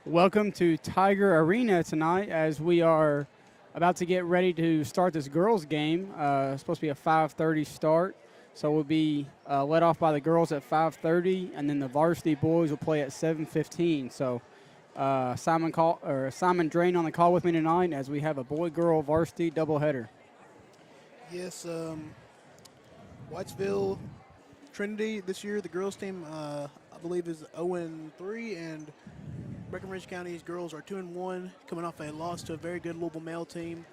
Welcome to Tiger Arena tonight as we are about to get ready to start this girls' game. It's supposed to be a 5:30 start, so we'll be led off by the girls at 5:30, and then the varsity boys will play at 7:15. So Simon Drain on the call with me tonight as we have a boy-girl varsity doubleheader. Yes, Whitesville, Trinity this year, the girls' team, I believe, is 0-3, and Breckenridge County's girls are 2-1, coming off a loss to a very good Louisville male team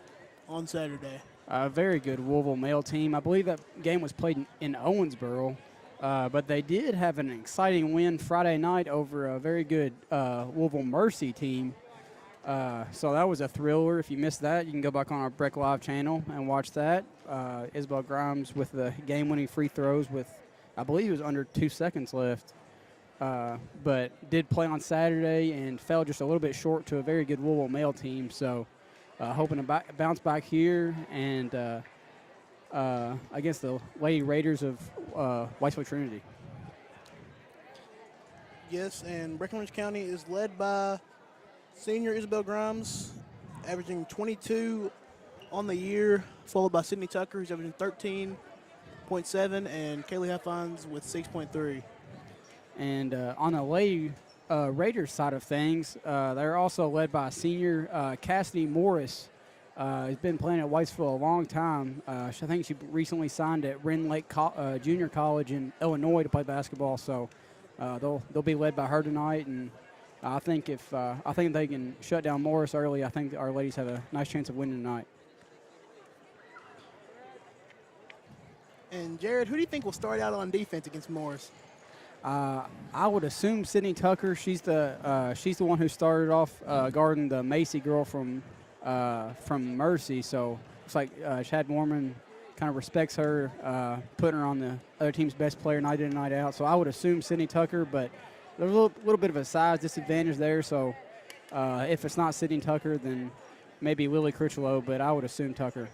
on Saturday. A very good Louisville male team. I believe that game was played in Owensboro, but they did have an exciting win Friday night over a very good Louisville Mercy team. So that was a thriller. If you missed that, you can go back on our Breck Live channel and watch that. Isabel Grimes with the game-winning free throws with, I believe it was under 2 seconds left. But did play on Saturday and fell just a little bit short to a very good Louisville male team. So hoping to bounce back here and against the Lady Raiders of Whitesville Trinity. Yes, and Breckenridge County is led by senior Isabel Grimes, averaging 22 on the year, followed by Sydney Tucker, who's averaging 13.7, and Kaylee Huffines with 6.3. And on the Lady Raiders side of things, they're also led by senior Cassidy Morris. Has been playing at Whitesville a long time. I think she recently signed at Wren Lake Junior College in Illinois to play basketball. So they'll be led by her tonight. And I think if they can shut down Morris early, I think our ladies have a nice chance of winning tonight. And Jared, who do you think will start out on defense against Morris? I would assume Sydney Tucker. She's the one who started off guarding the Macy girl from Mercy. So it's like Chad Mormon kind of respects her, putting her on the other team's best player night in and night out. So I would assume Sydney Tucker, but there's a little bit of a size disadvantage there. So if it's not Sydney Tucker, then maybe Lily Critchlow, but I would assume Tucker.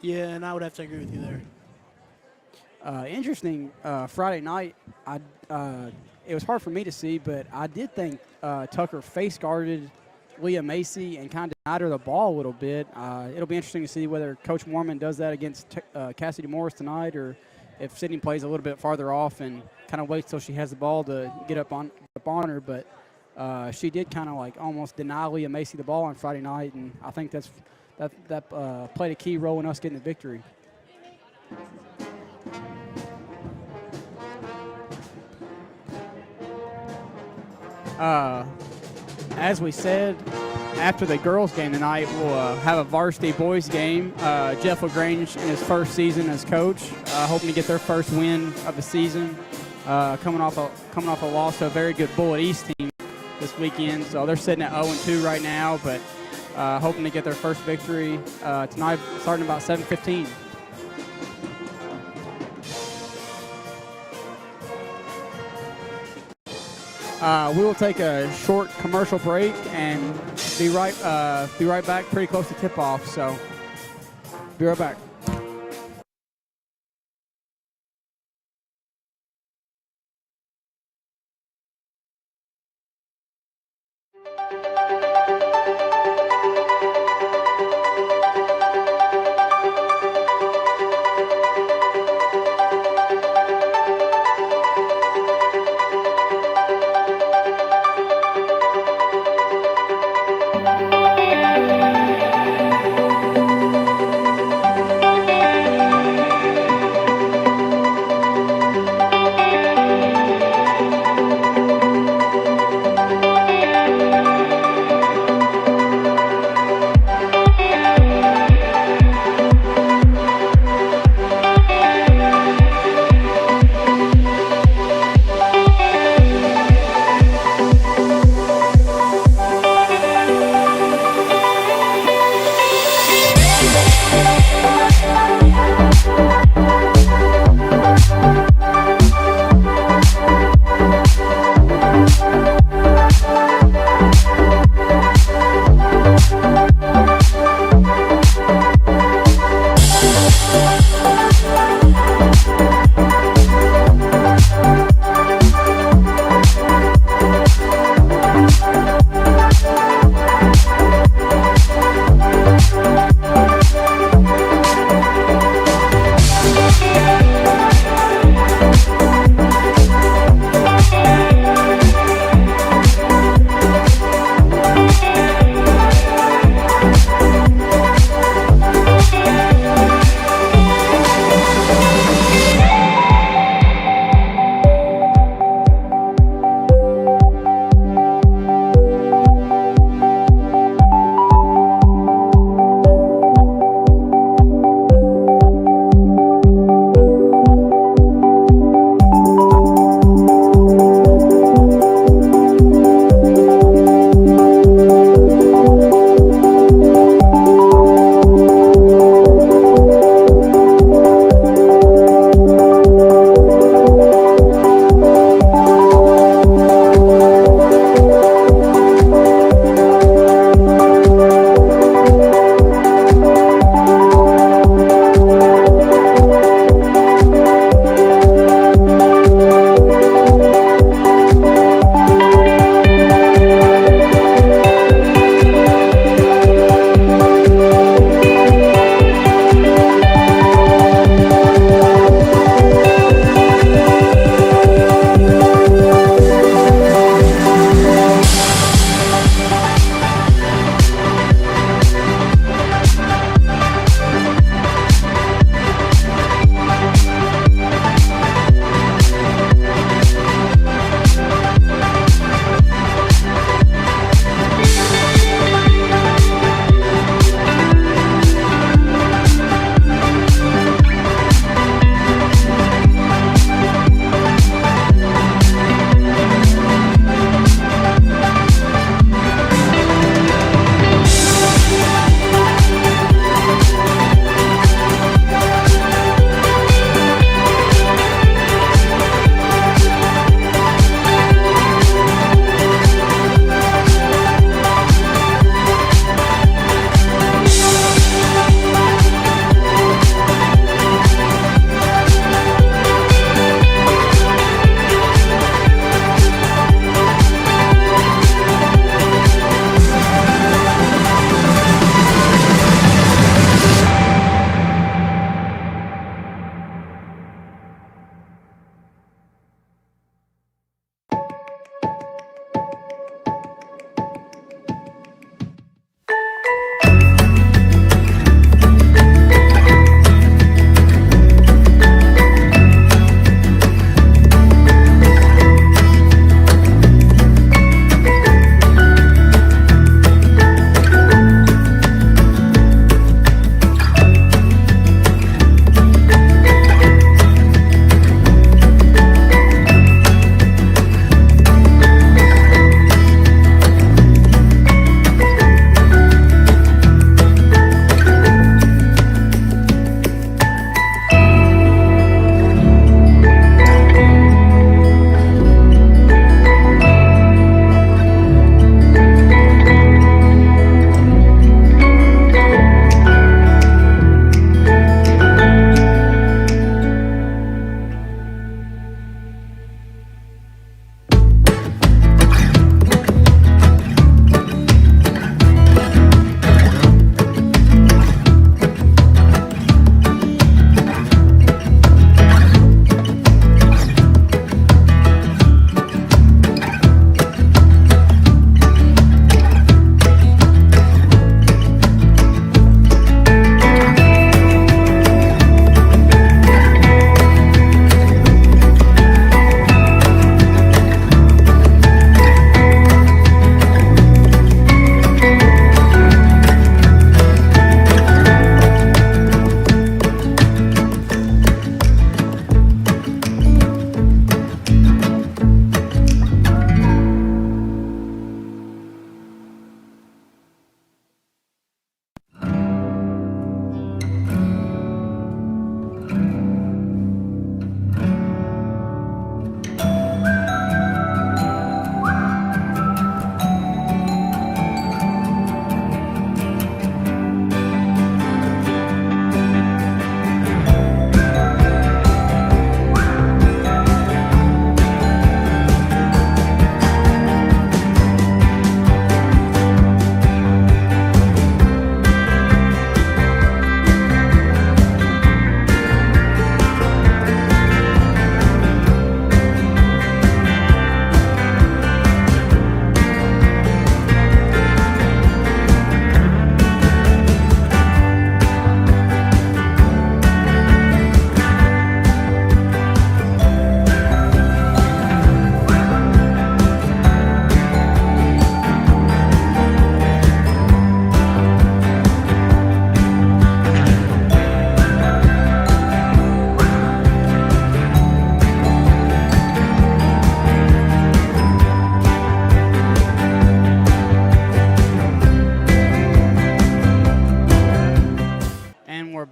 Yeah, and I would have to agree with you there. Interesting, Friday night, it was hard for me to see, but I did think Tucker face-guarded Leah Macy and kind of denied her the ball a little bit. It'll be interesting to see whether Coach Mormon does that against Cassidy Morris tonight, or if Sydney plays a little bit farther off and kind of waits till she has the ball to get up on her. But she did kind of like almost deny Leah Macy the ball on Friday night, and I think that played a key role in us getting the victory. As we said, after the girls' game tonight, we'll have a varsity boys game. Jeff LaGrange in his first season as coach, hoping to get their first win of the season, coming off a loss to a very good Bullitt East team this weekend. So they're sitting at 0-2 right now, but hoping to get their first victory tonight, starting about 7:15. We will take a short commercial break and be right back pretty close to tip-off. So be right back.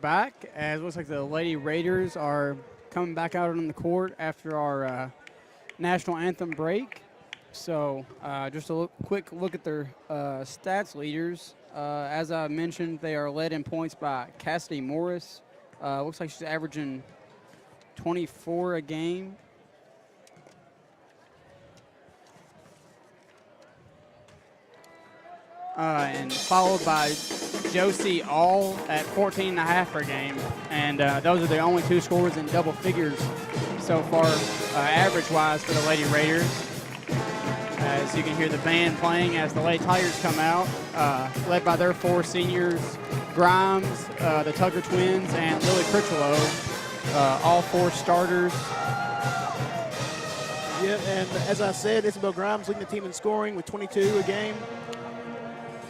back, as it looks like the Lady Raiders are coming back out on the court after our national anthem break. So just a quick look at their stats leaders. As I mentioned, they are led in points by Cassidy Morris. Looks like she's averaging 24 a game. And followed by Josie All at 14.5 per game. And those are the only two scorers in double figures so far, average-wise, for the Lady Raiders. As you can hear the band playing as the Lady Tigers come out, led by their 4 seniors, Grimes, the Tucker twins, and Lily Critchlow, all 4 starters. Yeah, and as I said, Isabel Grimes leading the team in scoring with 22 a game.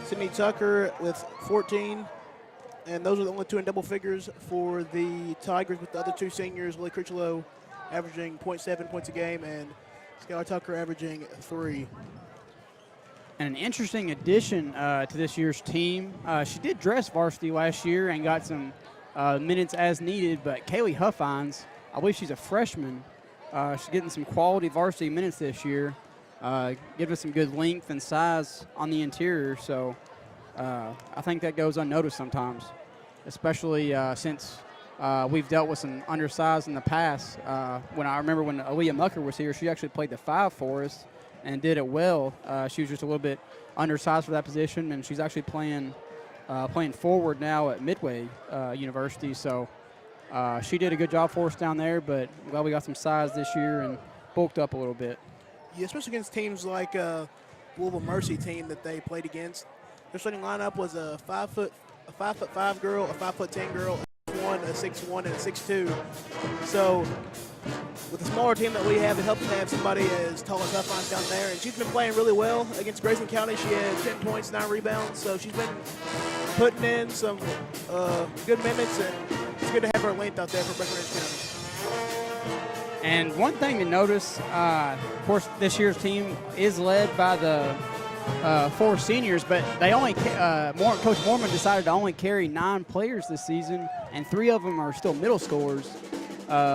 Sydney Tucker with 14. And those are the only 2 in double figures for the Tigers, with the other 2 seniors, Lily Critchlow averaging 0.7 points a game, and Skylar Tucker averaging 3. And an interesting addition to this year's team. She did dress varsity last year and got some minutes as needed, but Kaylee Huffines, I believe she's a freshman. She's getting some quality varsity minutes this year. Give us some good length and size on the interior, so I think that goes unnoticed sometimes, especially since we've dealt with some undersized in the past. When I remember when Aaliyah Mucker was here, she actually played the 5 for us and did it well. She was just a little bit undersized for that position, and she's actually playing forward now at Midway University. So she did a good job for us down there, but I'm glad we got some size this year and bulked up a little bit. Yeah, especially against teams like Louisville Mercy team that they played against. Their starting lineup was a 5'5" girl, a 5'10" girl, a 6'1", and a 6'2". So with the smaller team that we have, it helps to have somebody as tall as Huffines down there. And she's been playing really well against Grayson County. She had 10 points, 9 rebounds. So she's been putting in some good minutes, and it's good to have her length out there for Breckenridge County. And one thing to notice, of course, this year's team is led by the 4 seniors, but they only Coach Mormon decided to only carry 9 players this season, and 3 of them are still middle schoolers.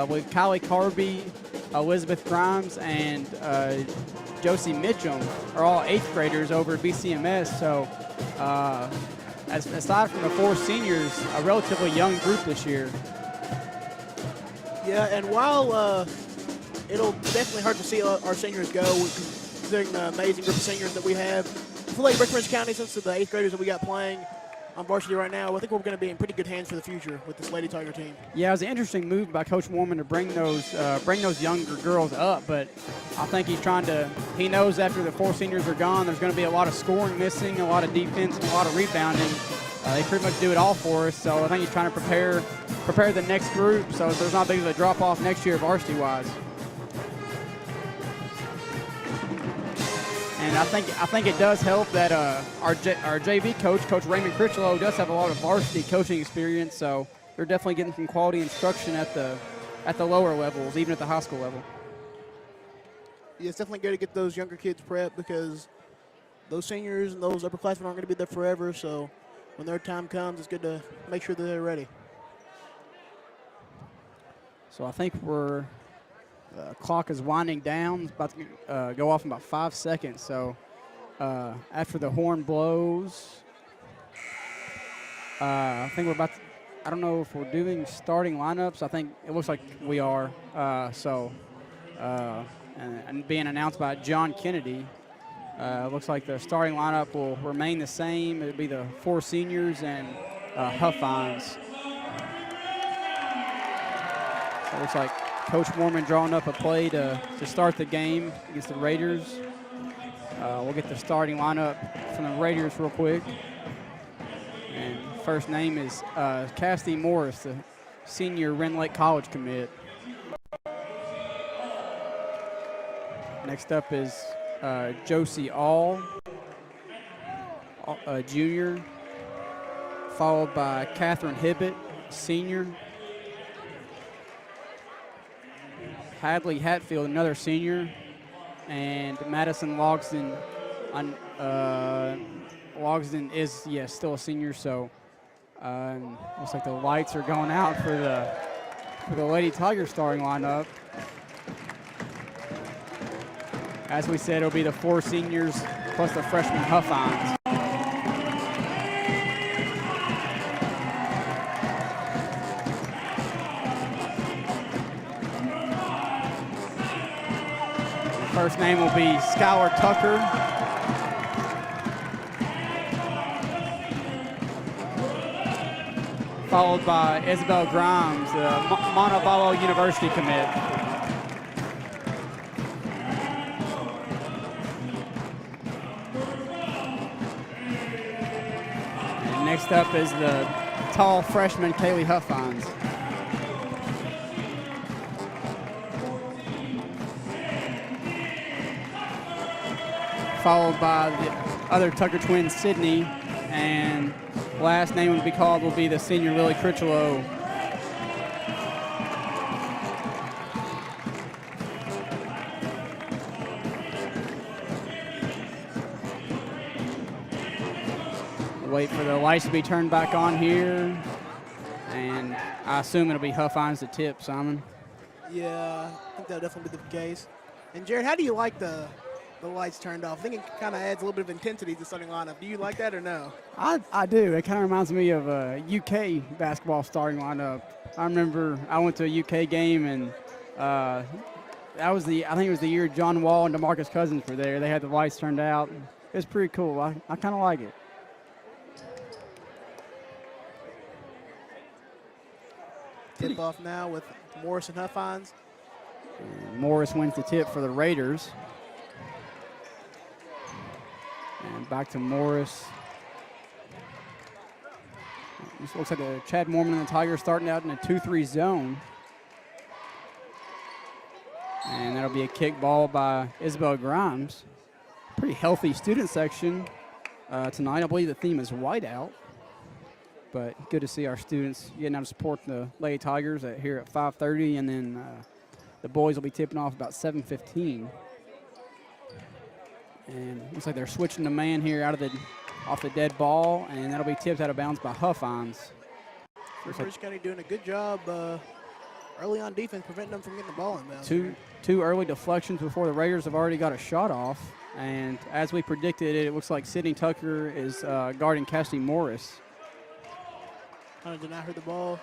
With Kylie Carby, Elizabeth Grimes, and Josie Mitchum are all 8th graders over at BCMS. So aside from the 4 seniors, a relatively young group this year. Yeah, and while it'll definitely hurt to see our seniors go, considering the amazing group of seniors that we have, I feel like Breckenridge County, since the 8th graders that we got playing on varsity right now, I think we're going to be in pretty good hands for the future with this Lady Tiger team. Yeah, it was an interesting move by Coach Mormon to bring those younger girls up, but I think he knows after the 4 seniors are gone, there's going to be a lot of scoring missing, a lot of defense, and a lot of rebounding. They pretty much do it all for us, so I think he's trying to prepare the next group so there's not big of a drop-off next year varsity-wise. And I think it does help that our JV coach Raymond Critchlow, does have a lot of varsity coaching experience, so they're definitely getting some quality instruction at the lower levels, even at the high school level. Yeah, it's definitely good to get those younger kids prepped, because those seniors and those upperclassmen aren't going to be there forever, so when their time comes, it's good to make sure that they're ready. So I think the clock is winding down. It's about to go off in about 5 seconds. So after the horn blows, I think we're about to, I don't know if we're doing starting lineups. I think it looks like we are. And being announced by John Kennedy. Looks like the starting lineup will remain the same. It'll be the 4 seniors and Huffines. So it looks like Coach Mormon drawing up a play to start the game against the Raiders. We'll get the starting lineup from the Raiders real quick. And first name is Cassidy Morris, the senior Wren Lake College commit. Next up is Josie All, a junior, followed by Catherine Hibbett, senior. Hadley Hatfield, another senior, and Madison Logsden. Logsden is, still a senior, so And looks like the lights are going out for the Lady Tigers starting lineup. As we said, it'll be the 4 seniors plus the freshman Huffines. The first name will be Skylar Tucker. Followed by Isabel Grimes, the Montevallo University commit. And next up is the tall freshman Kaylee Huffines. Followed by the other Tucker twin, Sydney, and last name will be called will be the senior Lily Critchlow. Wait for the lights to be turned back on here, and I assume it'll be Huffines to tip, Simon. Yeah, I think that'll definitely be the case. And Jared, how do you like the lights turned off? I think it kind of adds a little bit of intensity to the starting lineup. Do you like that or no? I do. It kind of reminds me of a UK basketball starting lineup. I remember I went to a UK game, and I think it was the year John Wall and DeMarcus Cousins were there. They had the lights turned out. It was pretty cool. I kind of like it. Tip off now with Morris and Huffines. And Morris wins the tip for the Raiders. And back to Morris. This looks like a Chad Mormon and the Tigers starting out in a 2-3 zone. And that'll be a kick ball by Isabel Grimes. Pretty healthy student section tonight. I believe the theme is whiteout. But good to see our students getting out to support the Lady Tigers here at 5:30. And then the boys will be tipping off about 7:15. And looks like they're switching the man here off the dead ball, and that'll be tipped out of bounds by Huffines. Bridge County doing a good job early on defense, preventing them from getting the ball in bounds. Two early deflections before the Raiders have already got a shot off. And as we predicted, it looks like Sydney Tucker is guarding Cassidy Morris. Hunter did not hurt the ball.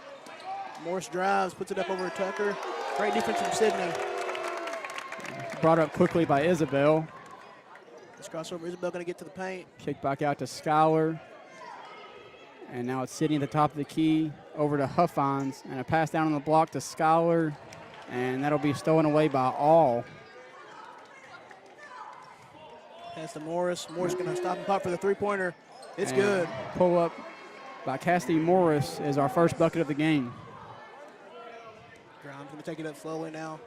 Morris drives, puts it up over Tucker. Great defense from Sydney. Brought up quickly by Isabel. This crossover, Isabel going to get to the paint. Kick back out to Skylar. And now it's Sydney at the top of the key, over to Huffines. And a pass down on the block to Skylar. And that'll be stolen away by All. Pass to Morris. Morris going to stop and pop for the three-pointer. It's good. Pull up by Cassidy Morris is our first bucket of the game. Grimes going to take it up slowly now.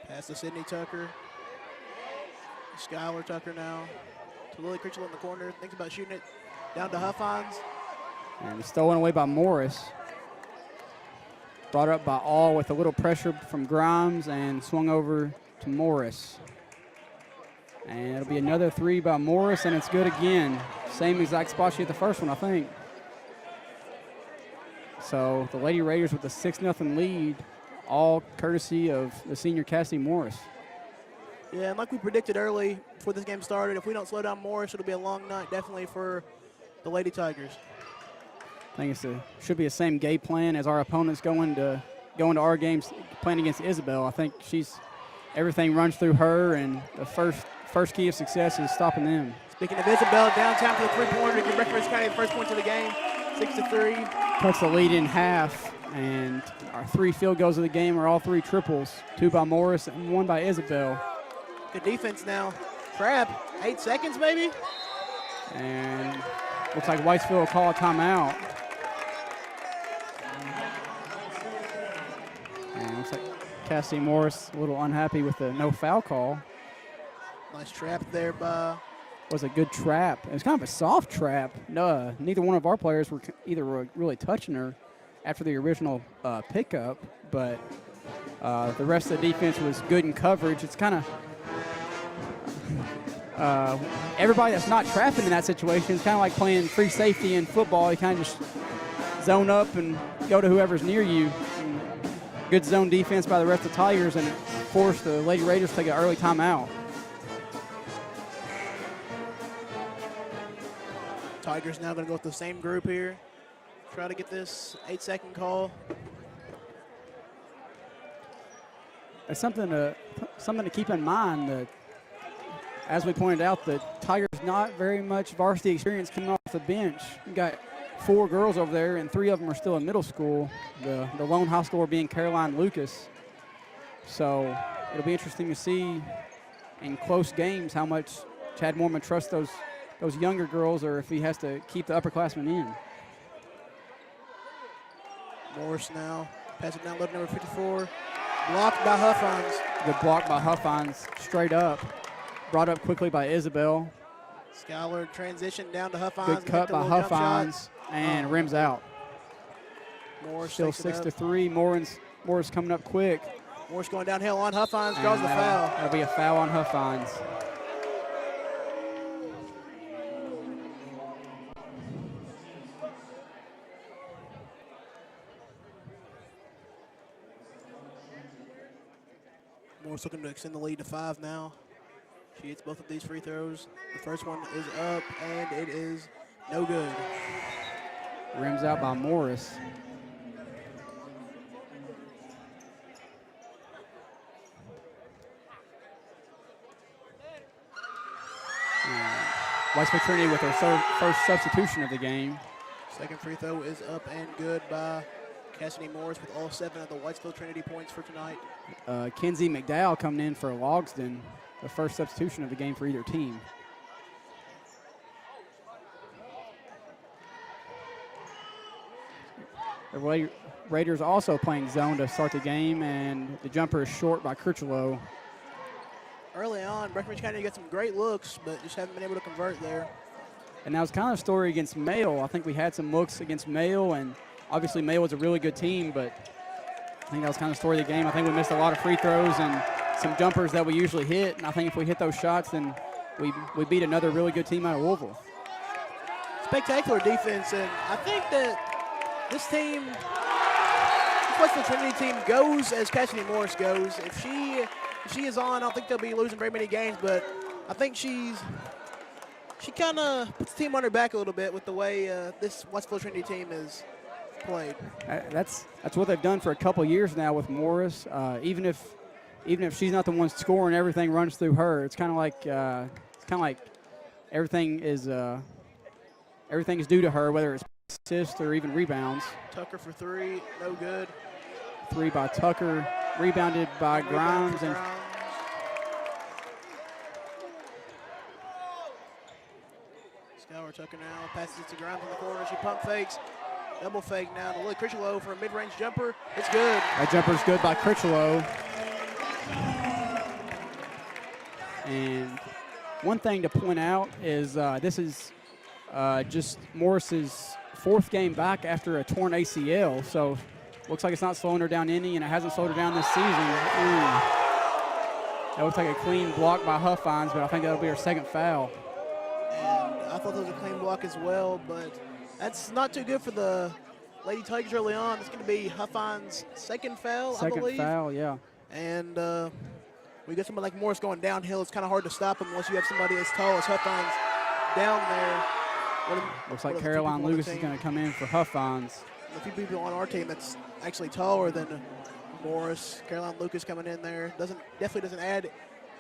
Pass to Sydney Tucker. Skylar Tucker now. To Lily Critchlow in the corner. Thinks about shooting it down to Huffines. And stolen away by Morris. Brought up by All with a little pressure from Grimes and swung over to Morris. And it'll be another three by Morris, and it's good again. Same exact spot she hit the first one, I think. So the Lady Raiders with a 6-0 lead, all courtesy of the senior Cassidy Morris. Yeah, and like we predicted early before this game started, if we don't slow down Morris, it'll be a long night definitely for the Lady Tigers. I think should be the same game plan as our opponents going to our games playing against Isabel. I think everything runs through her, and the first key of success is stopping them. Speaking of Isabel, downtown for the three-pointer, give Breckenridge County the first points of the game, 6-3. Cuts the lead in half, and our 3 field goals of the game are all 3 triples, 2 by Morris and 1 by Isabel. Good defense now. Crab, 8 seconds maybe? And looks like Whitesville will call a timeout. And looks like Cassidy Morris a little unhappy with the no foul call. Nice trap there by... Was a good trap. It was kind of a soft trap. No, neither one of our players were really touching her after the original pickup, but the rest of the defense was good in coverage. It's kind of everybody that's not trapping in that situation is kind of like playing free safety in football. You kind of just zone up and go to whoever's near you. And good zone defense by the rest of the Tigers, and it forced the Lady Raiders to take an early timeout. Tigers now going to go with the same group here. Try to get this 8-second call. It's something to keep in mind that, as we pointed out, the Tigers not very much varsity experience coming off the bench. You got 4 girls over there, and 3 of them are still in middle school. The lone high scorer being Caroline Lucas. So it'll be interesting to see in close games how much Chad Mormon trusts those younger girls, or if he has to keep the upperclassmen in. Morris now, pass it down, load number 54. Blocked by Huffines. Good block by Huffines, straight up. Brought up quickly by Isabel. Schuyler transition down to Huffines. Good cut by Huffines, and rims out. Morris still 6-3. Morris coming up quick. Morris going downhill on Huffines, draws the foul. That'll be a foul on Huffines. Morris looking to extend the lead to 5 now. She hits both of these free throws. The first one is up, and it is no good. Rims out by Morris. Whitesville Trinity with their first substitution of the game. Second free throw is up and good by Cassidy Morris with all 7 of the Whitesville Trinity points for tonight. Kenzie McDowell coming in for Logsdon, the first substitution of the game for either team. The Raiders also playing zone to start the game, and the jumper is short by Critchlow. Early on, Breckenridge County got some great looks, but just haven't been able to convert there. And that was kind of a story against Mayo. I think we had some looks against Mayo, and obviously Mayo was a really good team, but I think that was kind of the story of the game. I think we missed a lot of free throws and some jumpers that we usually hit, and I think if we hit those shots, then we beat another really good team out of Louisville. Spectacular defense, and I think that this team, this Whitesville Trinity team, goes as Cassidy Morris goes. If she is on, I don't think they'll be losing very many games, but I think she kind of puts the team on her back a little bit with the way this Whitesville Trinity team is played. That's what they've done for a couple years now with Morris. Even if she's not the one scoring, everything runs through her. It's kind of like everything is due to her, whether it's assists or even rebounds. Tucker for 3, no good. 3 by Tucker, rebounded by Grimes. And Schuyler Tucker now passes it to Grimes in the corner. She pump fakes. Double fake now to Lily Critchlow for a mid-range jumper. It's good. That jumper's good by Critchlow. And one thing to point out is this is just Morris's 4th game back after a torn ACL. So looks like it's not slowing her down any, and it hasn't slowed her down this season. That looks like a clean block by Huffines, but I think that'll be her 2nd foul. And I thought that was a clean block as well, but that's not too good for the Lady Tigers early on. It's going to be Huffines' 2nd foul, I believe. 2nd foul, yeah. And we got somebody like Morris going downhill. It's kind of hard to stop him unless you have somebody as tall as Huffines down there. Looks like Caroline Lucas is going to come in for Huffines. A few people on our team that's actually taller than Morris. Caroline Lucas coming in there definitely doesn't add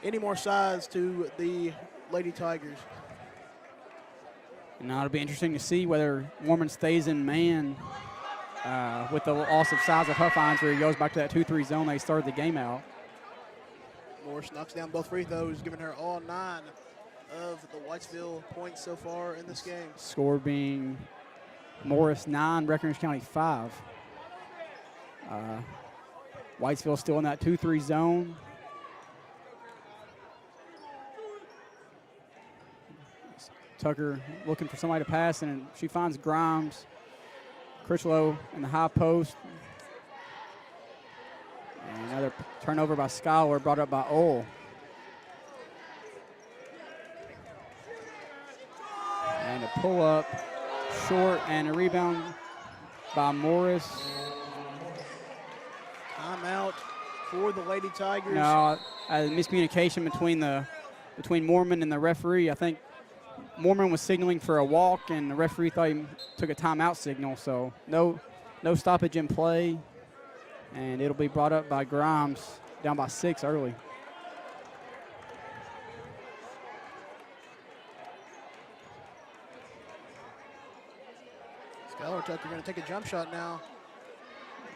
any more size to the Lady Tigers. And now it'll be interesting to see whether Mormon stays in man with the loss of size of Huffines, where he goes back to that 2-3 zone they started the game out. Morris knocks down both free throws, giving her all 9 of the Whitesville points so far in this game. Score being Morris 9, Breckenridge County 5. Whitesville still in that 2-3 zone. Tucker looking for somebody to pass, and she finds Grimes. Critchlow in the high post. And another turnover by Schuyler, brought up by Ohl. pull up short and a rebound by Morris. Timeout for the Lady Tigers. No, miscommunication between Moorman and the referee. I think Moorman was signaling for a walk, and the referee thought he took a timeout signal. So no stoppage in play, and it'll be brought up by Grimes, down by 6 early. Skylar Tucker going to take a jump shot now.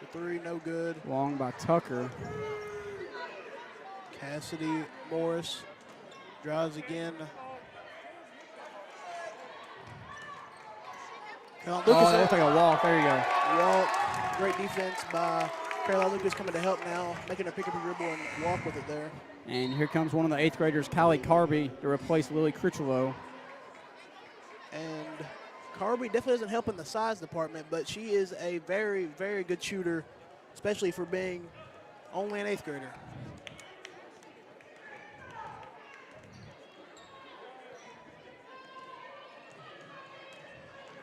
The 3, no good. Long by Tucker. Cassidy Morris drives again. Lucas, that looks like a walk. There you go. Walk. Great defense by Caroline Lucas coming to help now, making her pick up a dribble and walk with it there. And here comes one of the 8th graders, Callie Carby, to replace Lily Critchlow. And Carby definitely doesn't help in the size department, but she is a very, very good shooter, especially for being only an 8th grader.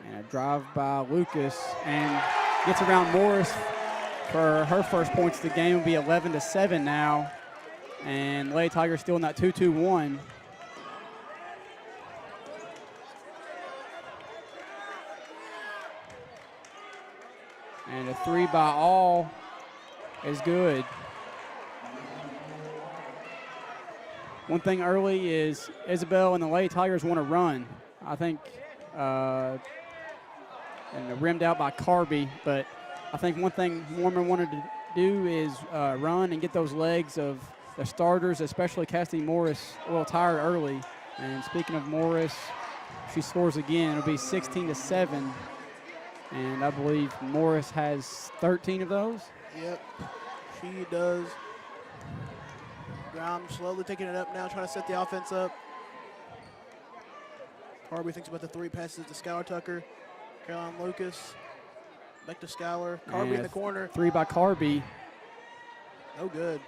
And a drive by Lucas, and gets around Morris for her first points of the game. Will be 11-7 now. And Lady Tigers still in that 2-2-1. And a 3 by All is good. One thing early is Isabel and the Lady Tigers want to run. I think, and rimmed out by Carby, but I think one thing Moorman wanted to do is run and get those legs of the starters, especially Cassidy Morris, a little tired early. And speaking of Morris, she scores again. It'll be 16-7. And I believe Morris has 13 of those. Yep, she does. Grimes slowly taking it up now, trying to set the offense up. Carby thinks about the 3 passes to Skylar Tucker. Caroline Lucas, back to Skylar. Carby in the corner. 3 by Carby. No good.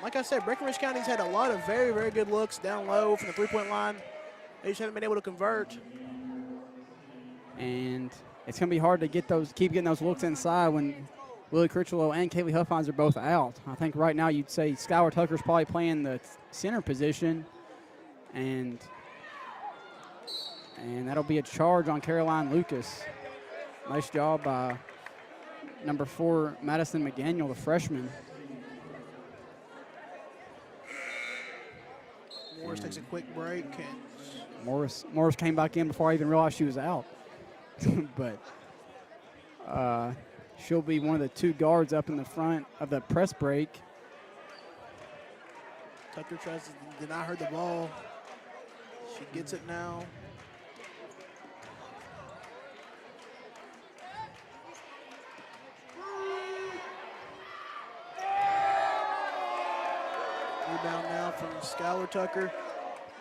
Like I said, Breckenridge County's had a lot of very, very good looks down low from the 3-point line. They just haven't been able to convert. And it's going to be hard to keep getting those looks inside when Lily Critchlow and Kaylee Huffines are both out. I think right now you'd say Skylar Tucker's probably playing the center position, and that'll be a charge on Caroline Lucas. Nice job by number 4, Madison McDaniel, the freshman. Morris takes a quick break. And Morris came back in before I even realized she was out. But she'll be one of the 2 guards up in the front of the press break. Tucker tries to deny her the ball. She gets it now. Rebound now from Skylar Tucker.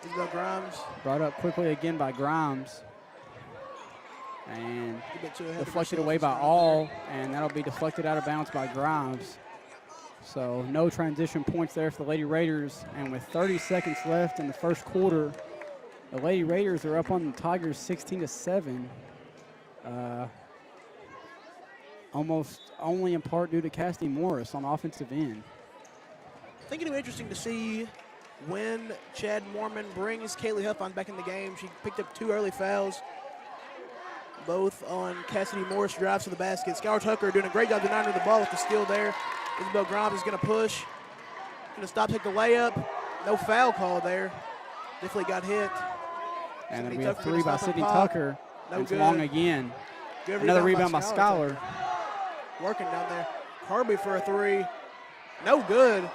Isabel Grimes. Brought up quickly again by Grimes. And deflected away by All, and that'll be deflected out of bounds by Grimes. So no transition points there for the Lady Raiders. And with 30 seconds left in the first quarter, the Lady Raiders are up on the Tigers 16-7. Almost only in part due to Cassidy Morris on the offensive end. I think it'll be interesting to see when Chad Moorman brings Kaylee Huffines back in the game. She picked up 2 early fouls, both on Cassidy Morris drives to the basket. Skylar Tucker doing a great job denying her the ball with the steal there. Isabel Grimes is going to push. Going to stop, take the layup. No foul call there. Definitely got hit. And then we have 3 by Sydney Tucker. No it's good. long again. Good Another rebound by Skylar. Working down there. Carby for a 3. No good.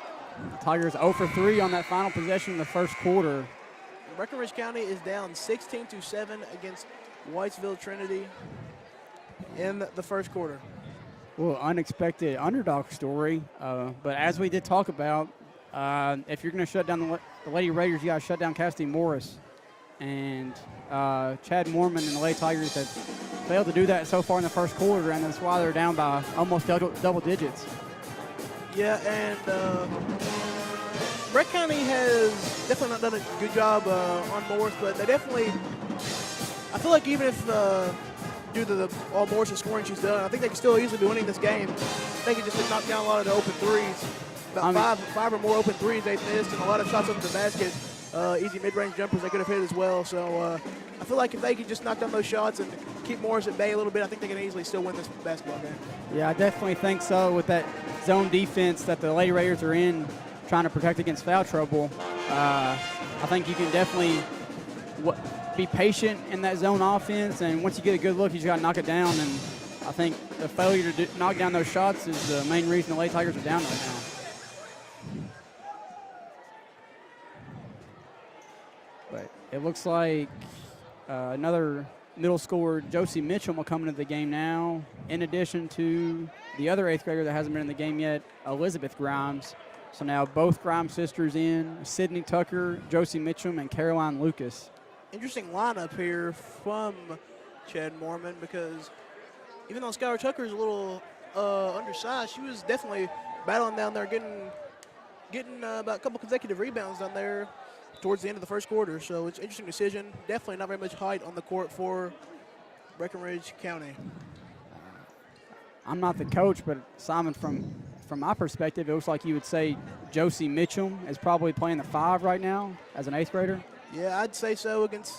The Tigers 0 for 3 on that final possession in the first quarter. Breckenridge County is down 16-7 against Whitesville Trinity in the first quarter. Well, unexpected underdog story, but as we did talk about, if you're going to shut down the Lady Raiders, you got to shut down Cassidy Morris. And Chad Moorman and the Lady Tigers have failed to do that so far in the first quarter, and that's why they're down by almost double digits. Yeah, and Breck County has definitely not done a good job on Morris, but they definitely I feel like even if due to the all Morrison scoring she's done, I think they can still easily be winning this game. They can just knock down a lot of the open threes. About five or more open threes they've missed, and a lot of shots up to the basket. Easy mid-range jumpers they could have hit as well. So I feel like if they could just knock down those shots and keep Morris at bay a little bit, I think they can easily still win this basketball game. Yeah, I definitely think so. With that zone defense that the Lady Raiders are in, trying to protect against foul trouble, I think you can definitely be patient in that zone offense, and once you get a good look, you just got to knock it down. And I think the failure to knock down those shots is the main reason the Lady Tigers are down right now. But it looks like another middle schooler, Josie Mitchell, will come into the game now, in addition to the other 8th grader that hasn't been in the game yet, Elizabeth Grimes. So now both Grimes sisters in, Sydney Tucker, Josie Mitchell, and Caroline Lucas. Interesting lineup here from Chad Mormon, because even though Skylar Tucker is a little undersized, she was definitely battling down there, getting about a couple consecutive rebounds down there towards the end of the first quarter. So it's an interesting decision. Definitely not very much height on the court for Breckenridge County. I'm not the coach, but Simon, from my perspective, it looks like you would say Josie Mitchell is probably playing the 5 right now as an 8th grader. Yeah, I'd say so against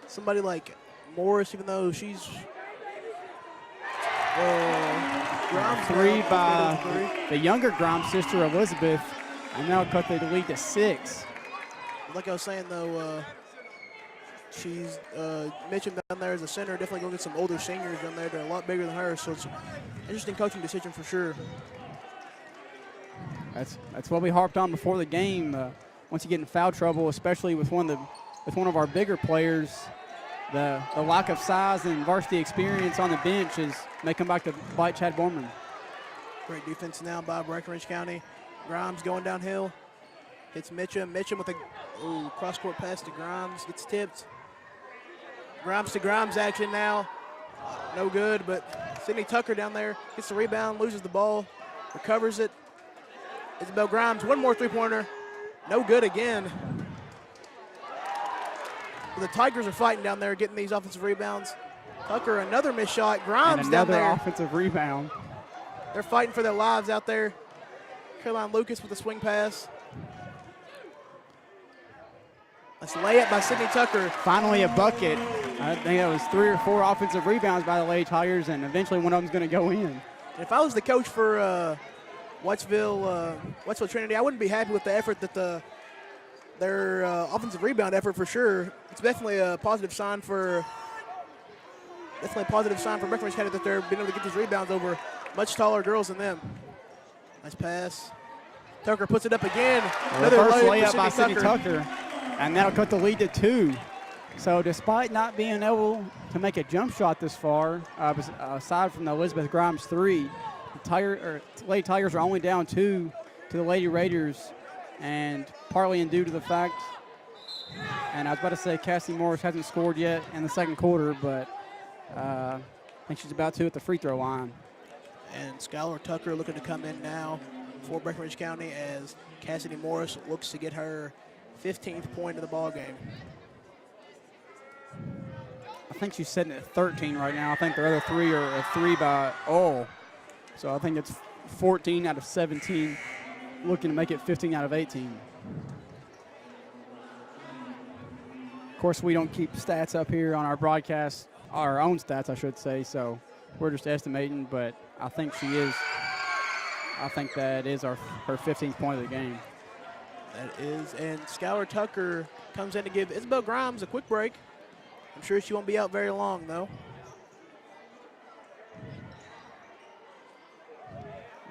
somebody like Morris, even though she's Grimes 3 by the younger Grimes sister, Elizabeth, and now cut the lead to 6. Like I was saying, though, she's mentioned down there as a center. Definitely going to get some older seniors down there. They're a lot bigger than her, so it's an interesting coaching decision for sure. That's what we harped on before the game. Once you get in foul trouble, especially with one of our bigger players, the lack of size and varsity experience on the bench may come back to bite Chad Borman. Great defense now by Breckenridge County. Grimes going downhill. Hits Mitchum. Mitchum with a cross-court pass to Grimes. Gets tipped. Grimes to Grimes action now. No good, but Sydney Tucker down there gets the rebound, loses the ball, recovers it. Isabel Grimes, one more three-pointer. No good again. The Tigers are fighting down there, getting these offensive rebounds. Tucker, another missed shot. Grimes down there. Another offensive rebound. They're fighting for their lives out there. Caroline Lucas with a swing pass. That's a layup by Sydney Tucker. Finally a bucket. I think that was 3 or 4 offensive rebounds by the Lady Tigers, and eventually one of them's going to go in. If I was the coach for Whitesville Trinity, I wouldn't be happy with the effort that their offensive rebound effort for sure. It's definitely a positive sign for Breckenridge County that they're being able to get these rebounds over much taller girls than them. Nice pass. Tucker puts it up again. Another layup by Sydney Tucker. And that'll cut the lead to 2. So despite not being able to make a jump shot this far, aside from the Elizabeth Grimes 3, the Lady Tigers are only down 2 to the Lady Raiders, and partly due to the fact, and I was about to say Cassie Morris hasn't scored yet in the second quarter, but I think she's about to at the free throw line. And Skylar Tucker looking to come in now for Breckenridge County as Cassidy Morris looks to get her 15th point of the ball game. I think she's sitting at 13 right now. I think the other 3 are a 3 by Ole. So I think it's 14 out of 17, looking to make it 15 out of 18. Of course, we don't keep stats up here on our broadcast, our own stats, I should say, so we're just estimating, but I think that is her 15th point of the game. That is, and Skylar Tucker comes in to give Isabel Grimes a quick break. I'm sure she won't be out very long, though.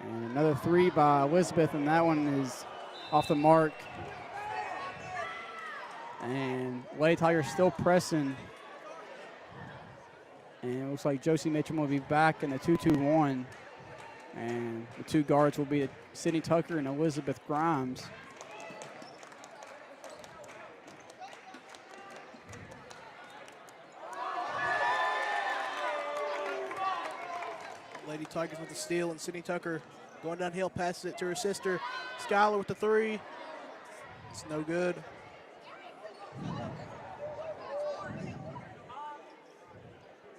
And another 3 by Elizabeth, and that one is off the mark. And Lady Tigers still pressing. And it looks like Josie Mitchell will be back in the 2-2-1. And the 2 guards will be Sydney Tucker and Elizabeth Grimes. Lady Tigers with the steal, and Sydney Tucker going downhill, passes it to her sister. Skylar with the 3. It's no good.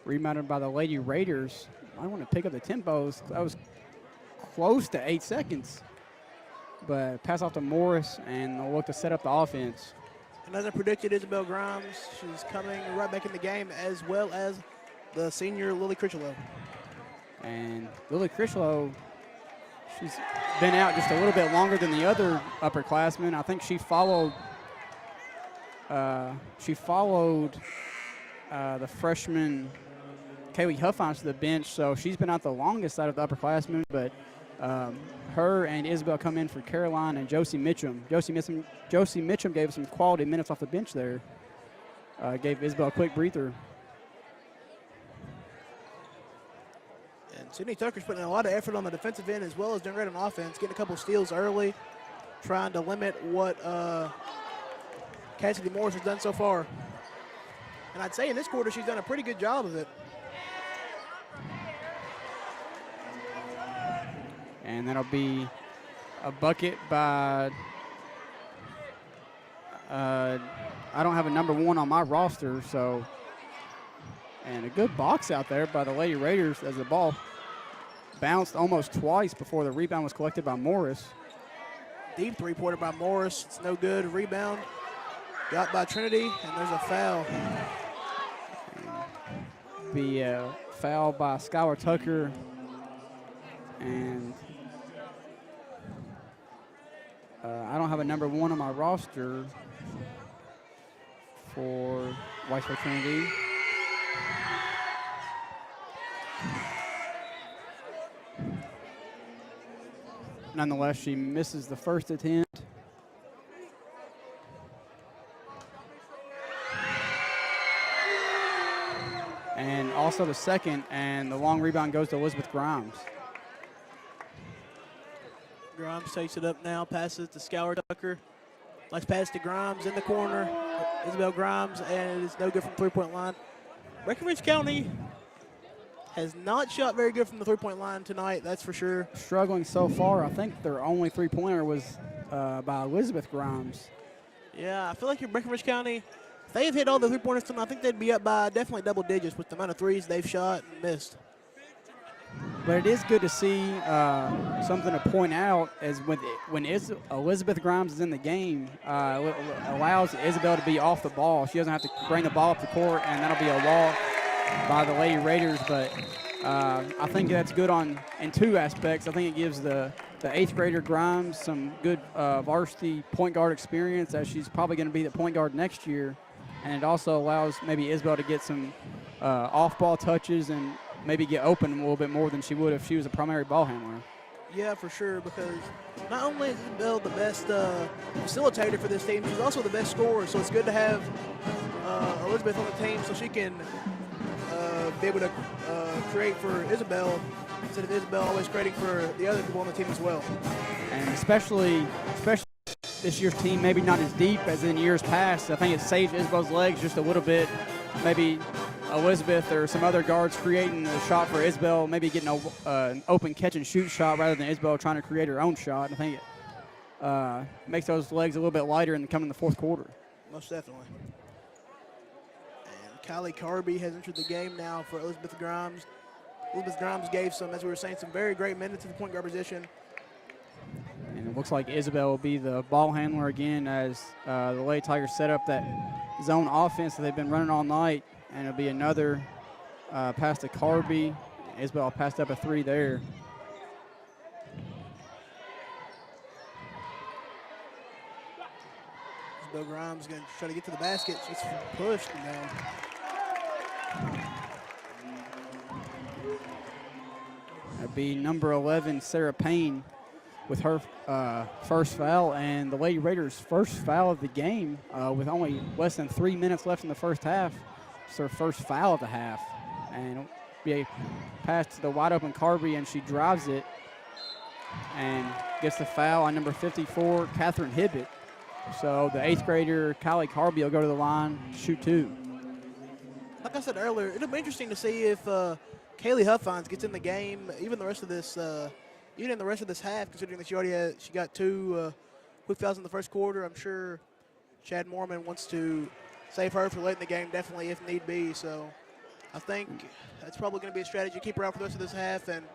Rebounded by the Lady Raiders. I want to pick up the tempos. That was close to 8 seconds. But pass off to Morris, and they'll look to set up the offense. And as I predicted, Isabel Grimes, she's coming right back in the game, as well as the senior Lily Critchlow. And Lily Critchlow, she's been out just a little bit longer than the other upperclassmen. I think she followed the freshman Kaylee Huffines to the bench, so she's been out the longest out of the upperclassmen. But her and Isabel come in for Caroline and Josie Mitchum. Josie Mitchum gave some quality minutes off the bench there. Gave Isabel a quick breather. And Sydney Tucker's putting a lot of effort on the defensive end as well as doing great on offense, getting a couple steals early, trying to limit what Cassidy Morris has done so far. And I'd say in this quarter she's done a pretty good job of it. And that'll be a bucket by, I don't have a number 1 on my roster, so, and a good box out there by the Lady Raiders as the ball bounced almost twice before the rebound was collected by Morris. Deep three-pointer by Morris. It's no good. Rebound got by Trinity, and there's a foul. Be a foul by Skylar Tucker, and I don't have a number 1 on my roster for Whitesville Trinity. Nonetheless, she misses the first attempt. And also the second, and the long rebound goes to Elizabeth Grimes. Grimes takes it up now, passes to Skylar Tucker. Let's pass to Grimes in the corner. Isabel Grimes, and it is no good from the three-point line. Breckenridge County has not shot very good from the three-point line tonight, that's for sure. Struggling so far. I think their only three-pointer was by Elizabeth Grimes. Yeah, I feel like in Breckenridge County, if they have hit all the three-pointers tonight, I think they'd be up by definitely double digits with the amount of threes they've shot and missed. But it is good to see something to point out is when Elizabeth Grimes is in the game, allows Isabel to be off the ball. She doesn't have to bring the ball up the court, and that'll be a walk by the Lady Raiders. But I think that's good in 2 aspects. I think it gives the 8th grader Grimes some good varsity point guard experience, as she's probably going to be the point guard next year. And it also allows maybe Isabel to get some off-ball touches and maybe get open a little bit more than she would if she was a primary ball handler. Yeah, for sure, because not only is Isabel the best facilitator for this team, she's also the best scorer. So it's good to have Elizabeth on the team so she can be able to create for Isabel instead of Isabel always creating for the other people on the team as well. And especially this year's team, maybe not as deep as in years past. I think it saved Isabel's legs just a little bit. Maybe Elizabeth or some other guards creating a shot for Isabel, maybe getting an open catch-and-shoot shot rather than Isabel trying to create her own shot. I think it makes those legs a little bit lighter in the fourth quarter. Most definitely. And Kylie Carby has entered the game now for Elizabeth Grimes. Elizabeth Grimes gave some, as we were saying, some very great minutes at the point guard position. And it looks like Isabel will be the ball handler again as the Lady Tigers set up that zone offense that they've been running all night. And it'll be another pass to Carby. Isabel passed up a 3 there. Isabel Grimes going to try to get to the basket. She's pushed down. That'll be number 11, Sarah Payne, with her first foul, and the Lady Raiders' first foul of the game with only less than 3 minutes left in the first half. It's her first foul of the half. And it'll be a pass to the wide-open Carby, and she drives it and gets the foul on number 54, Catherine Hibbett. So the 8th grader, Kylie Carby, will go to the line, shoot 2. Like I said earlier, it'll be interesting to see if Kaylee Huffines gets in the game, even the rest of this half, considering that she got 2 quick fouls in the first quarter. I'm sure Chad Mormon wants to save her for late in the game, definitely if need be. So I think that's probably going to be a strategy. Keep her out for the rest of this half and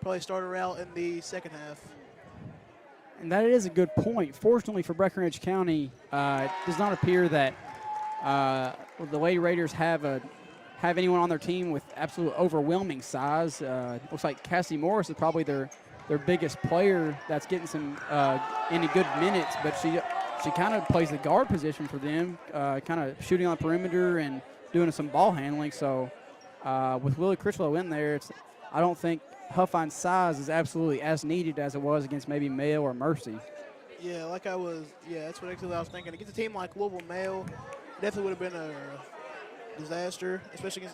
probably start her out in the second half. And that is a good point. Fortunately for Breckenridge County, it does not appear that the Lady Raiders have anyone on their team with absolute overwhelming size. Looks like Cassie Morris is probably their biggest player that's getting some any good minutes, but she kind of plays the guard position for them, kind of shooting on the perimeter and doing some ball handling. So with Willie Critchlow in there, I don't think Huffines' size is absolutely as needed as it was against maybe Mayo or Mercy. Yeah, that's what actually I was thinking. Against a team like Louisville Mayo, definitely would have been a disaster, especially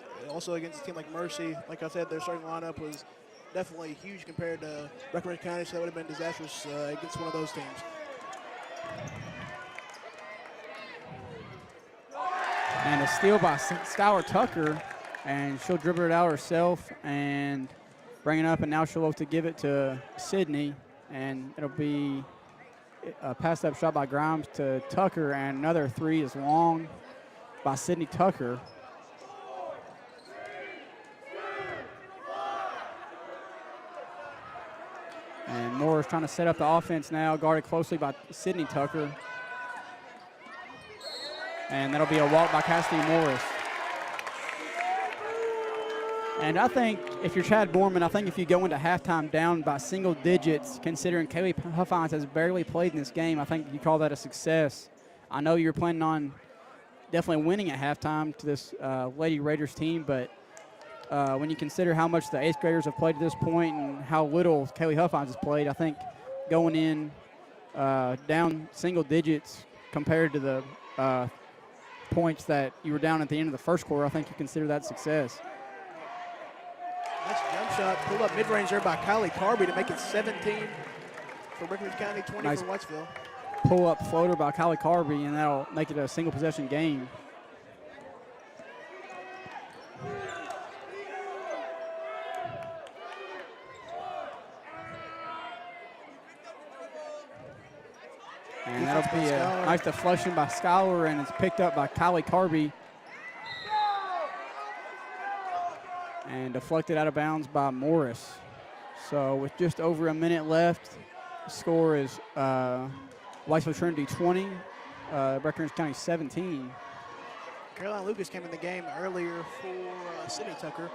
against a team like Mercy. Like I said, their starting lineup was definitely huge compared to Breckenridge County, so that would have been disastrous against one of those teams. And a steal by Skylar Tucker, and she'll dribble it out herself and bring it up, and now she'll look to give it to Sydney, and it'll be a pass-up shot by Grimes to Tucker, and another three is long by Sydney Tucker. And Moore is trying to set up the offense now, guarded closely by Sydney Tucker. And that'll be a walk by Cassidy Morris. And I think if you're Chad Borman, I think if you go into halftime down by single digits, considering Kaylee Huffines has barely played in this game, I think you call that a success. I know you're planning on definitely winning at halftime to this Lady Raiders team, but when you consider how much the 8th graders have played at this point and how little Kaylee Huffines has played, I think going in down single digits compared to the points that you were down at the end of the first quarter, I think you consider that success. Nice jump shot, pulled up mid-range there by Kylie Carby to make it 17 for Breckenridge County, 20 nice for Whitesville. Pull-up floater by Kylie Carby, and that'll make it a single-possession game. And that'll be a nice deflection by Schuyler, and it's picked up by Kylie Carby. And deflected out of bounds by Morris. So with just over a minute left, the score is Whitesville Trinity 20, Breckenridge County 17. Caroline Lucas came in the game earlier for Sydney Tucker.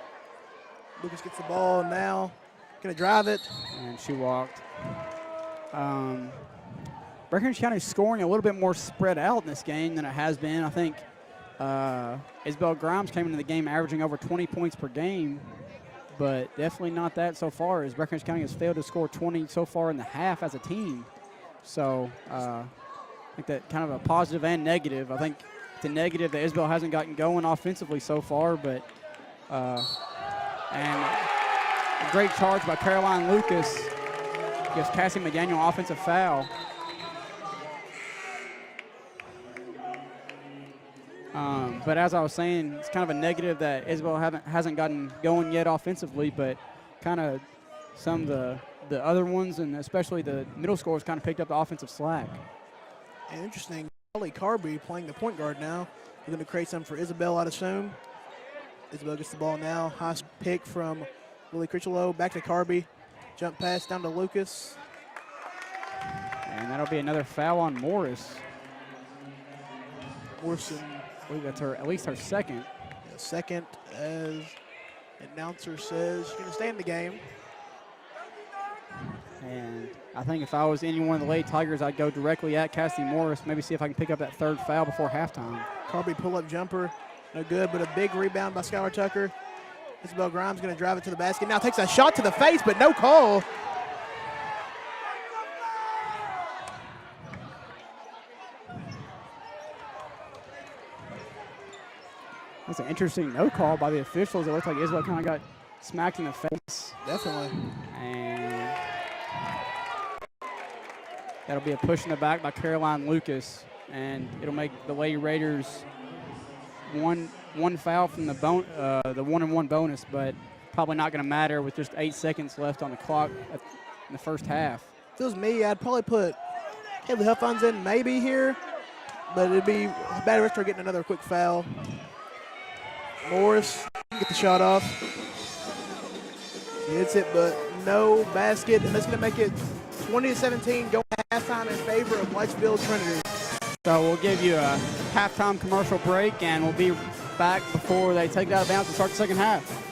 Lucas gets the ball now, gonna drive it. And she walked. Breckenridge County is scoring a little bit more spread out in this game than it has been. I think Isabel Grimes came into the game averaging over 20 points per game, but definitely not that so far, as Breckenridge County has failed to score 20 so far in the half as a team. So I think that kind of a positive and negative. I think it's a negative that Isabel hasn't gotten going offensively so far, but and a great charge by Caroline Lucas gives Cassie McDaniel offensive foul. But as I was saying, it's kind of a negative that Isabel hasn't gotten going yet offensively, but kind of some of the other ones, and especially the middle scorers, kind of picked up the offensive slack. And interesting, Holly Carby playing the point guard now. We're going to create some for Isabel, I'd assume. Isabel gets the ball now. High pick from Willie Critchlow. Back to Carby. Jump pass down to Lucas. And that'll be another foul on Morris. Morrison. I believe that's at least her second. Yeah, second, as announcer says, she's going to stay in the game. And I think if I was any one of the Lady Tigers, I'd go directly at Cassidy Morris, maybe see if I can pick up that third foul before halftime. Carby pull-up jumper, no good, but a big rebound by Skylar Tucker. Isabel Grimes going to drive it to the basket. Now takes a shot to the face, but no call. That's an interesting no call by the officials. It looks like Isabel kind of got smacked in the face. Definitely. And that'll be a push in the back by Caroline Lucas, and it'll make the Lady Raiders one foul from the 1-and-1 bonus, but probably not going to matter with just 8 seconds left on the clock in the first half. If it was me, I'd probably put Haley Huffines in maybe here, but it'd be bad risk for getting another quick foul. Morris Get the shot off. He hits it, but no basket, and that's going to make it 20-17 going to halftime in favor of Whitesville Trinity. So we'll give you a halftime commercial break, and we'll be back before they take it out of bounds and start the second half.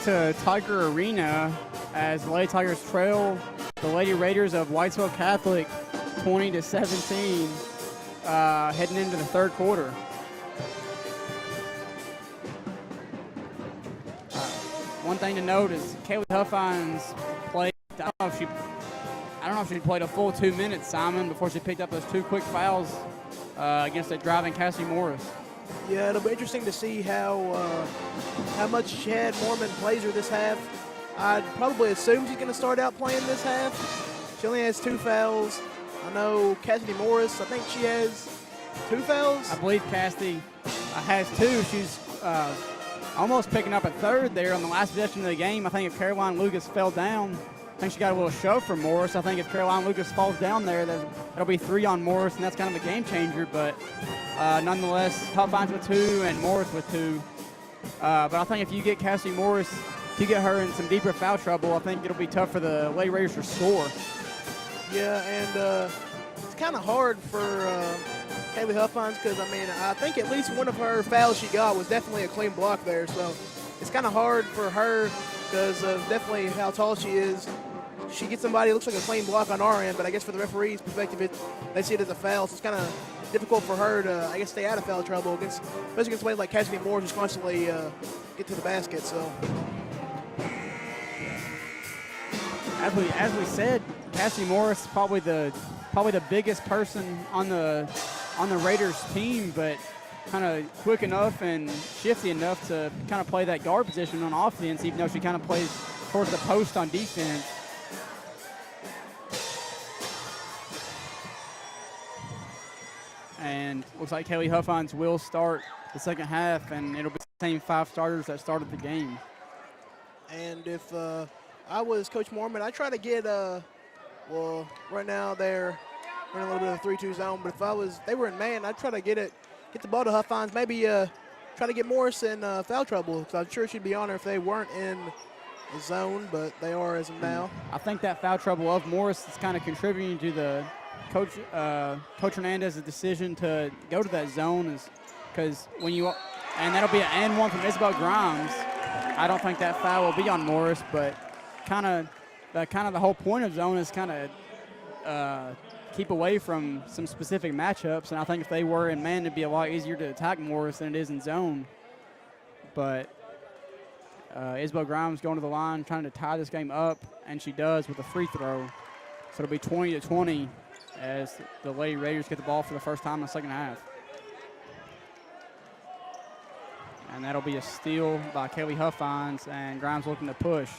to Tiger Arena as the Lady Tigers trail the Lady Raiders of Whitesville Catholic 20-17 heading into the third quarter. One thing to note is Kaylee Huffines played, I don't know if she played a full 2 minutes, Simon, before she picked up those 2 quick fouls against that driving Cassie Morris. Yeah, it'll be interesting to see how much Chad Mormon plays her this half. I'd probably assume she's going to start out playing this half. She only has 2 fouls. I know Cassidy Morris, I think she has 2 fouls. I believe Cassidy has 2. She's almost picking up a third there on the last possession of the game. I think if Caroline Lucas fell down, I think she got a little shove from Morris. I think if Caroline Lucas falls down there, that'll be 3 on Morris, and that's kind of a game changer. But nonetheless, Huffines with 2 and Morris with 2. But I think if you get Cassie Morris, if you get her in some deeper foul trouble, I think it'll be tough for the Lady Raiders to score. Yeah, and it's kind of hard for Kaylee Huffines because, I mean, I think at least one of her fouls she got was definitely a clean block there. So it's kind of hard for her because of definitely how tall she is. She gets somebody that looks like a clean block on our end, but I guess for the referee's perspective, they see it as a foul. So it's kind of difficult for her to, I guess, stay out of foul trouble especially against somebody like Cassidy Moore who's constantly get to the basket. So as we said, Cassie Morris is probably the biggest person on the Raiders team, but kind of quick enough and shifty enough to kind of play that guard position on offense, even though she kind of plays towards the post on defense. And looks like Kaylee Huffines will start the second half, and it'll be the same 5 starters that started the game. And if I was Coach Mormon, I'd try to get well, right now they're running a little bit of a 3-2 zone, but if they were in man, I'd try to get the ball to Huffines, maybe try to get Morris in foul trouble, because I'm sure she'd be on her if they weren't in the zone, but they are as of now. I think that foul trouble of Morris is kind of contributing to the Coach Hernandez's decision to go to that zone, is because and that'll be an and 1 from Isabel Grimes. I don't think that foul will be on Morris, but kind of the whole point of zone is kind of keep away from some specific matchups, and I think if they were in man, it'd be a lot easier to attack Morris than it is in zone. But Isabel Grimes going to the line, trying to tie this game up, and she does with a free throw. So it'll be 20-20 as the Lady Raiders get the ball for the first time in the second half. And that'll be a steal by Kaylee Huffines, and Grimes looking to push.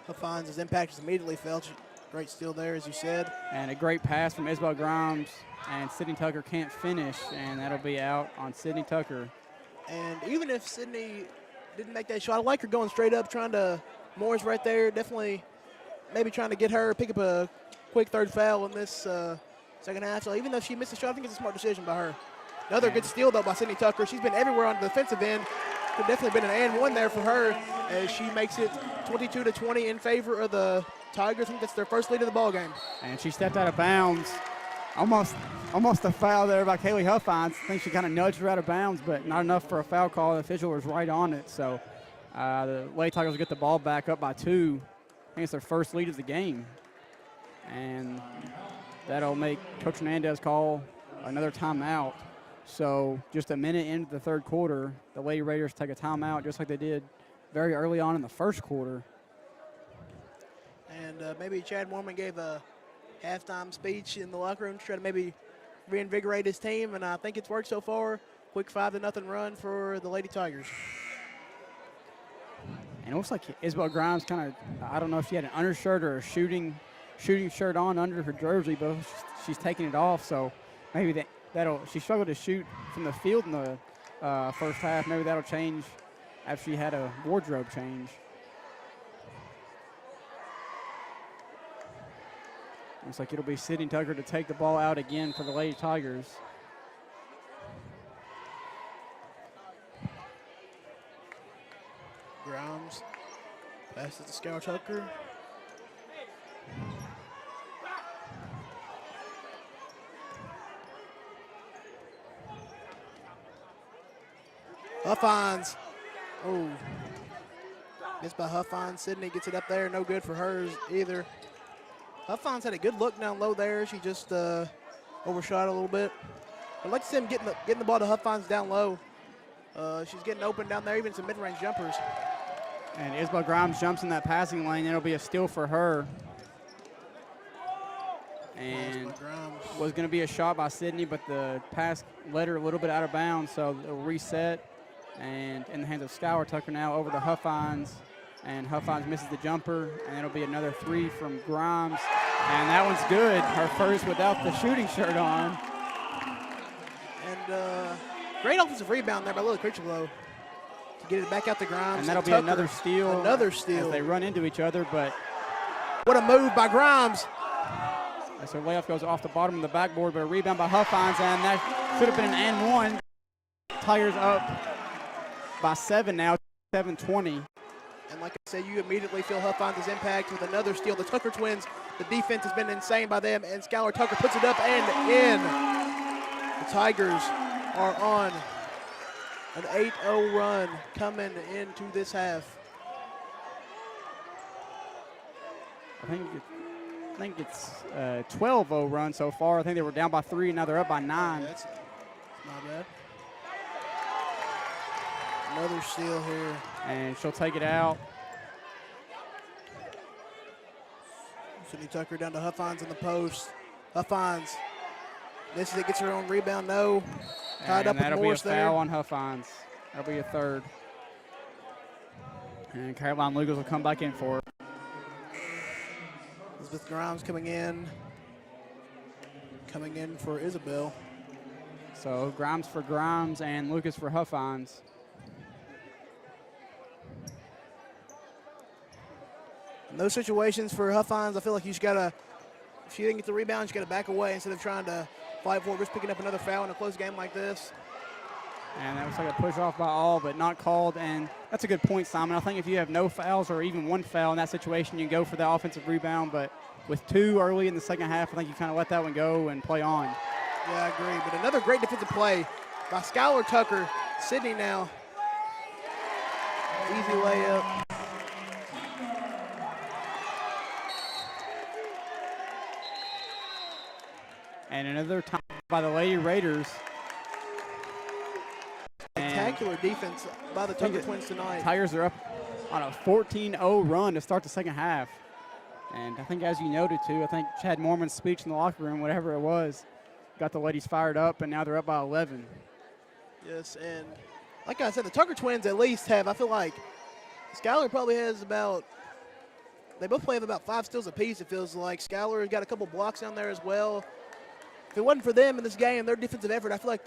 Huffines' impact is immediately felt. Great steal there, as you said. And a great pass from Isabel Grimes, and Sydney Tucker can't finish, and that'll be out on Sydney Tucker. And even if Sydney didn't make that shot, I like her going straight up, trying to, Moore's right there, definitely maybe trying to get her, pick up a quick third foul in this second half. So even though she missed the shot, I think it's a smart decision by her. Another good steal, though, by Sydney Tucker. She's been everywhere on the defensive end. Could definitely been an and 1 there for her as she makes it 22-20 in favor of the Tigers. I think that's their first lead of the ball game. And she stepped out of bounds. Almost a foul there by Kaylee Huffines. I think she kind of nudged her out of bounds, but not enough for a foul call. The official was right on it. So the Lady Tigers will get the ball back up by 2. I think it's their first lead of the game. And that'll make Coach Hernandez call another timeout. So just a minute into the third quarter, the Lady Raiders take a timeout just like they did very early on in the first quarter. And maybe Chad Mormon gave a halftime speech in the locker room to try to maybe reinvigorate his team, and I think it's worked so far. Quick 5-0 run for the Lady Tigers. And it looks like Isabel Grimes kind of, I don't know if she had an undershirt or a shooting shirt on under her jersey, but she's taking it off, so maybe she struggled to shoot from the field in the first half. Maybe that'll change after she had a wardrobe change. Looks like it'll be Sydney Tucker to take the ball out again for the Lady Tigers. Grimes passes to Scour Tucker. Huffines. Oh. Gets by Huffines. Sydney gets it up there. No good for hers either. Huffines had a good look down low there. She just overshot a little bit. I'd like to see him getting the ball to Huffines down low. She's getting open down there, even some mid-range jumpers. And Isabel Grimes jumps in that passing lane. It'll be a steal for her. And was going to be a shot by Sydney, but the pass led her a little bit out of bounds, so it'll reset. And in the hands of Skylar Tucker now over to Huffines. And Huffines misses the jumper, and it'll be another 3 from Grimes. And that one's good, her first without the shooting shirt on. And great offensive rebound there by Lily Critchlow to get it back out to Grimes. And that'll be Tucker, another steal. Another steal. As they run into each other, but. What a move by Grimes. So layoff goes off the bottom of the backboard, but a rebound by Huffines, and that should have been an and one. Tigers up by 7 now, 7-20. And like I said, you immediately feel Huffines' impact with another steal. The Tucker twins, the defense has been insane by them, and Skylar Tucker puts it up and in. The Tigers are on an 8-0 run coming into this half. I think it's a 12-0 run so far. I think they were down by 3, and now they're up by 9. Yeah, that's not bad. Another steal here. And she'll take it out. Sydney Tucker down to Huffines in the post. Huffines misses it, gets her own rebound. No. Tied up with Morse there. That'll be a foul on Huffines. That'll be a third. And Caroline Lucas will come back in for it. Elizabeth Grimes coming in for Isabel. So Grimes for Grimes and Lucas for Huffines. In those situations for Huffines, I feel like you just gotta, if she didn't get the rebound, you gotta back away instead of trying to fight for it, risk picking up another foul in a close game like this. And that was like a push off by all, but not called. And that's a good point, Simon. I think if you have no fouls or even one foul in that situation, you can go for the offensive rebound. But with 2 early in the second half, I think you kind of let that one go and play on. Yeah, I agree. But another great defensive play by Skylar Tucker. Sydney now. Easy layup. And another time by the Lady Raiders. Spectacular defense by the Tucker twins tonight. Tigers are up on a 14-0 run to start the second half. And I think, as you noted, too, I think Chad Mormon's speech in the locker room, whatever it was, got the ladies fired up, and now they're up by 11. Yes, and like I said, the Tucker twins at least have, I feel like, Skylar probably has about, they both have about 5 steals apiece, it feels like. Skylar has got a couple blocks down there as well. If it wasn't for them in this game, their defensive effort, I feel like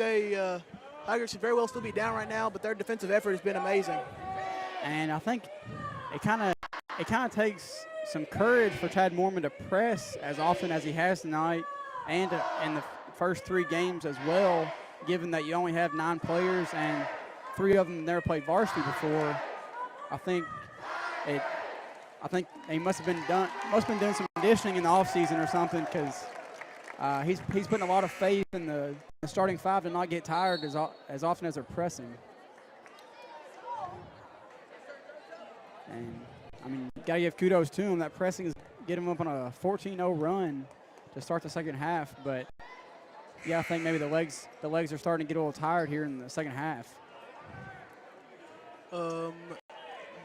Tigers should very well still be down right now, but their defensive effort has been amazing. And I think it kind of takes some courage for Chad Mormon to press as often as he has tonight, and in the first 3 games as well, given that you only have 9 players and 3 of them never played varsity before. I think he must have been doing some conditioning in the offseason or something, because he's putting a lot of faith in the starting 5 to not get tired as often as they're pressing. And I mean, you gotta give kudos to him. That pressing is getting him up on a 14-0 run to start the second half. But yeah, I think maybe the legs are starting to get a little tired here in the second half.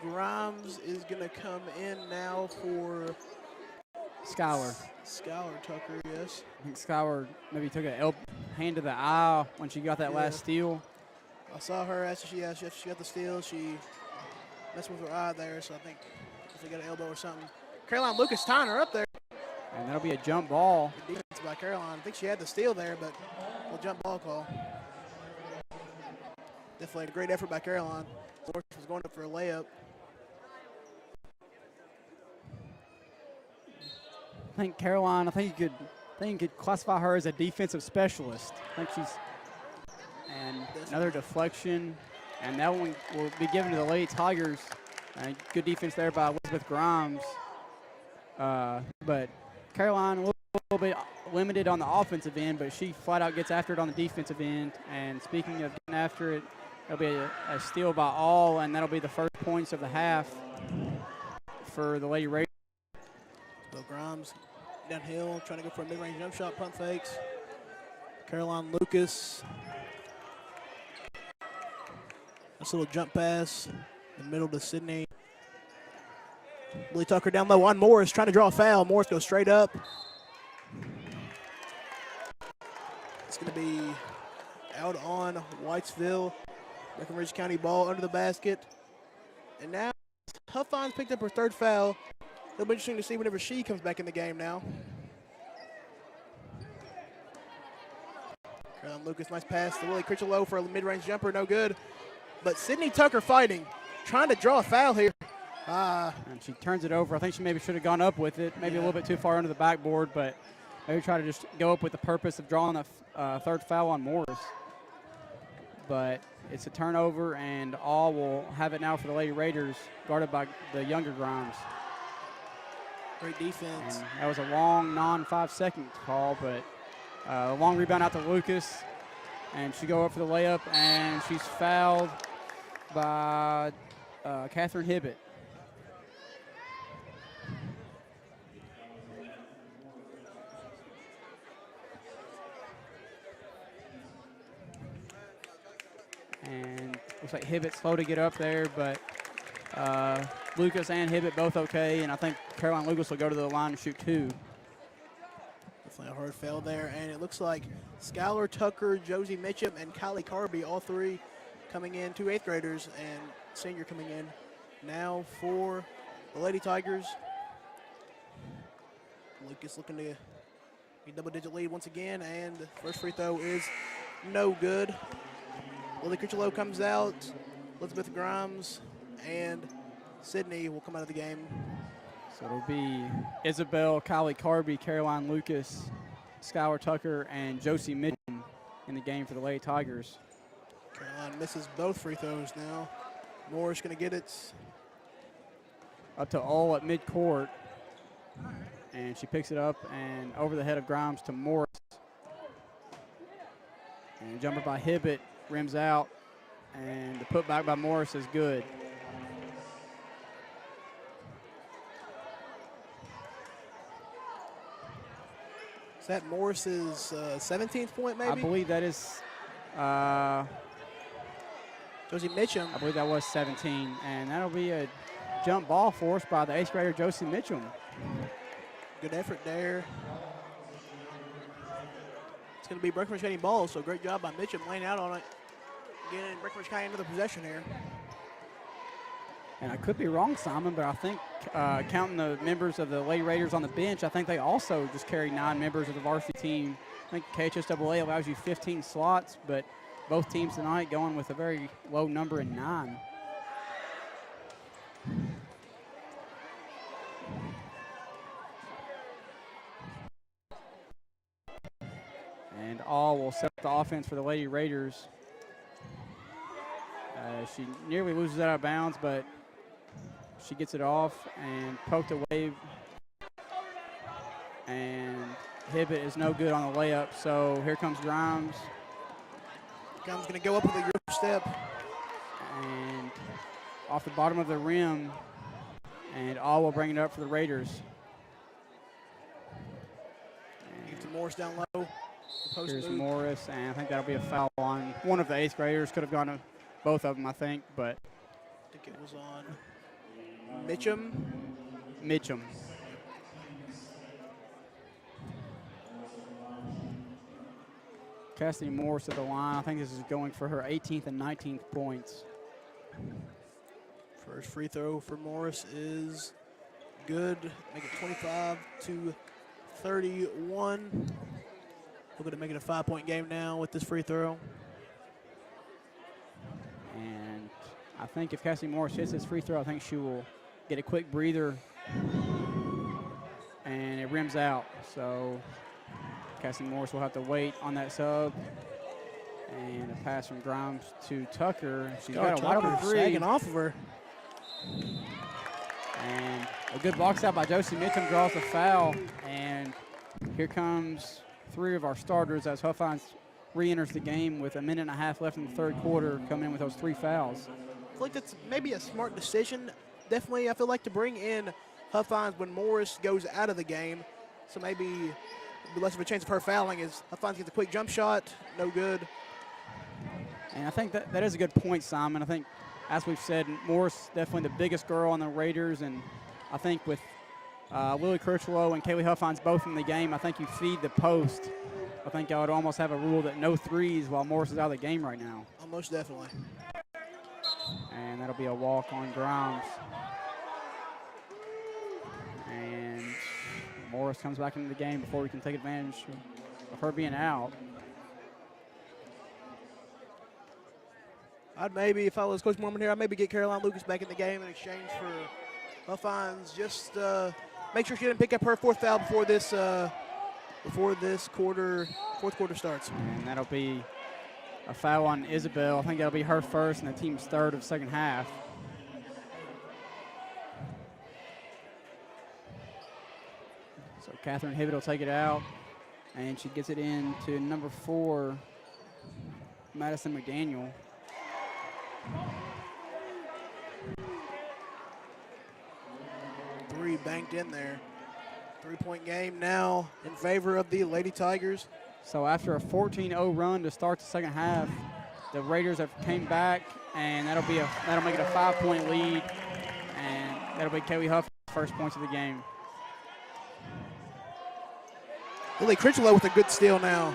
Grimes is gonna come in now for Skylar Tucker, yes. I think Skylar maybe took a hand to the eye when she got that last steal. I saw her after she got the steal. She messed with her eye there, so I think if they got an elbow or something. Caroline Lucas tying her up there. And that'll be a jump ball. Good defense by Caroline. I think she had the steal there, but a jump ball call. Definitely a great effort by Caroline. North was going up for a layup. I think Caroline, you could classify her as a defensive specialist. I think and another deflection, and that one will be given to the Lady Tigers. Good defense there by Elizabeth Grimes. But Caroline a little bit limited on the offensive end, but she flat out gets after it on the defensive end. And speaking of getting after it, it'll be a steal by all, and that'll be the first points of the half. for the Lady Raiders. Bill Grimes downhill, trying to go for a mid-range jump shot, pump fakes. Caroline Lucas. Nice little jump pass in the middle to Sydney. Billy Tucker down low on Morris, trying to draw a foul. Morris goes straight up. It's going to be out on Whitesville. Breckenridge County ball under the basket. And now Huffines picked up her third foul. It'll be interesting to see whenever she comes back in the game now. Lucas, nice pass to Willie Critchlow for a mid-range jumper, no good. But Sydney Tucker fighting, trying to draw a foul here. And she turns it over. I think she maybe should have gone up with it, maybe a little bit too far under the backboard, but maybe try to just go up with the purpose of drawing a third foul on Morris. But it's a turnover, and all will have it now for the Lady Raiders, guarded by the younger Grimes. Great defense. And that was a long, non-5-second call, but a long rebound out to Lucas, and she go up for the layup, and she's fouled by Catherine Hibbett. And looks like Hibbett slow to get up there, but Lucas and Hibbett both okay, and I think Caroline Lucas will go to the line and shoot two. Definitely a hard foul there, and it looks like Skylar Tucker, Josie Mitchum, and Kylie Carby, all three coming in, 2 8th graders, and senior coming in now for the Lady Tigers. Lucas looking to be double-digit lead once again, and the first free throw is no good. Lily Critchlow comes out, Elizabeth Grimes, and Sydney will come out of the game. So it'll be Isabel, Kylie Carby, Caroline Lucas, Skylar Tucker, and Josie Mitchum in the game for the Lady Tigers. Caroline misses both free throws now. Morris going to get it. Up to all at midcourt. And she picks it up and over the head of Grimes to Morris. And jumper by Hibbett, rims out. And the putback by Morris is good. Is that Morris's 17th point, maybe? I believe that is Josie Mitchum. I believe that was 17. And that'll be a jump ball forced by the 8th grader Josie Mitchum. Good effort there. It's going to be Breckenridge County ball, so great job by Mitchum laying out on it. Getting Breckenridge County into the possession here. And I could be wrong, Simon, but I think counting the members of the Lady Raiders on the bench, I think they also just carry 9 members of the varsity team. I think KHSAA allows you 15 slots, but both teams tonight going with a very low number in 9. And all will set up the offense for the Lady Raiders. She nearly loses out of bounds, but she gets it off and poked away. And Hibbett is no good on the layup, so here comes Grimes. Grimes going to go up with a grip step. And off the bottom of the rim, and all will bring it up for the Raiders. Get to Morris down low. Here's Morris, and I think that'll be a foul on one of the 8th graders. Could have gone to both of them, I think, but. I think it was on Mitchum. Mitchum. Cassidy Morris at the line. I think this is going for her 18th and 19th points. First free throw for Morris is good. Make it 25-31. We're going to make it a 5-point game now with this free throw. And I think if Cassidy Morris hits this free throw, I think she will get a quick breather. And it rims out. So Cassidy Morris will have to wait on that sub. And a pass from Grimes to Tucker. She's got a wide open three. Sagging off of her. And a good box out by Josie Mitchum draws the foul. And here comes 3 of our starters as Huffines re-enters the game with a minute and a half left in the third quarter, come in with those 3 fouls. I feel like that's maybe a smart decision. definitely, I feel like, to bring in Huffines when Morris goes out of the game. So maybe less of a chance of her fouling as Huffines gets a quick jump shot. No good. And I think that is a good point, Simon. I think, as we've said, Morris definitely the biggest girl on the Raiders. And I think with Lily Critchlow and Kaylee Huffines both in the game, I think you feed the post. I think I would almost have a rule that no threes while Morris is out of the game right now. Most definitely. And that'll be a walk on Grimes. And Morris comes back into the game before we can take advantage of her being out. I'd maybe, if I was Coach Mormon here, I'd maybe get Caroline Lucas back in the game in exchange for Huffines. Just make sure she didn't pick up her 4th foul before this fourth quarter starts. And that'll be a foul on Isabel. I think that'll be her first and the team's 3rd of the second half. So Catherine Hibbett will take it out, and she gets it in to number 4, Madison McDaniel. Three banked in there. 3-point game now in favor of the Lady Tigers. So after a 14-0 run to start the second half, the Raiders have came back, and that'll make it a 5-point lead, and that'll be Kaylee Huff's first points of the game. Lily Critchlow with a good steal now.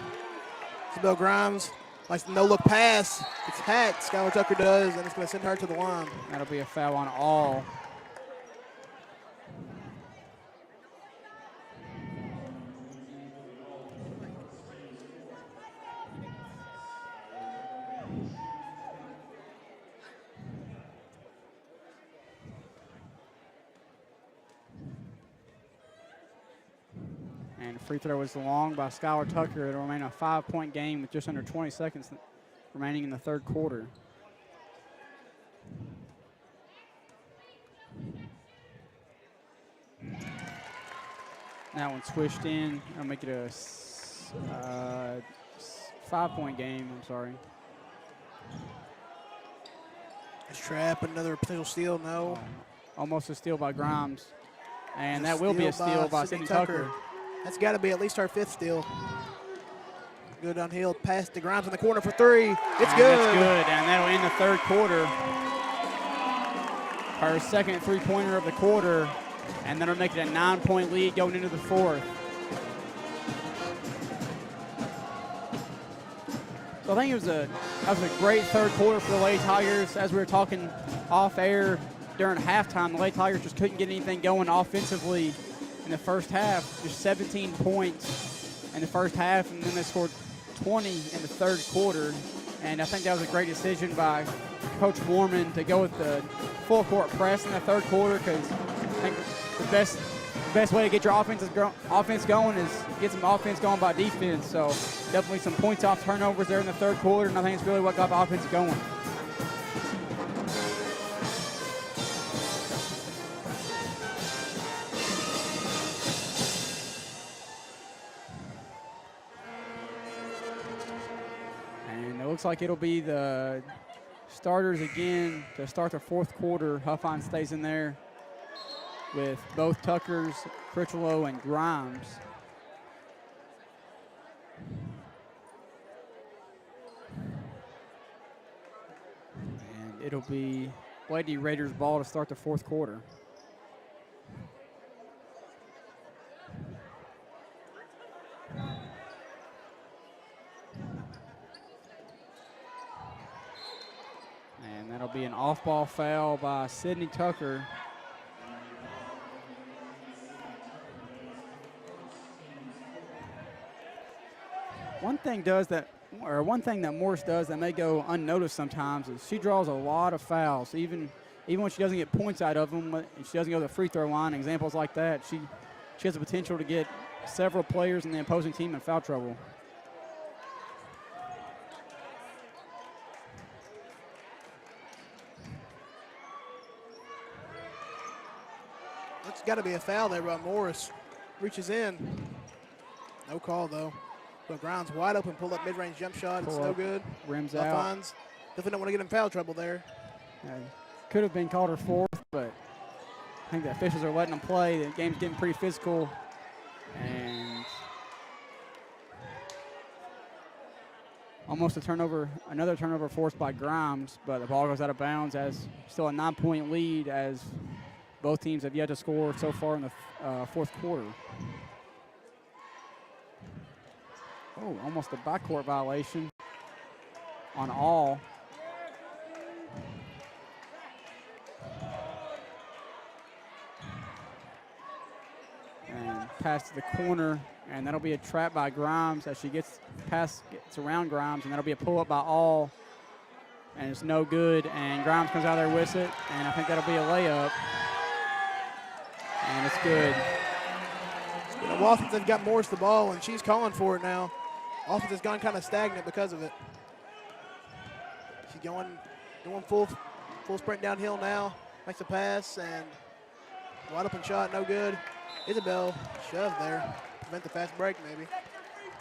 Isabel Grimes likes the no-look pass. It's hacked. Skylar Tucker does, and it's going to send her to the line. That'll be a foul on all. And the free throw was long by Skylar Tucker. It'll remain a 5-point game with just under 20 seconds remaining in the 3rd quarter. That one swished in. I'll make it a 5-point game. I'm sorry. Nice trap, another potential steal. No. Almost a steal by Grimes. And that will be a steal by Sydney Tucker. That's got to be at least our 5th steal. Good downhill pass to Grimes in the corner for 3. It's good. That's good, and that'll end the 3rd quarter. Her second 3-pointer of the quarter, and that'll make it a 9-point lead going into the 4th. So I think that was a great 3rd quarter for the Lady Tigers. As we were talking off air during halftime, the Lady Tigers just couldn't get anything going offensively in the first half. Just 17 points in the first half, and then they scored 20 in the 3rd quarter. And I think that was a great decision by Coach Mormon to go with the full court press in the 3rd quarter, because I think the best way to get your offense going is get some offense going by defense. So definitely some points off turnovers there in the 3rd quarter, and I think it's really what got the offense going. Looks like it'll be the starters again to start the 4th quarter. Huffine stays in there with both Tuckers, Critchlow, and Grimes. And it'll be Lady Raiders ball to start the 4th quarter. That'll be an off-ball foul by Sydney Tucker. One thing that Morris does that may go unnoticed sometimes is she draws a lot of fouls, even when she doesn't get points out of them, and she doesn't go to the free throw line. Examples like that, she has the potential to get several players in the opposing team in foul trouble. It's got to be a foul there by Morris. Reaches in. No call, though. But Grimes wide open, pull up mid-range jump shot. It's no good. Rims out. Definitely don't want to get in foul trouble there. Could have been called her 4th, but I think the officials are letting them play. The game's getting pretty physical. And almost a turnover, another turnover forced by Grimes, but the ball goes out of bounds as still a 9-point lead as both teams have yet to score so far in the fourth quarter. Oh, almost a backcourt violation on all. And pass to the corner, and that'll be a trap by Grimes as she gets around Grimes, and that'll be a pull-up by all. And it's no good, and Grimes comes out there with it, and I think that'll be a layup. And it's good. Washington have got Morris the ball, and she's calling for it now. Offense has gone kind of stagnant because of it. She's going full sprint downhill now. Makes a pass, and wide open shot, no good. Isabel shoved there. Prevent the fast break, maybe.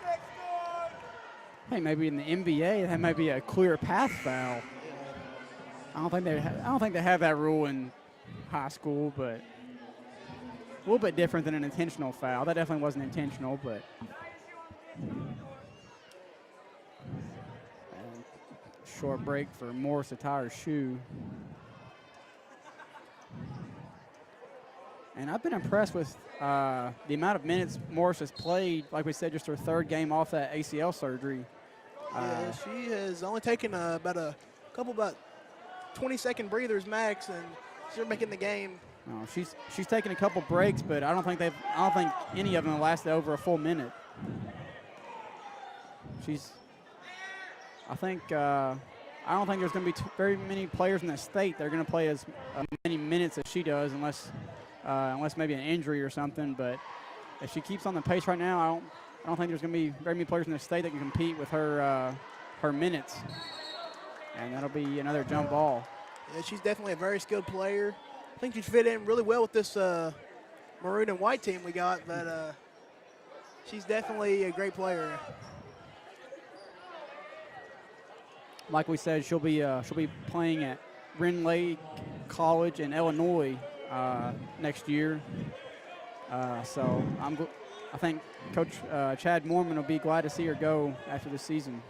I think maybe in the NBA that might be a clear path foul. I don't think they have that rule in high school, but a little bit different than an intentional foul. That definitely wasn't intentional, but short break for Morris to tie her shoe. And I've been impressed with the amount of minutes Morris has played. Like we said, just her third game off that ACL surgery. Yeah, she has only taken about 20-second breathers max, and she's making the game. Oh, she's taken a couple breaks, but I don't think any of them lasted over a full minute. I don't think there's going to be very many players in the state that are going to play as many minutes as she does, unless maybe an injury or something. But if she keeps on the pace right now, I don't think there's going to be very many players in the state that can compete with her minutes. And that'll be another jump ball. Yeah, she's definitely a very skilled player. I think she'd fit in really well with this maroon and white team we got, but she's definitely a great player. Like we said, she'll be playing at Wren Lake College in Illinois next year. So I think Coach Chad Mormon will be glad to see her go after the season.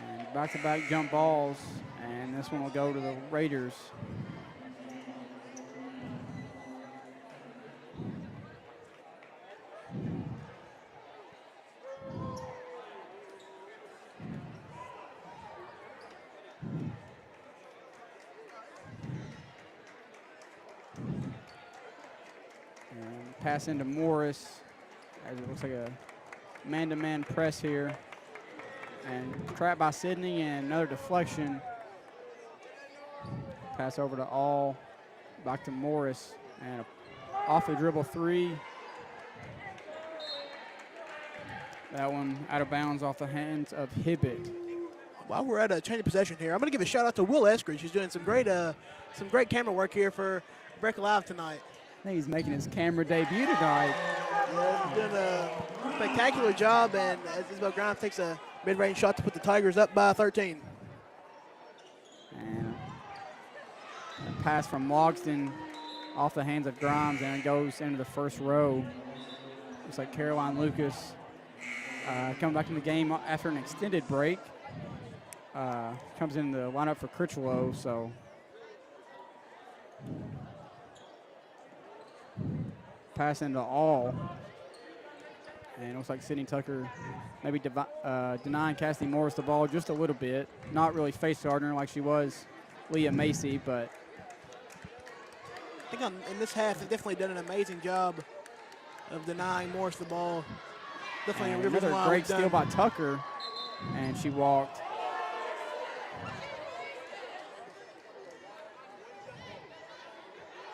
And back-to-back jump balls, and this one will go to the Raiders. Pass into Morris as it looks like a man-to-man press here. And trapped by Sydney, and another deflection. Pass over to All, back to Morris, and off the dribble three. That one out of bounds off the hands of Hibbett. While we're at a change of possession here, I'm going to give a shout out to Will Eskridge. He's doing some great camera work here for Breck Live tonight. I think he's making his camera debut tonight. Yeah, he's doing a spectacular job, and as Isabel Grimes takes a mid-range shot to put the Tigers up by 13. And a pass from Logston off the hands of Grimes, and it goes into the first row. Looks like Caroline Lucas coming back in the game after an extended break. Comes in the lineup for Critchlow, so. Pass into All. And it looks like Sydney Tucker maybe denying Cassidy Morris the ball just a little bit. Not really face guarding her like she was Leah Macy, but. I think in this half, they've definitely done an amazing job of denying Morris the ball. Definitely another great steal by Tucker, and she walked.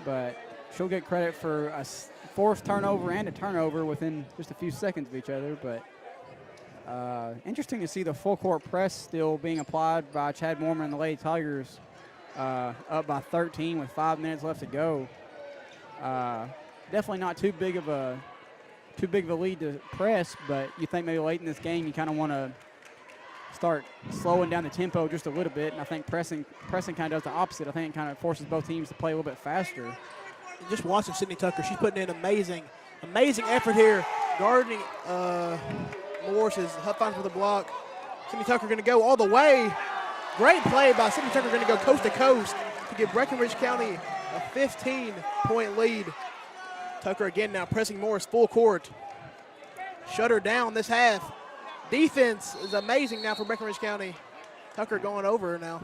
But she'll get credit for a forced turnover and a turnover within just a few seconds of each other. But interesting to see the full court press still being applied by Chad Mormon and the Lady Tigers, up by 13 with 5 minutes left to go. Definitely not too big of a lead to press, but you think maybe late in this game you kind of want to start slowing down the tempo just a little bit, and I think pressing kind of does the opposite. I think it kind of forces both teams to play a little bit faster. And just watching Sydney Tucker, she's putting in amazing effort here, guarding Morris as Huff finds with a block. Sydney Tucker going to go all the way. Great play by Sydney Tucker, going to go coast to coast to give Breckenridge County a 15-point lead. Tucker again now pressing Morris full court. Shut her down this half. Defense is amazing now for Breckenridge County. Tucker going over her now.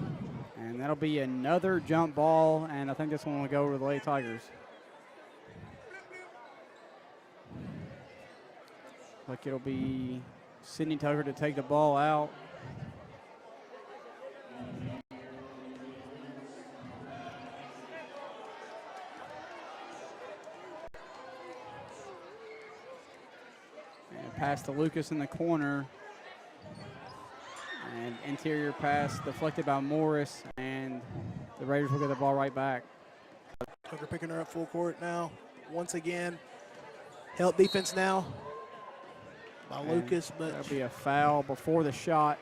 And that'll be another jump ball, and I think this one will go over the Lady Tigers. Like it'll be Sydney Tucker to take the ball out. And pass to Lucas in the corner. And interior pass deflected by Morris, and the Raiders will get the ball right back. Tucker picking her up full court now. Once again, help defense now by Lucas. But that'll be a foul before the shot.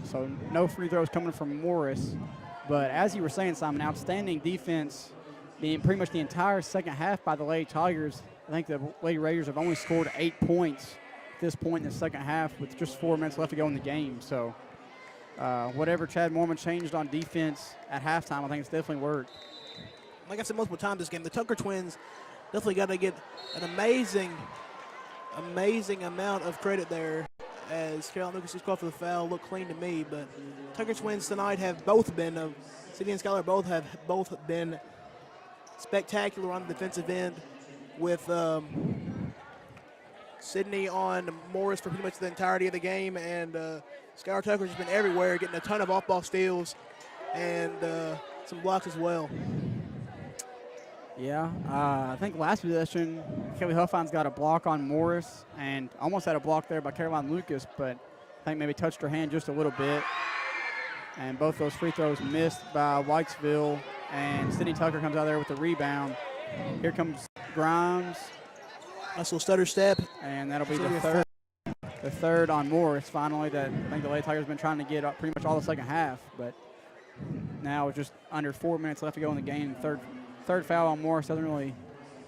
So no free throws coming from Morris. But as you were saying, Simon, outstanding defense being pretty much the entire second half by the Lady Tigers. I think the Lady Raiders have only scored 8 points at this point in the second half with just 4 minutes left to go in the game. So whatever Chad Mormon changed on defense at halftime, I think it's definitely worked. Like I said multiple times this game, the Tucker twins definitely got to get an amazing amount of credit there, as Caroline Lucas is called for the foul. Looked clean to me, but Tucker twins tonight have both been, Sydney and Skylar both been spectacular on the defensive end, with Sydney on Morris for pretty much the entirety of the game, and Skylar Tucker's just been everywhere, getting a ton of off-ball steals and some blocks as well. Yeah, I think last possession, Kelly Huffines got a block on Morris and almost had a block there by Caroline Lucas, but I think maybe touched her hand just a little bit. And both those free throws missed by Whitesville, and Sydney Tucker comes out there with the rebound. Here comes Grimes. Nice little stutter step. And that'll be the third on Morris finally, that I think the Lady Tigers have been trying to get up pretty much all the second half, but now just under 4 minutes left to go in the game. Third foul on Morris doesn't really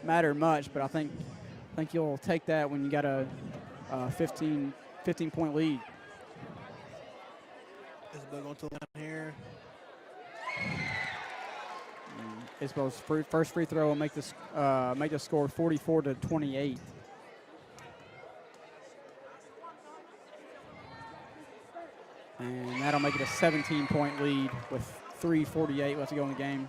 matter much, but I think you'll take that when you got a 15-point lead. Isabel going to the line here. Isabel's first free throw will make the score 44-28. And that'll make it a 17-point lead with 3:48 left to go in the game.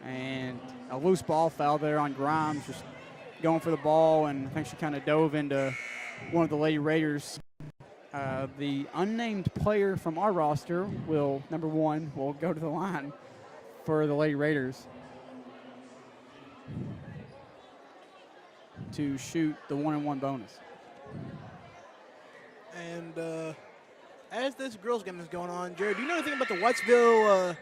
And a loose ball foul there on Grimes, just going for the ball, and I think she kind of dove into one of the Lady Raiders. The unnamed player from our roster number one, will go to the line for the Lady Raiders to shoot the 1-and-1 bonus. And as this girls game is going on, Jared, do you know anything about the Whitesville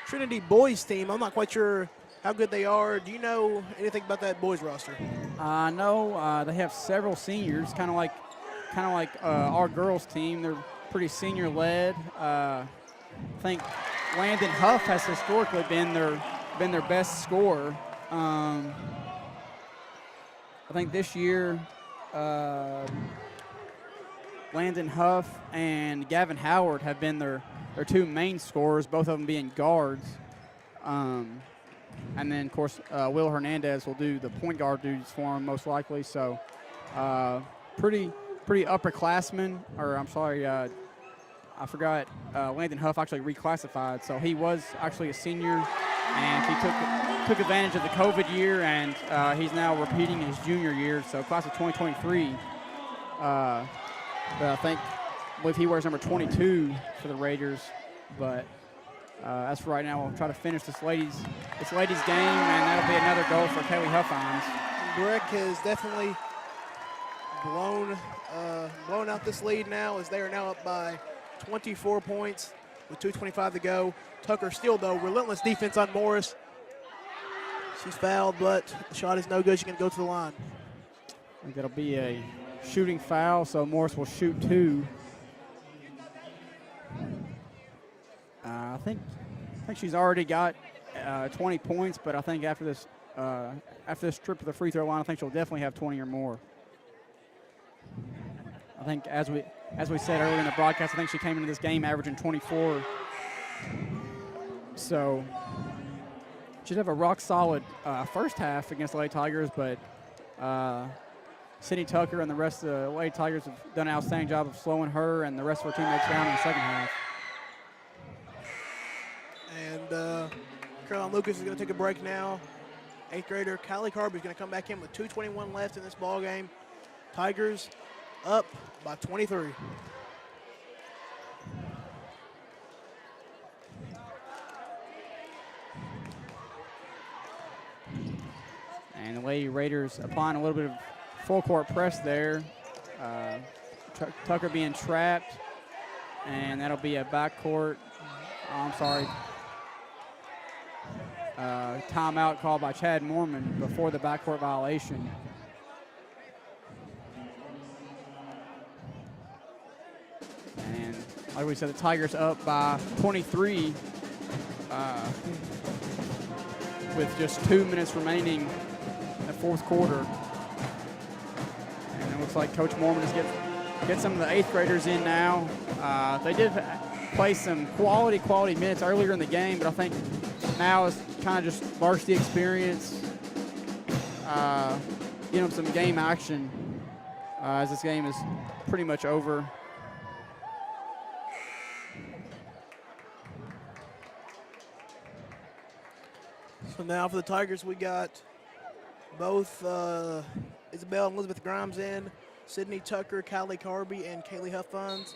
Trinity boys team? I'm not quite sure how good they are. Do you know anything about that boys roster? No, they have several seniors, kind of like our girls team. They're pretty senior led. I think Landon Huff has historically been their best scorer. I think this year Landon Huff and Gavin Howard have been their two main scorers, both of them being guards. And then, of course, Will Hernandez will do the point guard duties for him most likely. So pretty upperclassmen, or I'm sorry, I forgot, Landon Huff actually reclassified. So he was actually a senior, and he took advantage of the COVID year, and he's now repeating his junior year, so class of 2023. But I believe he wears number 22 for the Raiders. But as for right now, we'll try to finish this ladies game, and that'll be another goal for Kelly Huffines. Breck has definitely blown out this lead now, as they are now up by 24 points with 2:25 to go. Tucker still, though, relentless defense on Morris. She's fouled, but the shot is no good. She's going to go to the line. I think that'll be a shooting foul, so Morris will shoot 2. I think she's already got 20 points, but I think after this trip to the free throw line, I think she'll definitely have 20 or more. I think as we said earlier in the broadcast, I think she came into this game averaging 24. So she'd have a rock solid first half against the Lady Tigers, but Sydney Tucker and the rest of the Lady Tigers have done an outstanding job of slowing her and the rest of her teammates down in the second half. And Caroline Lucas is going to take a break now. 8th grader Kylie Carby is going to come back in with 2:21 left in this ball game. Tigers up by 23. And the Lady Raiders applying a little bit of full court press there. Tucker being trapped, and that'll be a backcourt. Timeout called by Chad Mormon before the backcourt violation. And like we said, the Tigers up by 23 with just 2 minutes remaining in the fourth quarter. And it looks like Coach Mormon is get some of the 8th graders in now. They did play some quality minutes earlier in the game, but I think now it's kind of just varsity experience, getting them some game action as this game is pretty much over. So now for the Tigers, we got both Isabel and Elizabeth Grimes in, Sydney Tucker, Kylie Carby, and Kaylee Huffines.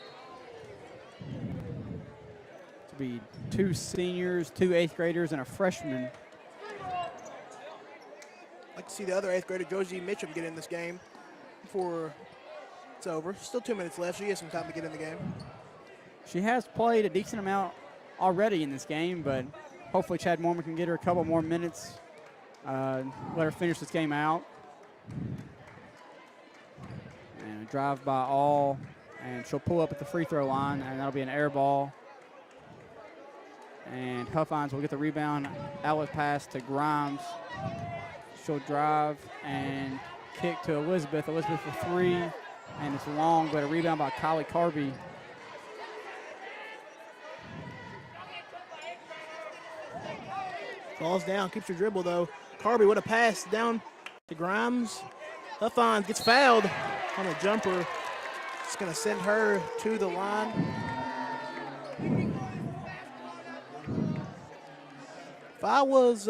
To be 2 seniors, 2 8th graders, and a freshman. I'd like to see the other 8th grader, Josie Mitchum, get in this game before it's over. Still 2 minutes left. She has some time to get in the game. She has played a decent amount already in this game, but hopefully Chad Mormon can get her a couple more minutes, let her finish this game out. And a drive by All, and she'll pull up at the free throw line, and that'll be an air ball. And Huffines will get the rebound, outlet pass to Grimes. She'll drive and kick to Elizabeth. Elizabeth for 3, and it's long, but a rebound by Kylie Carby. Falls down, keeps her dribble though. Carby with a pass down to Grimes. Huffines gets fouled on a jumper. It's going to send her to the line. If I was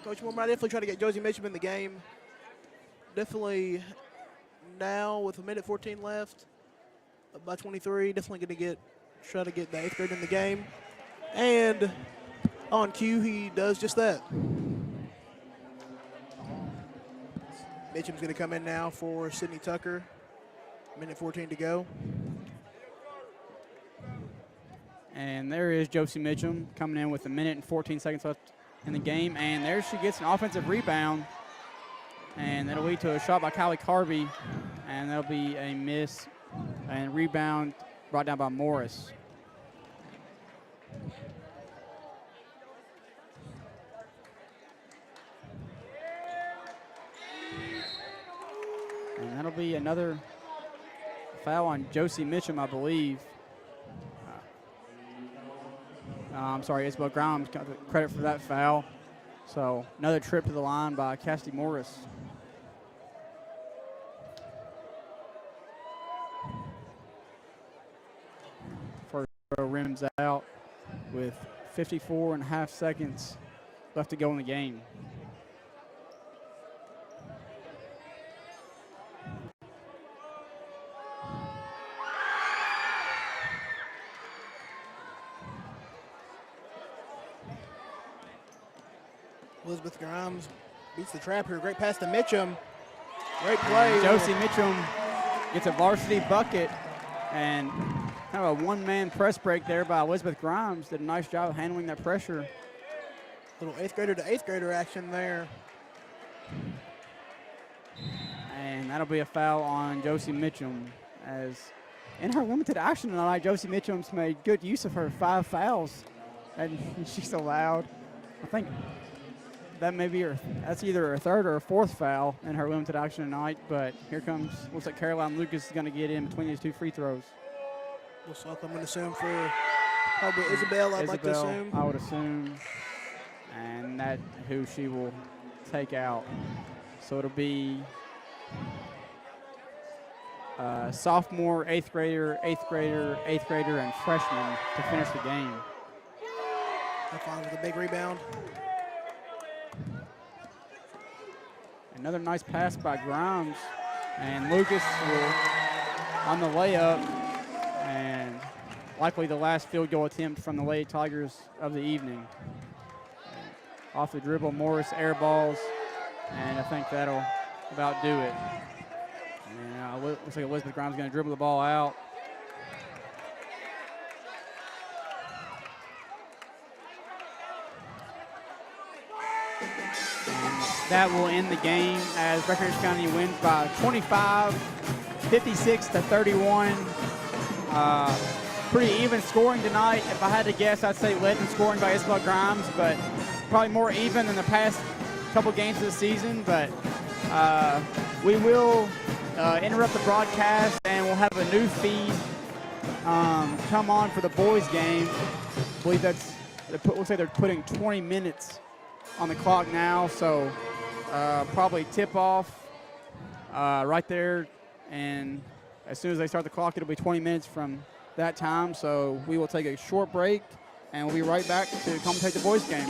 Coach Mormon, I'd definitely try to get Josie Mitchum in the game. Definitely now with 1:14 left, up by 23. Definitely going to try to get the 8th grade in the game. And on cue, he does just that. Mitchum's going to come in now for Sydney Tucker. 1:14 to go. And there is Josie Mitchum coming in with 1 minute and 14 seconds left in the game. And there she gets an offensive rebound. And that'll lead to a shot by Kylie Carby. And that'll be a miss and rebound brought down by Morris. And that'll be another foul on Josie Mitchum, I believe. I'm sorry, Isabel Grimes got the credit for that foul. So another trip to the line by Cassidy Morris. First row rims out with 54.5 seconds left to go in the game. Elizabeth Grimes beats the trap here. Great pass to Mitchum. Great play. Josie Mitchum gets a varsity bucket And kind of a one-man press break there by Elizabeth Grimes. Did a nice job of handling that pressure. Little 8th grader to 8th grader action there. And that'll be a foul on Josie Mitchum. As in her limited action tonight, Josie Mitchum's made good use of her 5 fouls. And she's allowed, I think that may be that's either her 3rd or her 4th foul in her limited action tonight. But here comes, looks like Caroline Lucas is going to get in between these 2 free throws. Looks like I'm going to assume for probably Isabel, I'd like to assume. I would assume. And that who she will take out. So it'll be sophomore, 8th grader, 8th grader, 8th grader, and freshman to finish the game. High with a big rebound. Another nice pass by Grimes. And Lucas will on the layup. And likely the last field goal attempt from the Lady Tigers of the evening. Off the dribble, Morris air balls. And I think that'll about do it. And looks like Elizabeth Grimes is going to dribble the ball out. That will end the game as Breckinridge County wins by 25, 56 to 31. Pretty even scoring tonight. If I had to guess, I'd say led in scoring by Isabel Grimes, but probably more even than the past couple games of the season. But we will interrupt the broadcast and we'll have a new feed come on for the boys game. I believe looks like they're putting 20 minutes on the clock now, so probably tip off right there, and as soon as they start the clock, it'll be 20 minutes from that time. So we will take a short break, and we'll be right back to commentate the boys game.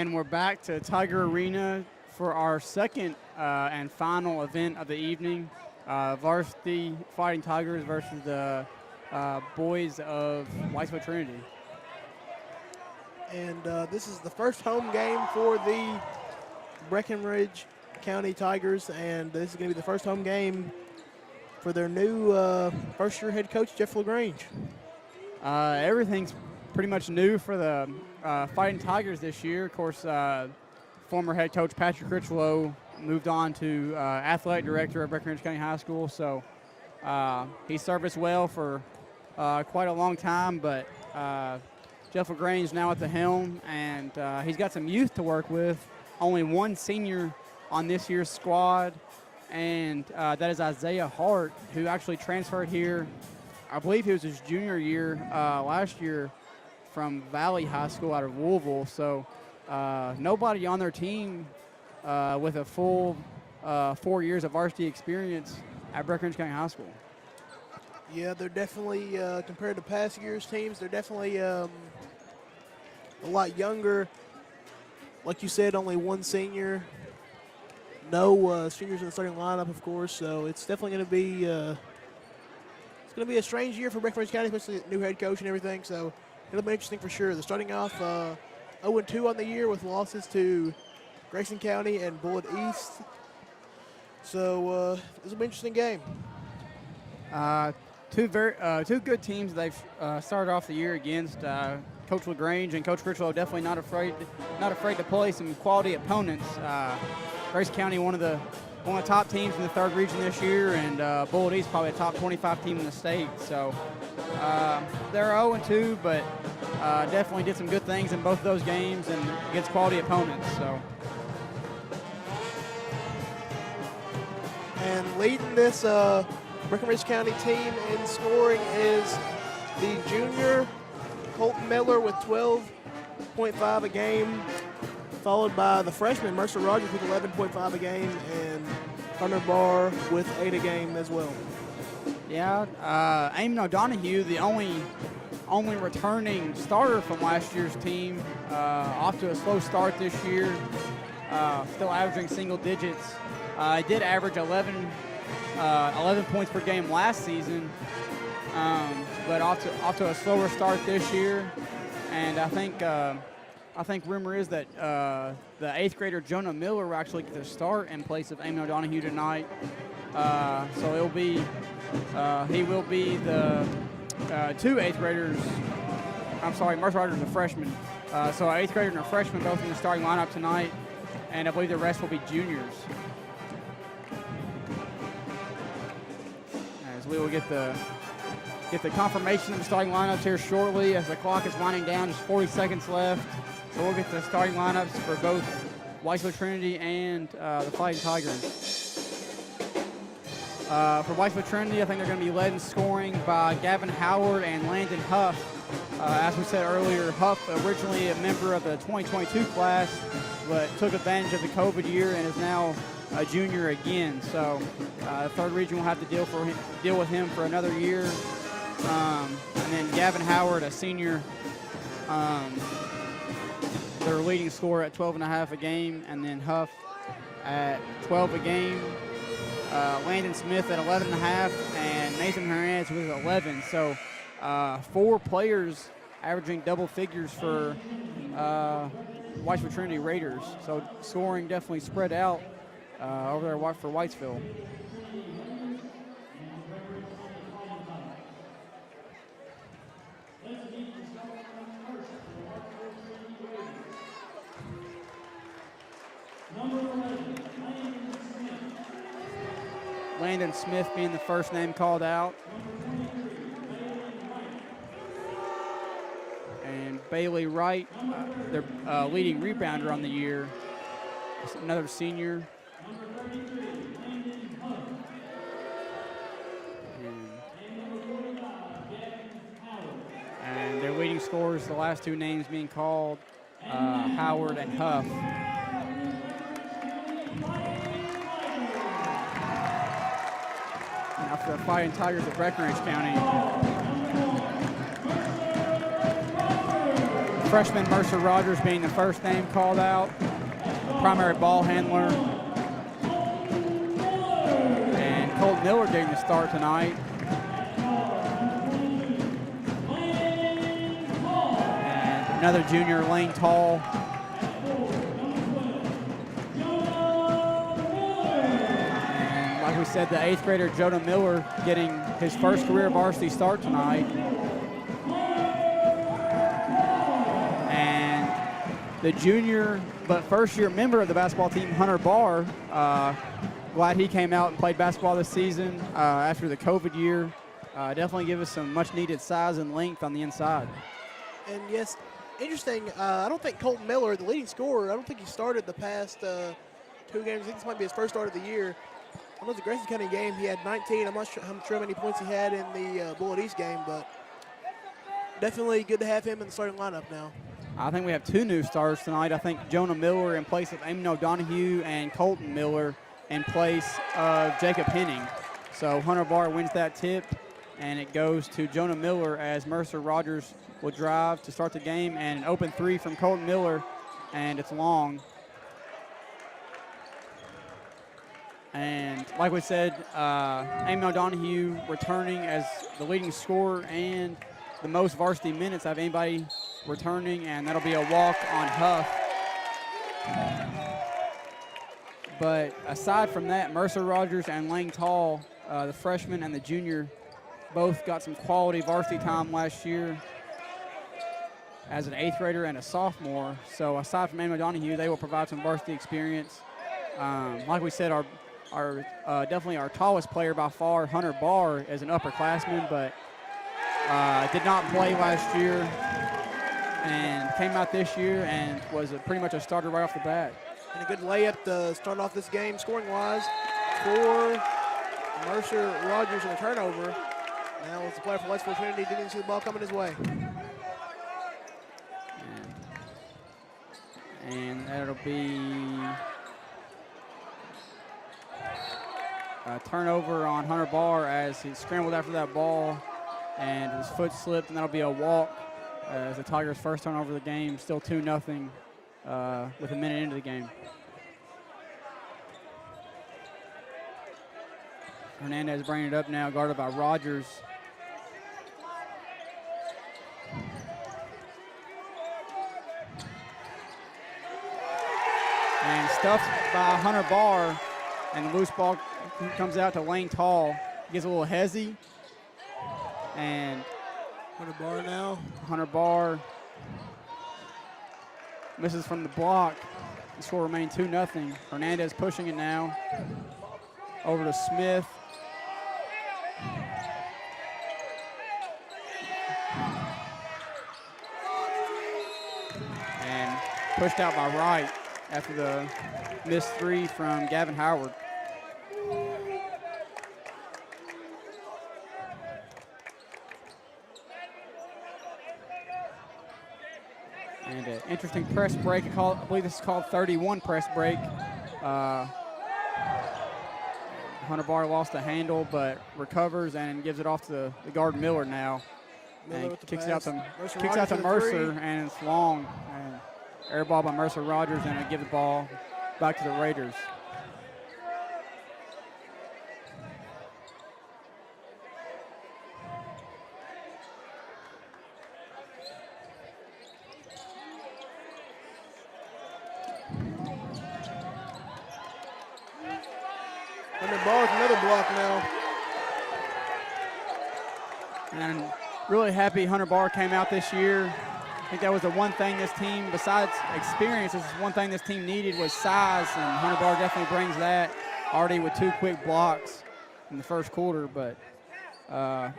And we're back to Tiger Arena for our second and final event of the evening. Varsity Fighting Tigers versus the boys of Whitesville Trinity. And this is the first home game for the Breckenridge County Tigers, and this is going to be the first home game for their new first-year head coach, Jeff LaGrange. Everything's pretty much new for the Fighting Tigers this year. Of course, former head coach Patrick Critchlow moved on to athletic director at Breckenridge County High School, so he served us well for quite a long time, but Jeff LaGrange now at the helm, and he's got some youth to work with. Only one senior on this year's squad, and that is Isaiah Hart, who actually transferred here. I believe he was his junior year last year from Valley High School out of Louisville. So nobody on their team with a full 4 years of varsity experience at Breckenridge County High School. Yeah, they're definitely, compared to past years' teams, they're definitely a lot younger. Like you said, only one senior. No seniors in the starting lineup, of course, so it's definitely going to be it's going to be a strange year for Breckenridge County, especially new head coach and everything, so it'll be interesting for sure. They're starting off 0-2 on the year with losses to Grayson County and Bullitt East, so this will be an interesting game. Two good teams they've started off the year against. Coach LaGrange and Coach Critchlow definitely not afraid to play some quality opponents. Grayson County, one of the top teams in the third region this year, and Bullitt East probably a top 25 team in the state. So they're 0-2, but definitely did some good things in both of those games and against quality opponents. So. And leading this Breckenridge County team in scoring is the junior Colton Miller with 12.5 a game, followed by the freshman Mercer Rogers with 11.5 a game, and Hunter Barr with 8 a game as well. Yeah, Eamon O'Donohue, the only returning starter from last year's team, off to a slow start this year, still averaging single digits. He did average 11 points per game last season, but off to a slower start this year. And I think rumor is that the 8th grader Jonah Miller will actually get the start in place of Eamon O'Donohue tonight. So he will be the 2 8th graders. I'm sorry, Mercer Rogers is a freshman. So an 8th grader and a freshman both in the starting lineup tonight, and I believe the rest will be juniors. As we will get the confirmation of the starting lineups here shortly as the clock is winding down, just 40 seconds left. So we'll get the starting lineups for both Whitesville Trinity and the Fighting Tigers. For Whitesville Trinity, I think they're going to be led in scoring by Gavin Howard and Landon Huff. As we said earlier, Huff originally a member of the 2022 class, but took advantage of the COVID year and is now a junior again. So the third region will have to deal with him for another year. And then Gavin Howard, a senior, their leading scorer at 12.5 a game, and then Huff at 12 a game. Landon Smith at 11.5, and Nathan Hernandez with 11. So 4 players averaging double figures for Whitesville Trinity Raiders. So scoring definitely spread out over there for Whitesville. Landon Smith being the first name called out. And Bailey Wright, their leading rebounder on the year, another senior. And their leading scorers, the last 2 names being called, Howard and Huff. Now for the Fighting Tigers of Breckenridge County. freshman Mercer Rogers being the first name called out, the primary ball handler. And Colt Miller getting the start tonight. And another junior, Lane Tall. And like we said, the 8th grader, Jonah Miller, getting his first career varsity start tonight. The junior but first-year member of the basketball team, Hunter Barr, glad he came out and played basketball this season after the COVID year. Definitely give us some much-needed size and length on the inside. And yes, interesting. I don't think Colton Miller, the leading scorer, I don't think he started the past 2 games. I think this might be his first start of the year. I know the Grayson County game, he had 19. I'm not sure how many points he had in the Bullitt East game, but definitely good to have him in the starting lineup now. I think we have 2 new starters tonight. I think Jonah Miller in place of Eamon O'Donohue and Colton Miller in place of Jacob Henning. So Hunter Barr wins that tip, and it goes to Jonah Miller as Mercer Rogers will drive to start the game, and an open 3 from Colton Miller, and it's long. And like we said, Eamon O'Donohue returning as the leading scorer and the most varsity minutes out of anybody returning, and that'll be a walk on Huff. But aside from that, Mercer Rogers and Lane Tall, the freshman and the junior, both got some quality varsity time last year as an 8th grader and a sophomore. So aside from Eamon O'Donohue, they will provide some varsity experience. Like we said, our definitely our tallest player by far, Hunter Barr, is an upperclassman, but did not play last year and came out this year and was pretty much a starter right off the bat. And a good layup to start off this game scoring-wise for Mercer Rogers on a turnover. Now it's the player from Whitesville Trinity, didn't see the ball coming his way. And that'll be a turnover on Hunter Barr as he scrambled after that ball and his foot slipped, and that'll be a walk as the Tigers' first turnover of the game, still 2-0 with a minute into the game. Hernandez bringing it up now, guarded by Rogers. And stuffed by Hunter Barr, and the loose ball comes out to Lane Tall. Gets a little hezzy, and Hunter Barr now. Hunter Barr misses from the block. The score remains 2-0. Hernandez pushing it now. Over to Smith. And pushed out by Wright after the missed 3 from Gavin Howard. And an interesting press break. I believe this is called 31 press break. Hunter Barr lost the handle, but recovers and gives it off to the guard Miller now. Miller And kicks it out to Mercer Mercer, and it's long. And air ball by Mercer Rogers, and it give the ball back to the Raiders. Hunter Barr with another block now. And really happy Hunter Barr came out this year. I think that was the one thing this team, besides experience, this is one thing this team needed was size, and Hunter Barr definitely brings that, already with 2 quick blocks in the first quarter. But a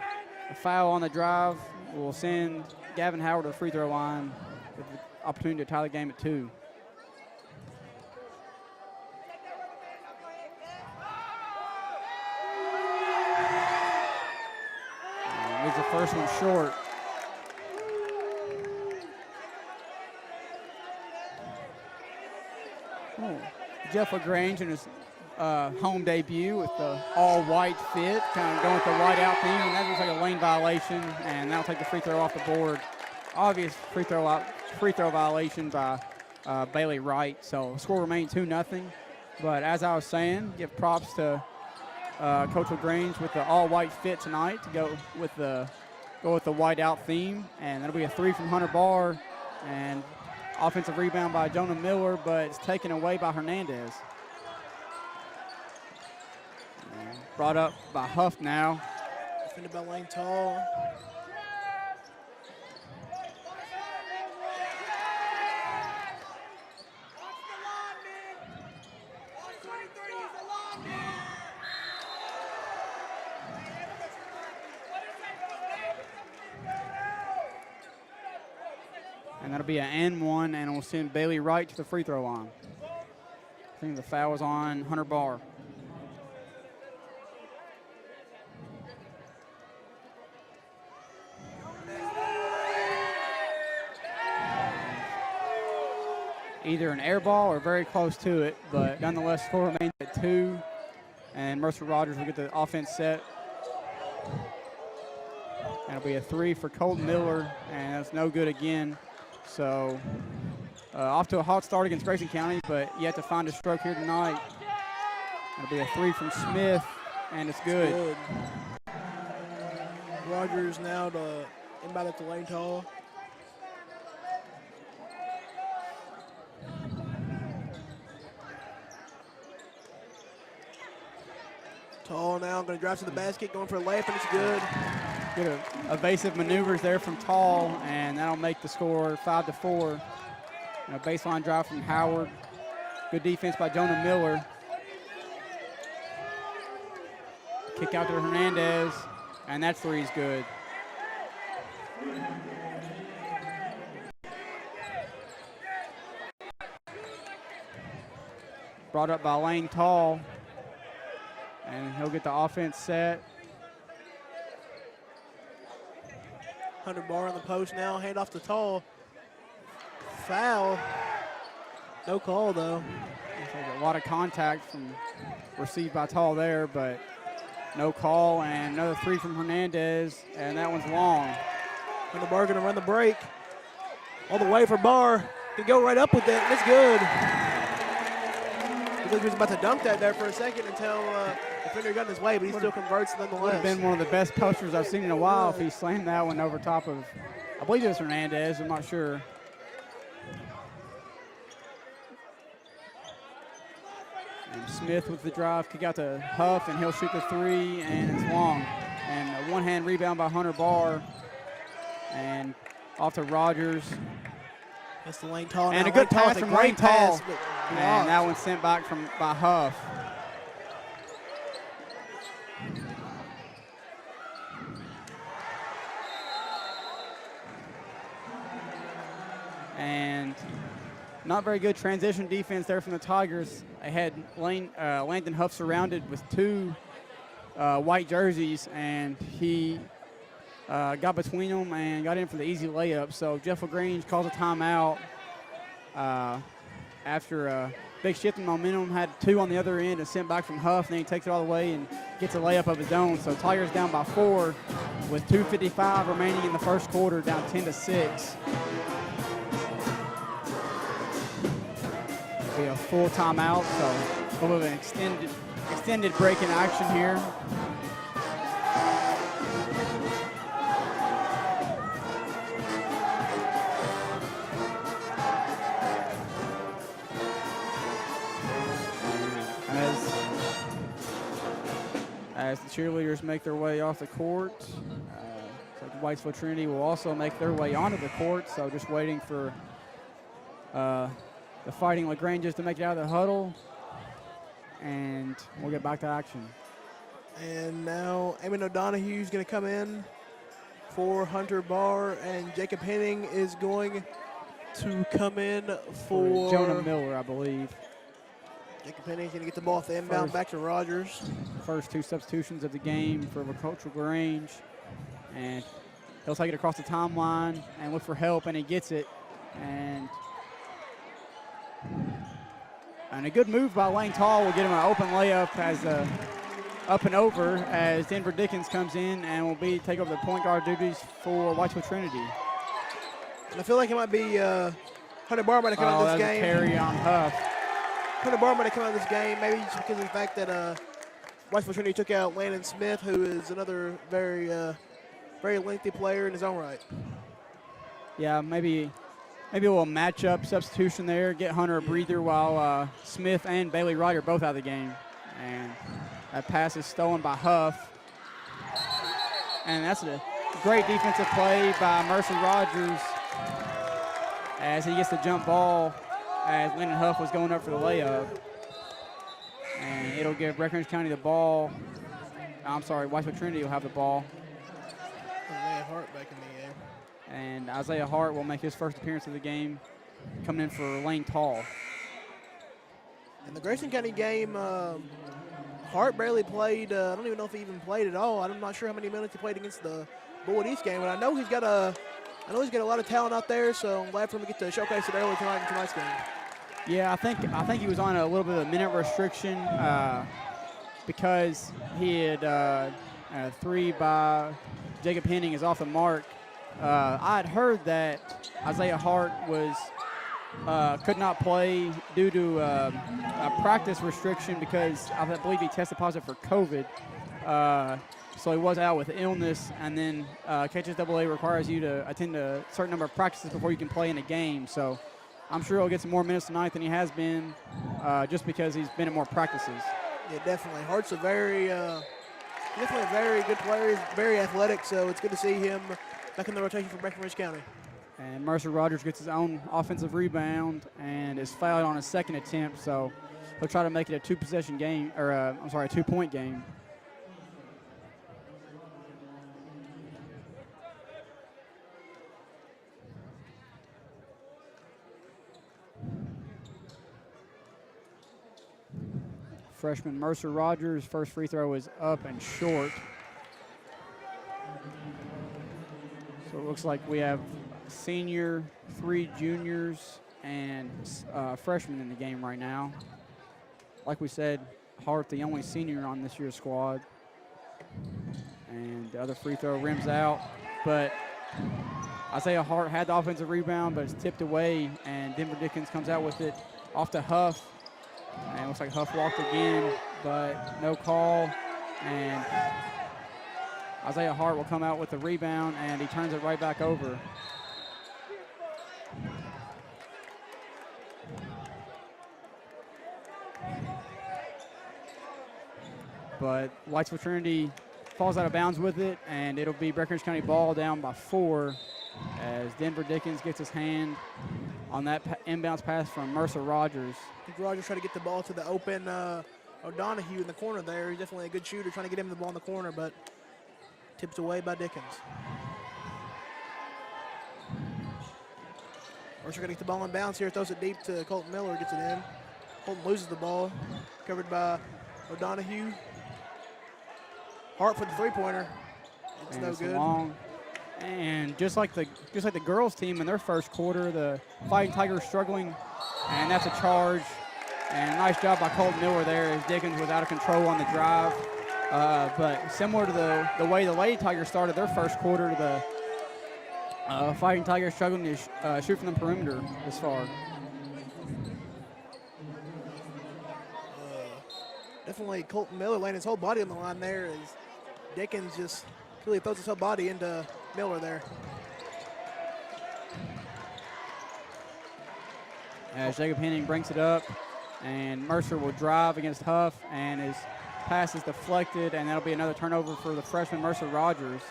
foul on the drive will send Gavin Howard to the free throw line with the opportunity to tie the game at 2. Leaves the first one short. Jeff LaGrange in his home debut with the all-white fit, kind of going with the white out theme, and that looks like a lane violation, and that'll take the free throw off the board. obvious free throw violation by Bailey Wright. So score remained 2-0. But as I was saying, give props to Coach LaGrange with the all-white fit tonight to go with the white out theme, and that'll be a 3 from Hunter Barr, and offensive rebound by Jonah Miller, but it's taken away by Hernandez. And brought up by Huff now. Defended by Lane Tall. And that'll be an and one, and we'll send Bailey Wright to the free throw line. I think the foul was on Hunter Barr. Either an air ball or very close to it, but nonetheless, score remains at 2, and Mercer Rogers will get the offense set. And it'll be a 3 for Colton Miller, and that's no good again. So off to a hot start against Grayson County, but yet to find a stroke here tonight. It'll be a 3 from Smith, and it's good. Rogers now to inbound it to Lane Tall. Tall now going to drive to the basket, going for a layup, and it's good. Good evasive maneuvers there from Tall, and that'll make the score 5-4. And a baseline drive from Howard. Good defense by Jonah Miller. Kick out to Hernandez, and that three's good. Brought up by Lane Tall, and he'll get the offense set. Hunter Barr on the post now, hand off to Tall. Foul. No call, though. A lot of contact received by Tall there, but no call, and another 3 from Hernandez, and that one's long. Hunter Barr going to run the break. All the way for Barr. Can go right up with it, and it's good. He was about to dunk that there for a second until defender got in his way, but he still converts nonetheless. Would have been one of the best posters I've seen in a while if he slammed that one over top of, I believe it was Hernandez, I'm not sure. And Smith with the drive, kick out to Huff, and he'll shoot the 3, and it's long. And a one-hand rebound by Hunter Barr, and off to Rogers. That's the Lane Tall. And a good pass from Lane Tall. And that one sent back by Huff. And not very good transition defense there from the Tigers. They had Landon Huff surrounded with 2 white jerseys, and he got between them and got in for the easy layup. So Jeff LaGrange calls a timeout after a big shift in momentum. Had 2 on the other end and sent back from Huff, and then he takes it all the way and gets a layup of his own. So Tigers down by 4 with 2:55 remaining in the first quarter, down 10-6. Be a full timeout, so a little bit of an extended break in action here. As the cheerleaders make their way off the court, so Whitesville Trinity will also make their way onto the court, so just waiting for the Fighting LaGranges to make it out of the huddle, and we'll get back to action. And now Eamon O'Donohue is going to come in for Hunter Barr, and Jacob Henning is going to come in for Jonah Miller, I believe. Jacob Henning is going to get the ball off the inbound back to Rogers. First 2 substitutions of the game for Coach LaGrange, and he'll take it across the timeline and look for help, and he gets it. And a good move by Lane Tall will get him an open layup as up and over as Denver Dickens comes in and will take over the point guard duties for Whitesville Trinity. And I feel like it might be Hunter Barr might have come out of this game. Carry on Huff. Hunter Barr might have come out of this game, maybe just because of the fact that Whitesville Trinity took out Landon Smith, who is another very lengthy player in his own right. Yeah, maybe a little matchup substitution there. Get Hunter a breather while Smith and Bailey Wright are both out of the game. And that pass is stolen by Huff. And that's a great defensive play by Mercer Rogers as he gets the jump ball as Lyndon Huff was going up for the layup. And it'll give Breckinridge County the ball. I'm sorry, Whitesville Trinity will have the ball. Isaiah Hart back in the game. And Isaiah Hart will make his first appearance of the game, coming in for Lane Tall. In the Grayson County game, Hart barely played. I don't even know if he even played at all. I'm not sure how many minutes he played against the Boyd East game, but I know he's got a lot of talent out there. So I'm glad for him to get to showcase it early tonight in tonight's game. Yeah, I think he was on a little bit of a minute restriction because he had 3 by Jacob Henning is off the mark. I had heard that Isaiah Hart could not play due to a practice restriction because I believe he tested positive for COVID. So he was out with illness, and then KHSAA requires you to attend a certain number of practices before you can play in a game. So I'm sure he'll get some more minutes tonight than he has been just because he's been in more practices. Yeah, definitely. Hart's definitely a very good player. He's very athletic, so it's good to see him back in the rotation for Breckinridge County. And Mercer Rogers gets his own offensive rebound and is fouled on his second attempt, so he'll try to make it a 2-possession game, or a 2-point game. Freshman Mercer Rogers, first free throw is up and short. So it looks like we have senior, 3 juniors, and freshmen in the game right now. Like we said, Hart, the only senior on this year's squad. And the other free throw rims out. But Isaiah Hart had the offensive rebound, but it's tipped away, and Denver Dickens comes out with it off to Huff. And it looks like Huff walked again, but no call. And Isaiah Hart will come out with the rebound, and he turns it right back over. But Whitesville Trinity falls out of bounds with it, and it'll be Breckinridge County ball down by 4 as Denver Dickens gets his hand on that inbounds pass from Mercer Rogers. Rogers trying to get the ball to the open O'Donohue in the corner there. He's definitely a good shooter, trying to get him the ball in the corner, but tipped away by Dickens. Mercer going to get the ball in bounds here, throws it deep to Colton Miller, gets it in. Colton loses the ball, covered by O'Donohue. Hart for the three-pointer. It's no good. Long. And just like the girls team in their first quarter, the Fighting Tigers struggling, and that's a charge. And a nice job by Colton Miller there as Dickens was out of control on the drive. But similar to the way the Lady Tigers started their first quarter, the Fighting Tigers struggling to shoot from the perimeter this far. Definitely Colton Miller laying his whole body on the line there as Dickens just really throws his whole body into Miller there. As Jacob Henning brings it up, and Mercer will drive against Huff, and his pass is deflected, and that'll be another turnover for the freshman Mercer Rogers.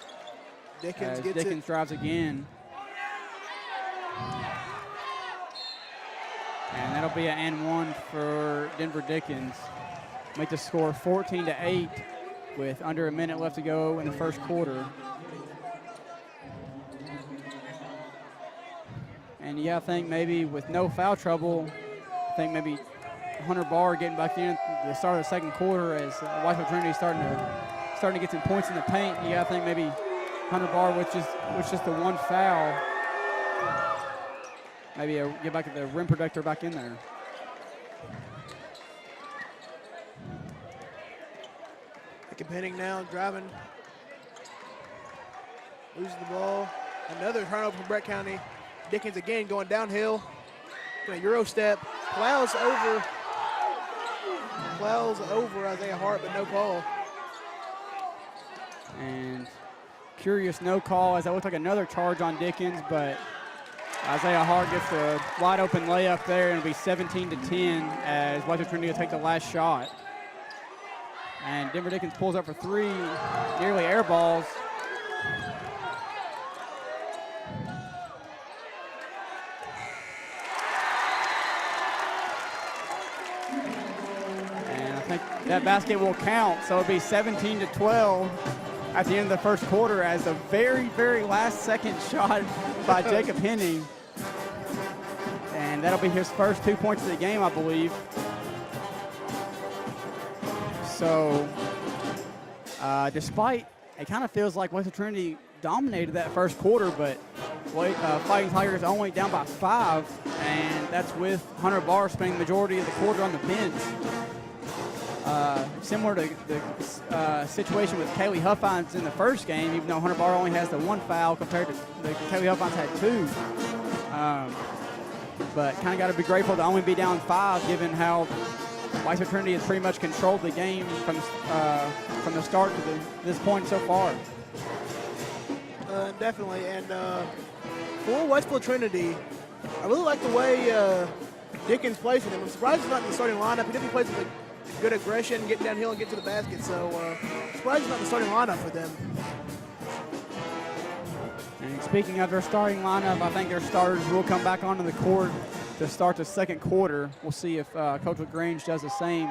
Dickens drives again. And that'll be an and one for Denver Dickens. Make the score 14-8 with under a minute left to go in the first quarter. And yeah, I think maybe with no foul trouble, I think maybe Hunter Barr getting back in at the start of the second quarter as Whitesville Trinity starting to get some points in the paint. Yeah, I think maybe Hunter Barr with just the one foul, maybe get back at the rim protector back in there. Henning now driving, loses the ball. Another turnover from Brett County. Dickens again going downhill. Going to Euro step. Plows over Isaiah Hart, but no call. And curious no call as that looked like another charge on Dickens, but Isaiah Hart gets a wide open layup there, and it'll be 17-10 as Whitesville Trinity will take the last shot. And Denver Dickens pulls up for three, nearly air balls. And I think that basket will count, so it'll be 17-12 at the end of the first quarter as a very, very last second shot by Jacob Henning. And that'll be his first 2 points of the game, I believe. So, despite it kind of feels like Whitesville Trinity dominated that first quarter, but Fighting Tigers only down by 5, and that's with Hunter Barr spending the majority of the quarter on the bench. Similar to the situation with Kaylee Huffines in the first game, even though Hunter Barr only has the 1 foul compared to Kaylee Huffines had 2. But kind of got to be grateful to only be down 5, given how Whitesville Trinity has pretty much controlled the game from the start to this point so far. Definitely, and for Whitesville Trinity, I really like the way Dickens plays for them. I'm surprised he's not in the starting lineup. He definitely plays with good aggression, getting downhill and get to the basket. So surprised he's not in the starting lineup for them. And speaking of their starting lineup, I think their starters will come back onto the court to start the second quarter. We'll see if Coach LaGrange does the same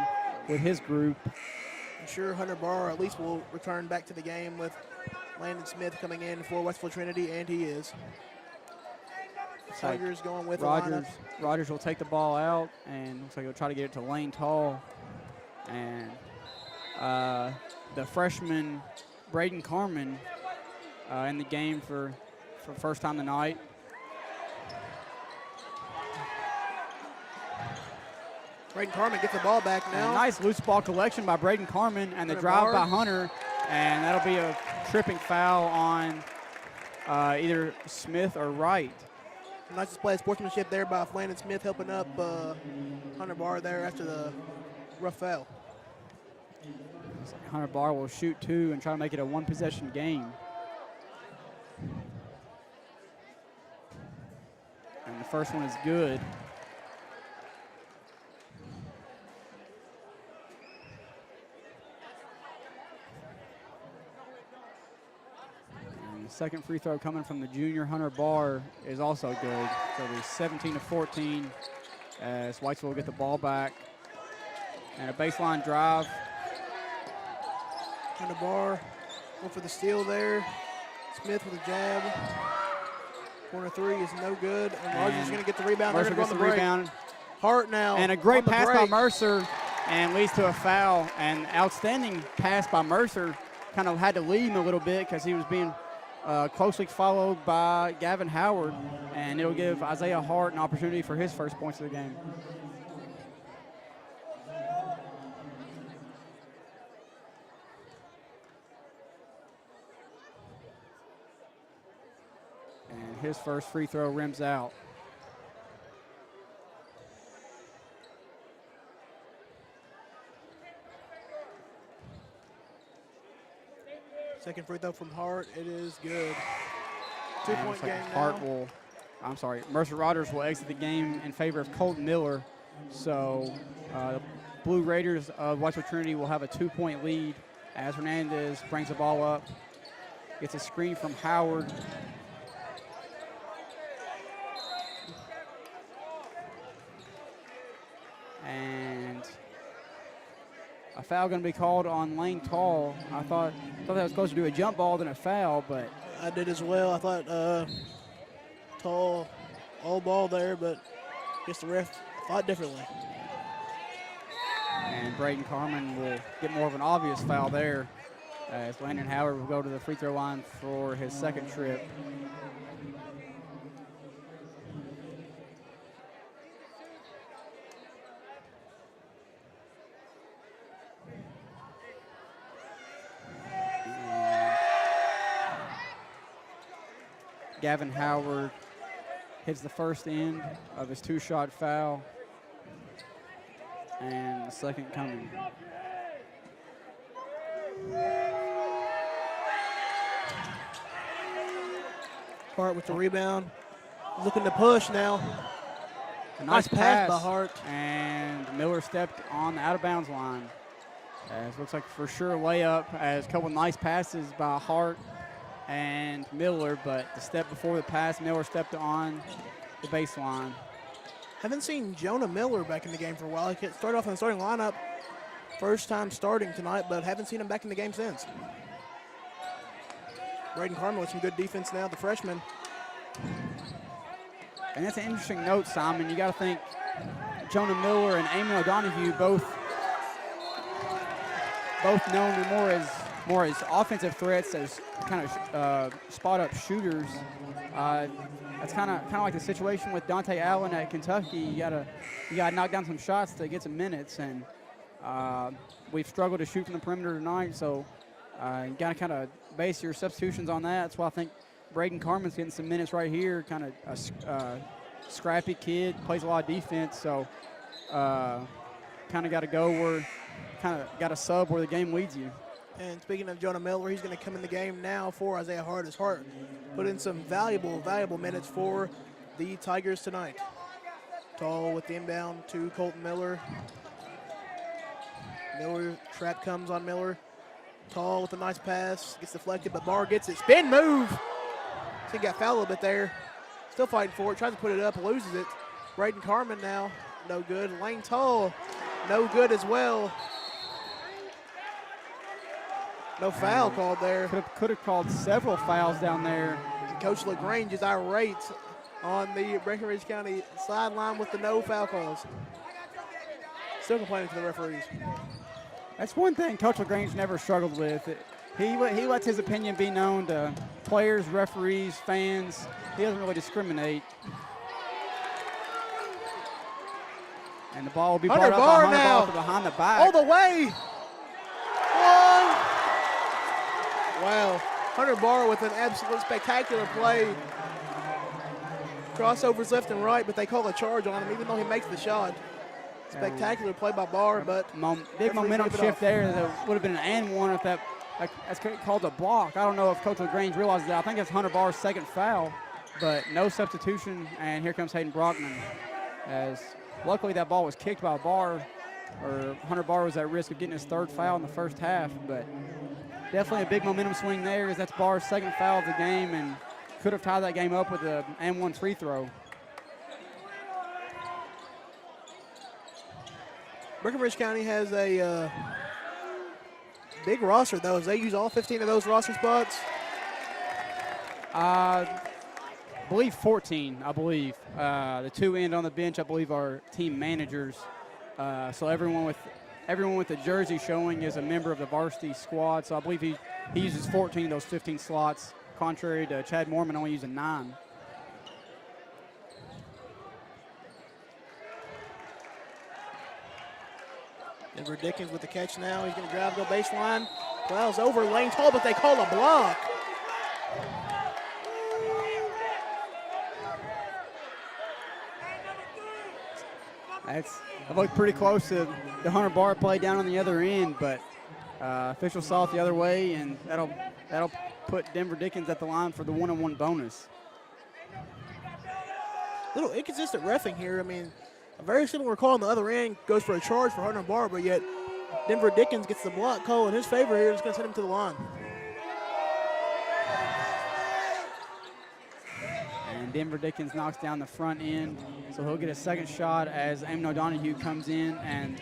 with his group. I'm sure Hunter Barr at least will return back to the game with Landon Smith coming in for Whitesville Trinity, and he is. Tigers going with Rogers. Rogers will take the ball out, and looks like he'll try to get it to Lane Tall. And the freshman Braden Carmen in the game for first time tonight. Braden Carmen gets the ball back now. A nice loose ball collection by Braden Carmen, and the drive by Hunter, and that'll be a tripping foul on either Smith or Wright. Nice display of sportsmanship there by Landon Smith, helping up Hunter Barr there after the rough foul. Hunter Barr will shoot 2 and try to make it a 1-possession game. And the first one is good. And the second free throw coming from the junior Hunter Barr is also good. So it'll be 17-14 as Whitesville will get the ball back. And a baseline drive. Hunter Barr going for the steal there. Smith with a jab. Corner 3 is no good. And Rogers is going to get the rebound. Mercer gets the rebound. Hart now. And a great pass by Mercer and leads to a foul. And outstanding pass by Mercer. Kind of had to lead him a little bit because he was being closely followed by Gavin Howard. And it'll give Isaiah Hart an opportunity for his first points of the game. His first free throw rims out. Second free throw from Hart. It is good. 2-point game now. Mercer Rogers will exit the game in favor of Colton Miller. So the Blue Raiders of Whitesville Trinity will have a 2-point lead as Hernandez brings the ball up. Gets a screen from Howard. And a foul going to be called on Lane Tall. I thought that was supposed to do a jump ball than a foul, but I did as well. I thought Tall all ball there, but I guess the ref thought differently. And Braden Carmen will get more of an obvious foul there as Landon Howard will go to the free throw line for his second trip. Gavin Howard hits the first end of his 2-shot foul. And the second coming. Hart with the rebound. Looking to push now. A nice pass by pass Hart. And Miller stepped on the out-of-bounds line. As looks like for sure a layup, as a couple nice passes by Hart and Miller, but the step before the pass, Miller stepped on the baseline. Haven't seen Jonah Miller back in the game for a while. He started off in the starting lineup, first time starting tonight, but haven't seen him back in the game since. Braden Carmen with some good defense now, the freshman. And that's an interesting note, Simon. You got to think Jonah Miller and Eamon O'Donohue both known more as offensive threats, as kind of spot-up shooters. That's kind of like the situation with Dante Allen at Kentucky. You gotta knock down some shots to get some minutes, and we've struggled to shoot from the perimeter tonight. So you gotta kind of base your substitutions on that. That's why I think Braden Carmen's getting some minutes right here. Kind of a scrappy kid, plays a lot of defense. So kind of got to go where, kind of got to sub where the game leads you. And speaking of Jonah Miller, he's going to come in the game now for Isaiah Hart, as Hart put in some valuable minutes for the Tigers tonight. Tall with the inbound to Colton Miller. Miller, trap comes on Miller. Tall with a nice pass, gets deflected, but Barr gets it. Spin move! I think he got fouled a little bit there. Still fighting for it, tries to put it up, loses it. Braden Carmen now, no good. Lane Tall, no good as well. No foul called there. Could have called several fouls down there. Coach LaGrange is irate on the Breckenridge County sideline with the no foul calls. Still complaining to the referees. That's one thing Coach LaGrange never struggled with. He lets his opinion be known to players, referees, fans. He doesn't really discriminate. And the ball will be brought up by Hunter Barr from behind the back. All the way. One. Wow. Hunter Barr with an absolute spectacular play. Crossovers left and right, but they call a charge on him even though he makes the shot. Spectacular play by Barr, but big momentum shift there. That would have been an and one if that's called a block. I don't know if Coach LaGrange realizes that. I think it's Hunter Barr's second foul, but no substitution, and here comes Hayden Brockman. As luckily that ball was kicked by Barr, or Hunter Barr was at risk of getting his third foul in the first half, but definitely a big momentum swing there, as that's Barr's second foul of the game, and could have tied that game up with an and one free throw. Breckenridge County has a big roster, though, as they use all 15 of those roster spots. I believe 14, I believe. The two end on the bench, I believe, are team managers. So everyone with a jersey showing is a member of the varsity squad. So I believe he uses 14 of those 15 slots, contrary to Chad Mormon only using 9. Denver Dickens with the catch now. He's going to drive the baseline. Plows over Lane Tall, but they call a block. I looked pretty close to the Hunter Barr play down on the other end, but official saw it the other way, and that'll put Denver Dickens at the line for the 1-on-1 bonus. Little inconsistent reffing here. I mean, a very similar call on the other end goes for a charge for Hunter Barr, but yet Denver Dickens gets the block call in his favor here. It's going to send him to the line. And Denver Dickens knocks down the front end, so he'll get a second shot as Eamon O'Donohue comes in. And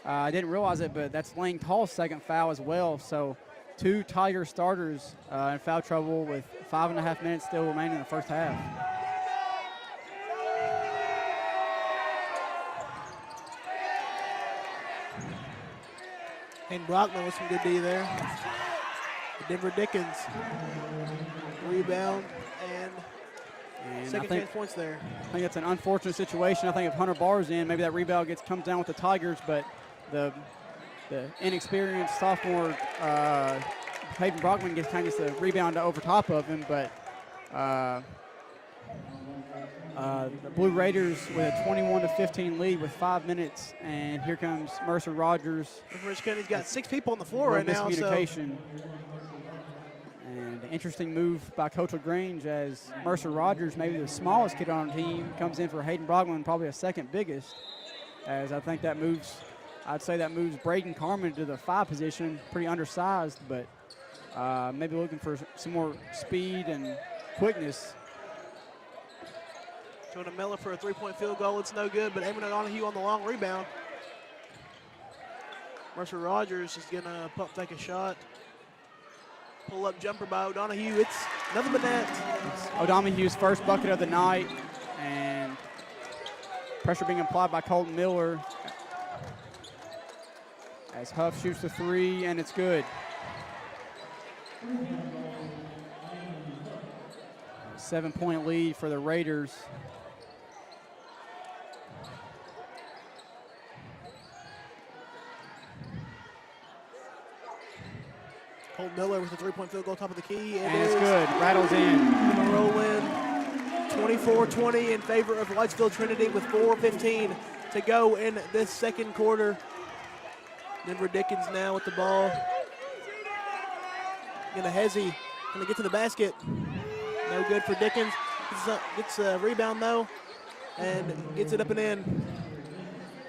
I didn't realize it, but that's Lane Tall's second foul as well. So 2 Tiger starters in foul trouble with 5.5 minutes still remaining in the first half. And Brockman with some good D there. Denver Dickens rebound and second chance points there. I think it's an unfortunate situation. I think if Hunter Barr's in, maybe that rebound comes down with the Tigers, but the inexperienced sophomore Hayden Brockman gets the rebound over top of him, but The Blue Raiders with a 21-15 lead with 5 minutes, and here comes Mercer Rogers. Rich County's got 6 people on the floor right now. Miscommunication. And interesting move by Coach LaGrange as Mercer Rogers, maybe the smallest kid on the team, comes in for Hayden Brogman, probably a second biggest. As I think that moves, I'd say that moves Braden Carmen to the 5 position, pretty undersized, but maybe looking for some more speed and quickness. Jonah Miller for a 3-point field goal. It's no good, but Eamon O'Donohue on the long rebound. Mercer Rogers is going to take a shot. Pull-up jumper by O'Donohue. It's nothing but net. It's O'Donohue's first bucket of the night, and pressure being applied by Colton Miller as Huff shoots the 3, and it's good. 7-point lead for the Raiders. Colton Miller with a 3-point field goal, top of the key. And it's good. Rattles in. Going to roll in. 24-20 in favor of Whitesville Trinity with 4:15 to go in this second quarter. Denver Dickens now with the ball. Going to Hezzy. Going to get to the basket. No good for Dickens. Gets a rebound, though, and gets it up and in.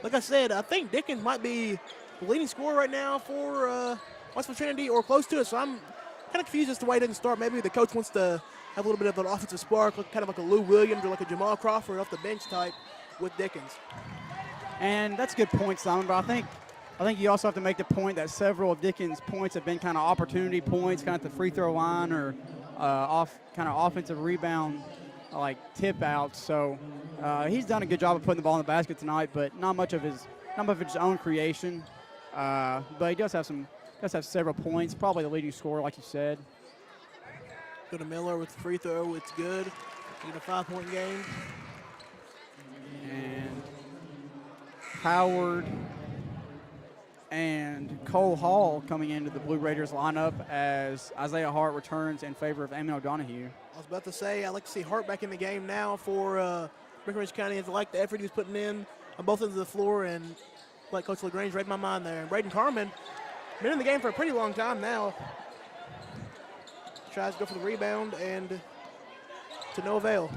Like I said, I think Dickens might be the leading scorer right now for Whitesville Trinity or close to it, so I'm kind of confused as to why he didn't start. Maybe the coach wants to have a little bit of an offensive spark, kind of like a Lou Williams or like a Jamal Crawford off the bench type with Dickens. And that's a good point, Simon, but I think you also have to make the point that several of Dickens' points have been kind of opportunity points, kind of at the free throw line or offensive rebound, like tip outs. So he's done a good job of putting the ball in the basket tonight, but not much of his own creation. But he does have several points, probably the leading scorer, like you said. Go to Miller with the free throw. It's good. Get a 5-point game. And Howard and Cole Hall coming into the Blue Raiders lineup as Isaiah Hart returns in favor of Eamon O'Donohue. I was about to say, I'd like to see Hart back in the game now for Breckenridge County. I like the effort he was putting in on both ends of the floor, and like Coach LaGrange read my mind there. And Braden Carmen, been in the game for a pretty long time now. Tries to go for the rebound, and to no avail.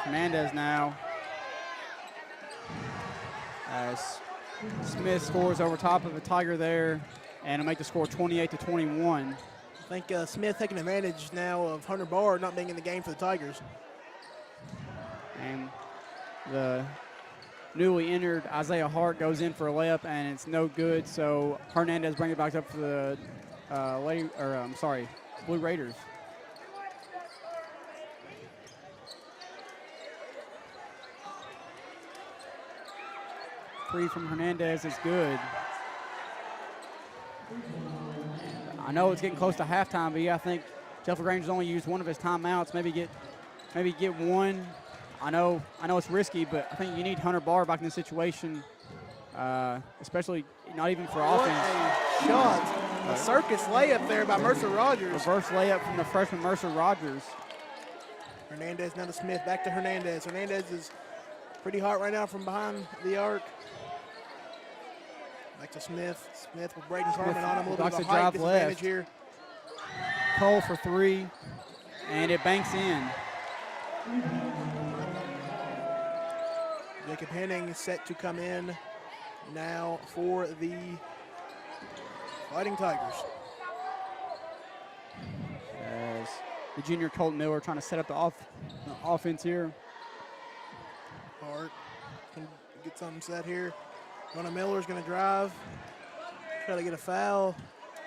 Hernandez now. As Smith scores over top of the Tiger there, and it'll make the score 28-21. I think Smith taking advantage now of Hunter Barr not being in the game for the Tigers. And the newly entered Isaiah Hart goes in for a layup, and it's no good. So Hernandez brings it back up for the Blue Raiders. Three from Hernandez is good. I know it's getting close to halftime, but yeah, I think Jeff LaGrange has only used one of his timeouts. Maybe get one. I know it's risky, but I think you need Hunter Barr back in the situation, especially not even for offense. What a shot. A circus layup there by Mercer Rogers. Reverse layup from the freshman Mercer Rogers. Hernandez now to Smith, back to Hernandez. Hernandez is pretty hot right now from behind the arc. Back to Smith. Smith with Braden Carmen on him. A little bit of a height disadvantage here. Cole for 3, and it banks in. Jacob Henning is set to come in now for the Fighting Tigers. As the junior Colton Miller trying to set up the offense here. Hart can get something set here. Ronna Miller's going to drive. Try to get a foul.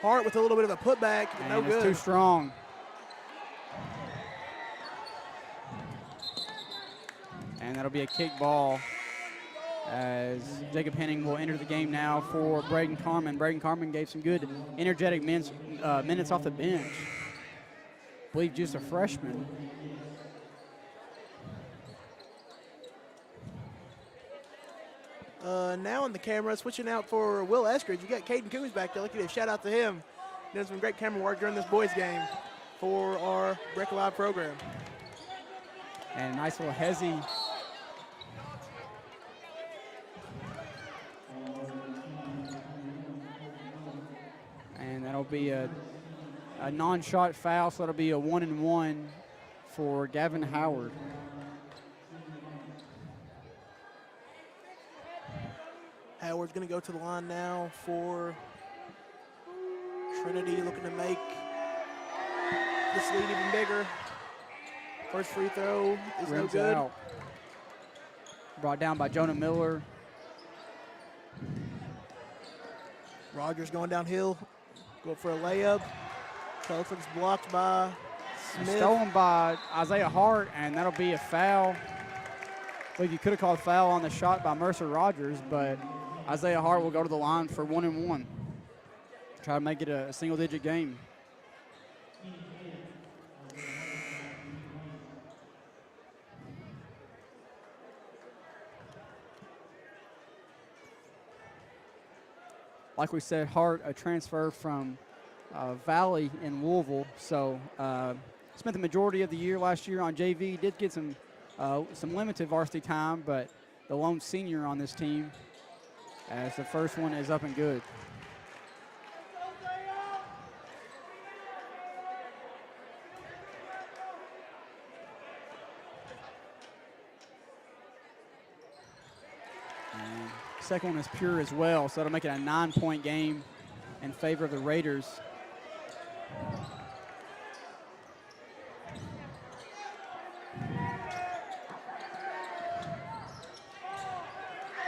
Hart with a little bit of a putback, but no good. It's too strong. And that'll be a kick ball as Jacob Henning will enter the game now for Braden Carmen. Braden Carmen gave some good energetic minutes off the bench. I believe just a freshman. Now on the camera, switching out for Will Eskridge. You got Caden Coombs back there. Look at it. Shout out to him. Doing some great camera work during this boys game. for our Breck Live program. And a nice little hezzy. And that'll be a non-shot foul, so that'll be a 1-and-1 for Gavin Howard. Howard's going to go to the line now for Trinity, looking to make this lead even bigger. First free throw is no good. Out. Brought down by Jonah Miller. Rogers going downhill, go for a layup. Telefon's blocked by Smith. Stolen by Isaiah Hart, and that'll be a foul. I believe you could have called a foul on the shot by Mercer Rogers, but Isaiah Hart will go to the line for 1-and-1. Try to make it a single-digit game. Like we said, Hart, a transfer from Valley in Louisville, so spent the majority of the year last year on JV. Did get some limited varsity time, but the lone senior on this team, as the first one is up and good. And second one is pure as well, so that'll make it a 9-point game in favor of the Raiders.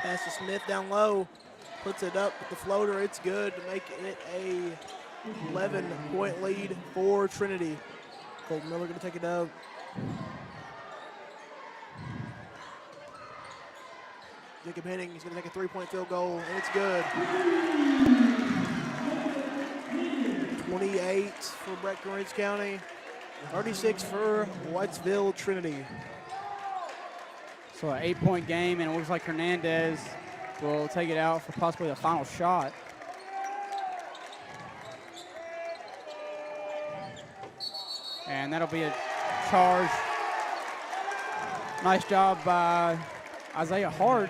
Pass to Smith down low, puts it up with the floater. It's good to make it a 11-point lead for Trinity. Colton Miller going to take it up. Jacob Henning is going to take a 3-point field goal, and it's good. 28 for Breckinridge County, 36 for Whitesville Trinity. So an 8-point game, and it looks like Hernandez will take it out for possibly the final shot. And that'll be a charge. Nice job by Isaiah Hart.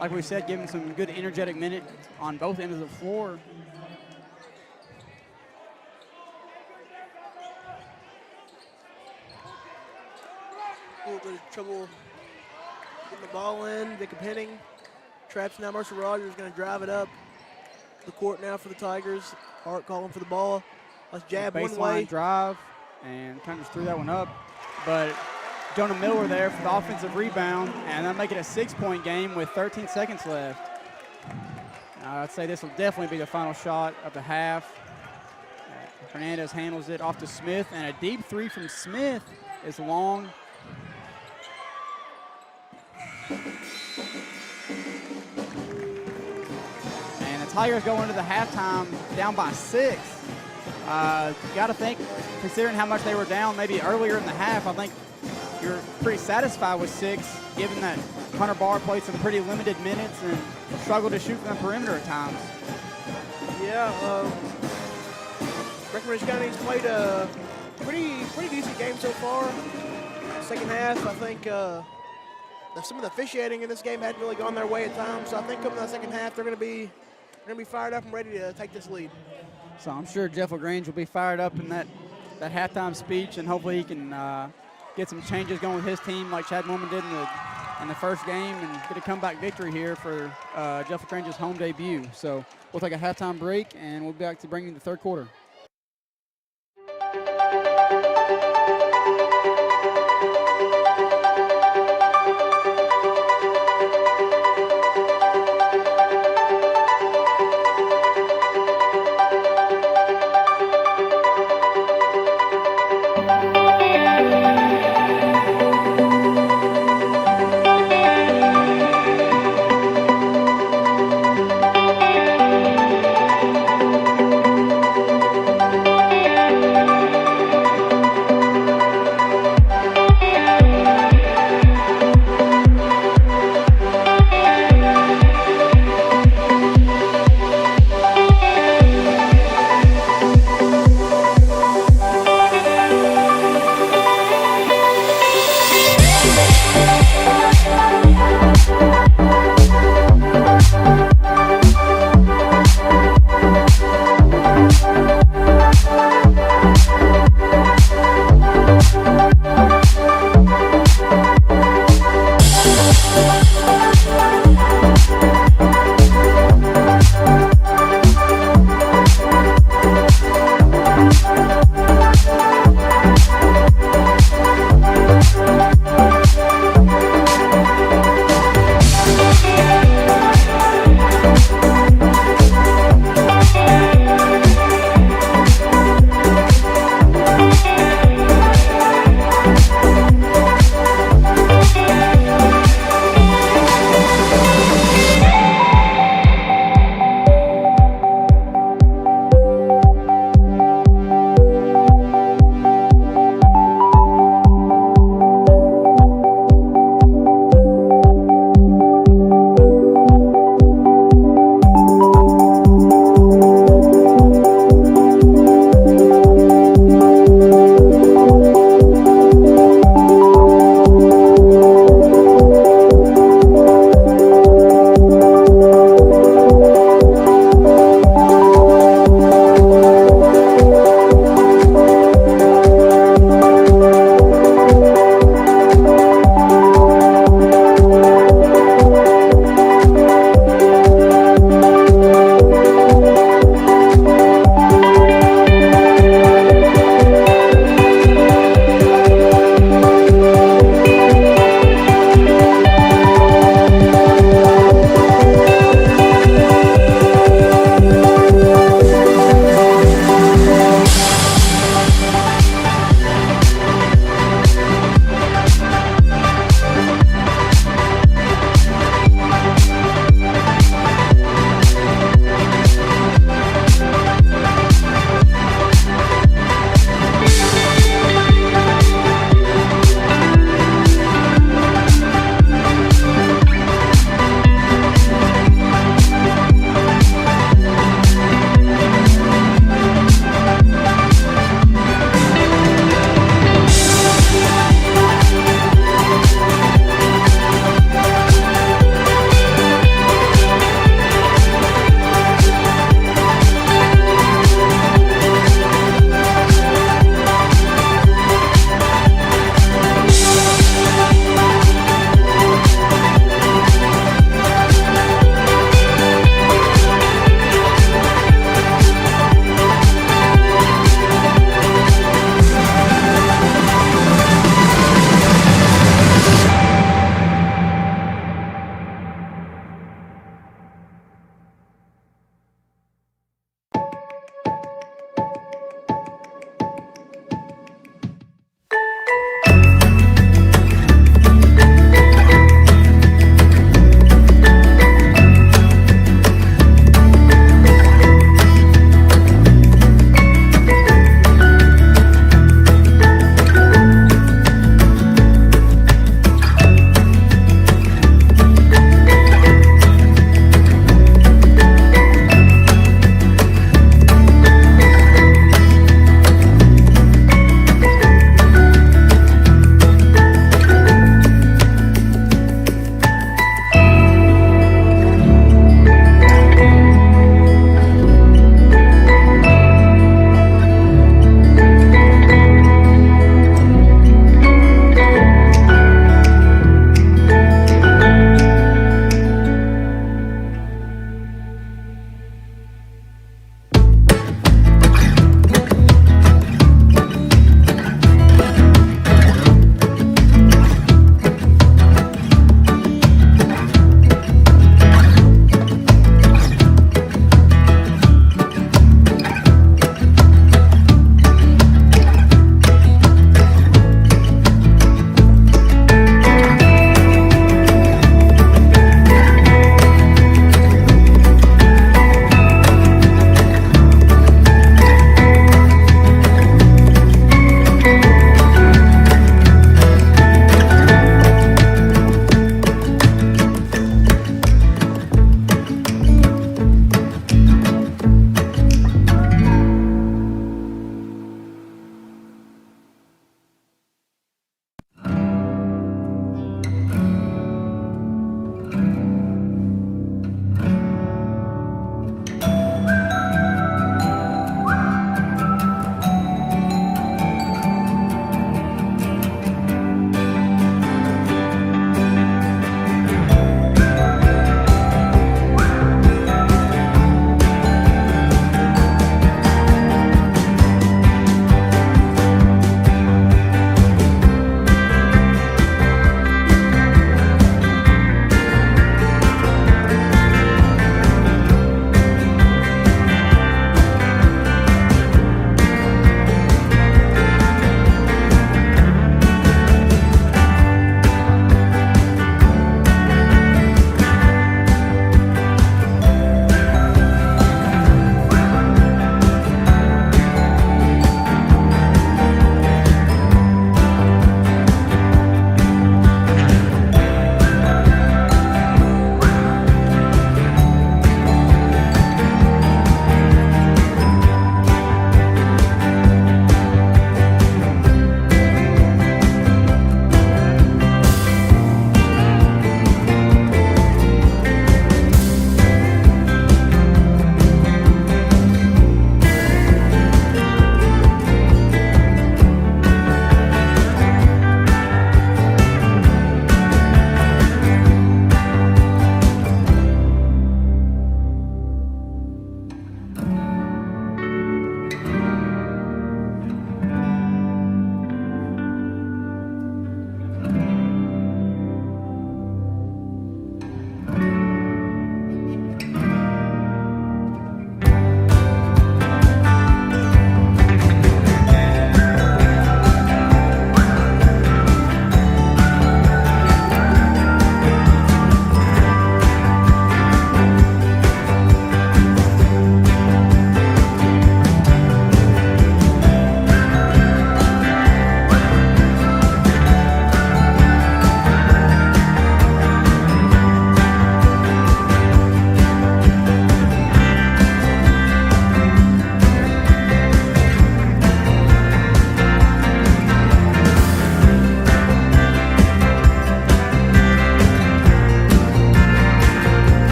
Like we said, giving some good energetic minutes on both ends of the floor. A little bit of trouble getting the ball in. Jacob Henning traps now. Mercer Rogers going to drive it up the court now for the Tigers. Hart calling for the ball. Let's jab one way. Baseline drive, and kind of just threw that one up. But Jonah Miller there for the offensive rebound, and that'll make it a 6-point game with 13 seconds left. I'd say this will definitely be the final shot of the half. Hernandez handles it off to Smith, and a deep three from Smith is long. And the Tigers go into the halftime down by 6. Got to think, considering how much they were down maybe earlier in the half, I think you're pretty satisfied with 6, given that Hunter Barr played some pretty limited minutes and struggled to shoot from the perimeter at times. Yeah, Breckinridge County's played a pretty decent game so far. Second half, I think some of the officiating in this game hadn't really gone their way at times. So I think coming in the second half, they're going to be fired up and ready to take this lead. So I'm sure Jeff LaGrange will be fired up in that halftime speech, and hopefully he can get some changes going with his team like Chad Mormon did in the first game and get a comeback victory here for Jeff LaGrange's home debut. So we'll take a halftime break, and we'll be back to bring you the third quarter.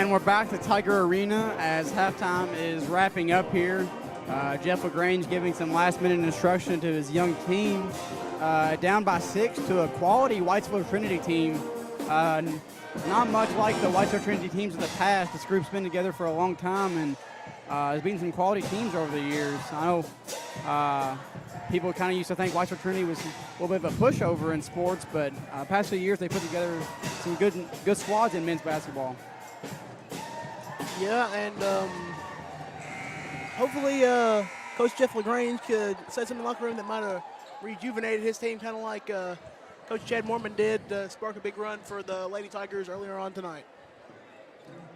And we're back to Tiger Arena as halftime is wrapping up here. Jeff LaGrange giving some last-minute instruction to his young team. Down by 6 to a quality Whitesville Trinity team. Not much like the Whitesville Trinity teams of the past. This group's been together for a long time and has beaten some quality teams over the years. I know people kind of used to think Whitesville Trinity was a little bit of a pushover in sports, but past few years they put together some good squads in men's basketball. Yeah, and hopefully Coach Jeff LaGrange could set something in the locker room that might have rejuvenated his team, kind of like Coach Chad Mormon did to spark a big run for the Lady Tigers earlier on tonight.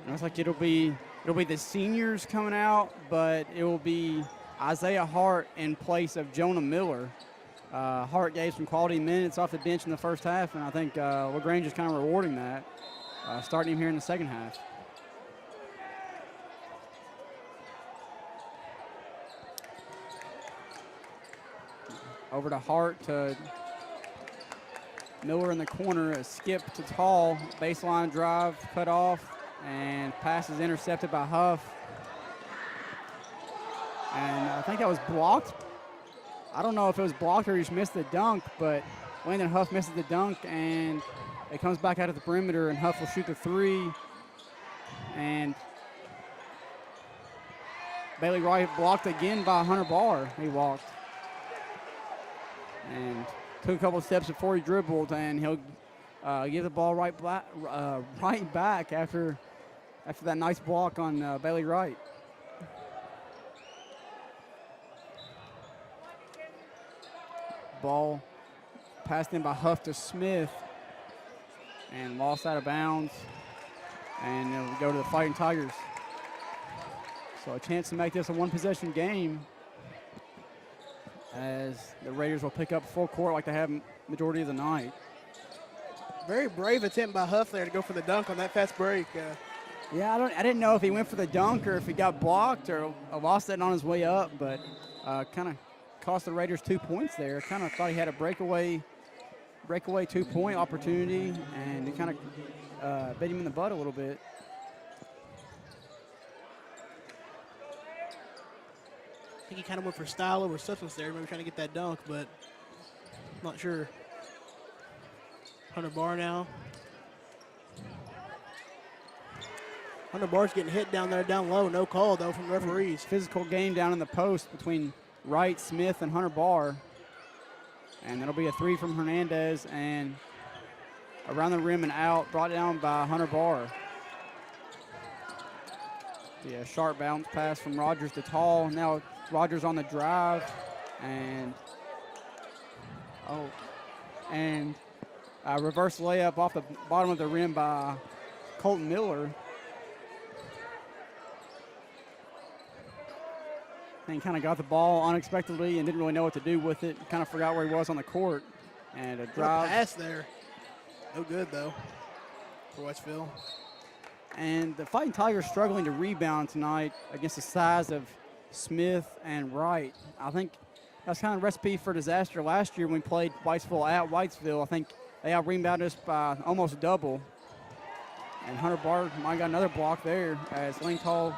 Looks like it'll be the seniors coming out, but it will be Isaiah Hart in place of Jonah Miller. Hart gave some quality minutes off the bench in the first half, and I think LaGrange is kind of rewarding that, starting him here in the second half. Over to Hart to Miller in the corner, a skip to Tall, baseline drive cut off, and pass is intercepted by Huff. And I think that was blocked. I don't know if it was blocked or he just missed the dunk, but Landon Huff misses the dunk, and it comes back out of the perimeter, and Huff will shoot the three. And Bailey Wright blocked again by Hunter Barr. He walked. And took a couple of steps before he dribbled, and he'll give the ball right back after that nice block on Bailey Wright. Ball passed in by Huff to Smith and lost out of bounds, and it'll go to the Fighting Tigers. So a chance to make this a one-possession game, as the Raiders will pick up full court like they have majority of the night. Very brave attempt by Huff there to go for the dunk on that fast break. Yeah, I didn't know if he went for the dunk or if he got blocked or lost it on his way up, but kind of cost the Raiders 2 points there. Kind of thought he had a breakaway 2-point opportunity, and it kind of bit him in the butt a little bit. I think he kind of went for style over substance there, maybe trying to get that dunk, but not sure. Hunter Barr now. Hunter Barr's getting hit down there, down low. No call, though, from the referees. Physical game down in the post between Wright, Smith, and Hunter Barr. And that'll be a three from Hernandez, and around the rim and out, brought down by Hunter Barr. Yeah, sharp bounce pass from Rogers to Tall. Now Rogers on the drive, and reverse layup off the bottom of the rim by Colton Miller. And kind of got the ball unexpectedly and didn't really know what to do with it. Kind of forgot where he was on the court. And a drive. What a pass there. No good, though, for Whitesville. And the Fighting Tigers struggling to rebound tonight against the size of Smith and Wright. I think that's kind of a recipe for disaster last year when we played Whitesville at Whitesville. I think they out-rebounded us by almost double. And Hunter Barr might got another block there as Lane Tall.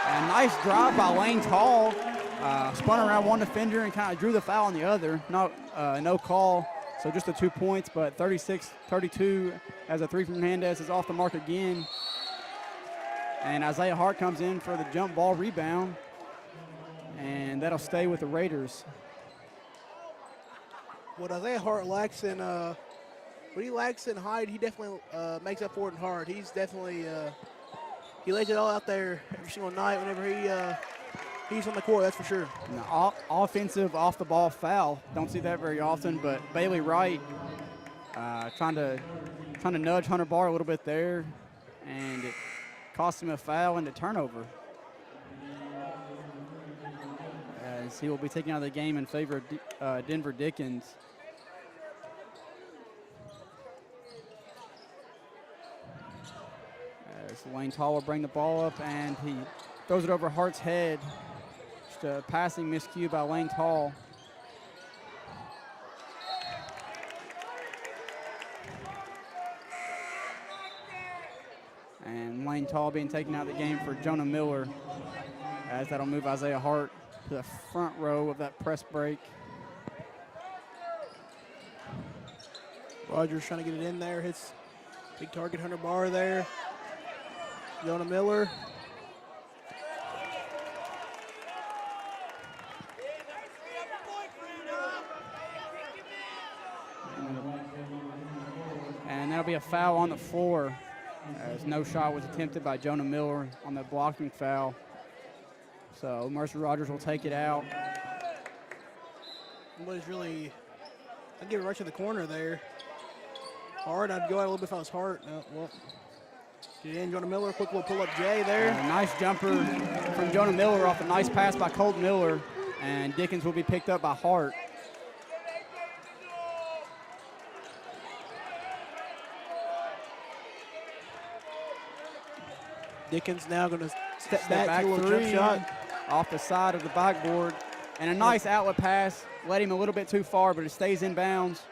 A nice drive by Lane Tall. Spun around one defender and kind of drew the foul on the other. No call, so just the 2 points, but 36-32 as a three from Hernandez is off the mark again. And Isaiah Hart comes in for the jump ball rebound, and that'll stay with the Raiders. What Isaiah Hart lacks in height, he definitely makes up for it in hard. He's definitely he lays it all out there every single night whenever he's on the court, that's for sure. Offensive off-the-ball foul. Don't see that very often, but Bailey Wright trying to nudge Hunter Barr a little bit there, and it cost him a foul and a turnover, as he will be taken out of the game in favor of Denver Dickens. As Lane Tall will bring the ball up, and he throws it over Hart's head. Just a passing miscue by Lane Tall. And Lane Tall being taken out of the game for Jonah Miller, as that'll move Isaiah Hart to the front row of that press break. Rogers trying to get it in there. Hits big target, Hunter Barr there. Jonah Miller. And that'll be a foul on the floor, as no shot was attempted by Jonah Miller on the blocking foul. So Mercer Rogers will take it out. Nobody's really, I'd give it right to the corner there. Hard, I'd go out a little bit if I was Hart. No, well, get it in, Jonah Miller, quick little pull-up J there. A nice jumper from Jonah Miller off a nice pass by Colt Miller, and Dickens will be picked up by Hart. Dickens now going to Step back three off the side of the backboard. And a nice outlet pass. Led him a little bit too far, but it stays in bounds.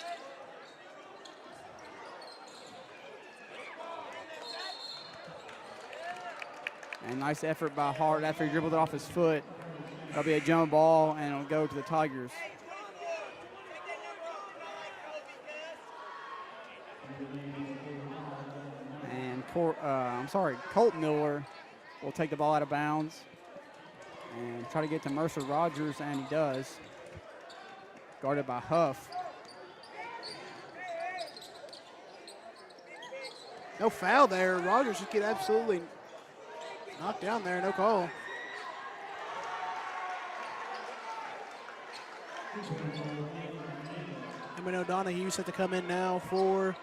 And nice effort by Hart after he dribbled it off his foot. That'll be a jump ball, and it'll go to the Tigers. And Colt Miller will take the ball out of bounds and try to get to Mercer Rogers, and he does. Guarded by Huff. No foul there. Rogers just get absolutely knocked down there. No call. Emily O'Donoghue set to come in now for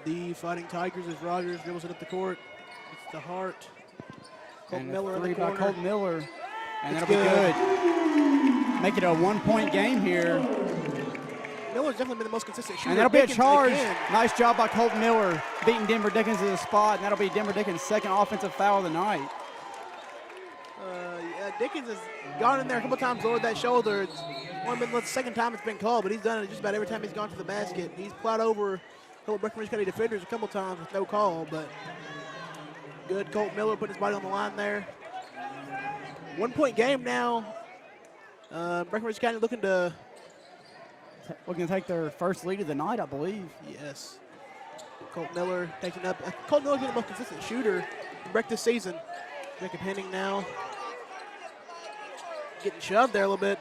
the Fighting Tigers as Rogers dribbles it up the court. It's the Hart. Colt Miller in the corner. By Colt Miller, and that'll be good. Make it a one-point game here. Miller's definitely been the most consistent shooter. And that'll be a charge. Nice job by Colt Miller, beating Denver Dickens to the spot, and that'll be Denver Dickens' second offensive foul of the night. Dickens has gone in there a couple times, lowered that shoulder. It's only been the second time it's been called, but he's done it just about every time he's gone to the basket. He's plowed over a couple of Breckenridge County defenders a couple times with no call, but good. Colt Miller putting his body on the line there. 1 point game now. Breckenridge County looking to take their first lead of the night, I believe. Yes. Colt Miller taking up. Colt Miller's been the most consistent shooter in Breck this season. Jacob Henning now getting shoved there a little bit.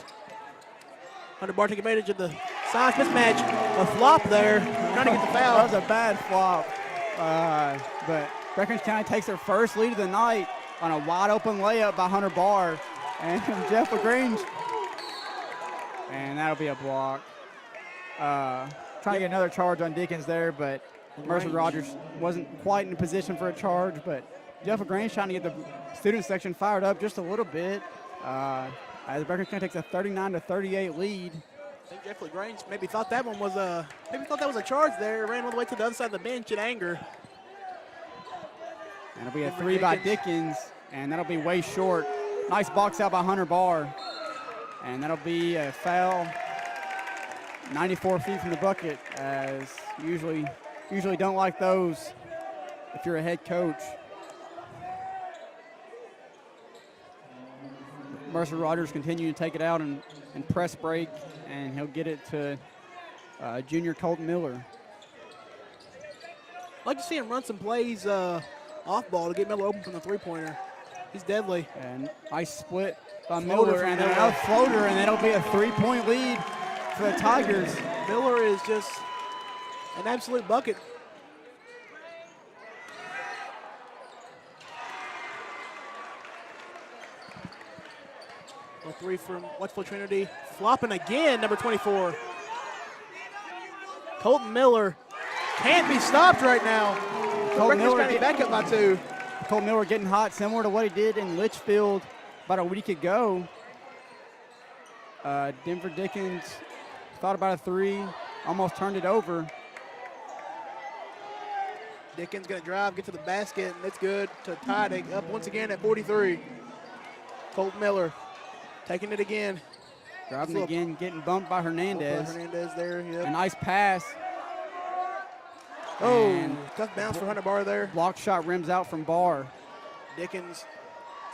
Hunter Barr taking advantage of the size mismatch. A flop there, trying to get the foul. That was a bad flop. But Breckenridge County takes their first lead of the night on a wide open layup by Hunter Barr and Jeff LaGrange. And that'll be a block. Trying to get another charge on Dickens there, but Mercer Rogers wasn't quite in position for a charge, but Jeff LaGrange trying to get the student section fired up just a little bit. As Breckenridge County takes a 39-38 lead. I think Jeff LaGrange maybe thought that one was a charge there. Ran all the way to the other side of the bench in anger. And it'll be a three by Dickens, and that'll be way short. Nice box out by Hunter Barr. And that'll be a foul 94 feet from the bucket, as usually don't like those if you're a head coach. Mercer Rogers continuing to take it out and press break, and he'll get it to junior Colt Miller. I'd like to see him run some plays off ball to get Miller open from the three-pointer. He's deadly. And nice split by Miller, and another floater, and that'll be a three-point lead for the Tigers. Miller is just an absolute bucket. A three from Whitesville Trinity. Flopping again, number 24. Colton Miller can't be stopped right now. Colton Miller back up by two. Colton Miller getting hot, similar to what he did in Litchfield about a week ago. Denver Dickens thought about a three, almost turned it over. Dickens going to drive, get to the basket, and it's good to tie it up once again at 43. Colton Miller taking it again. Driving again, getting bumped by Hernandez. Hernandez there, yep. A nice pass. Oh, And tough bounce for Hunter Barr there. block shot rims out from Barr. Dickens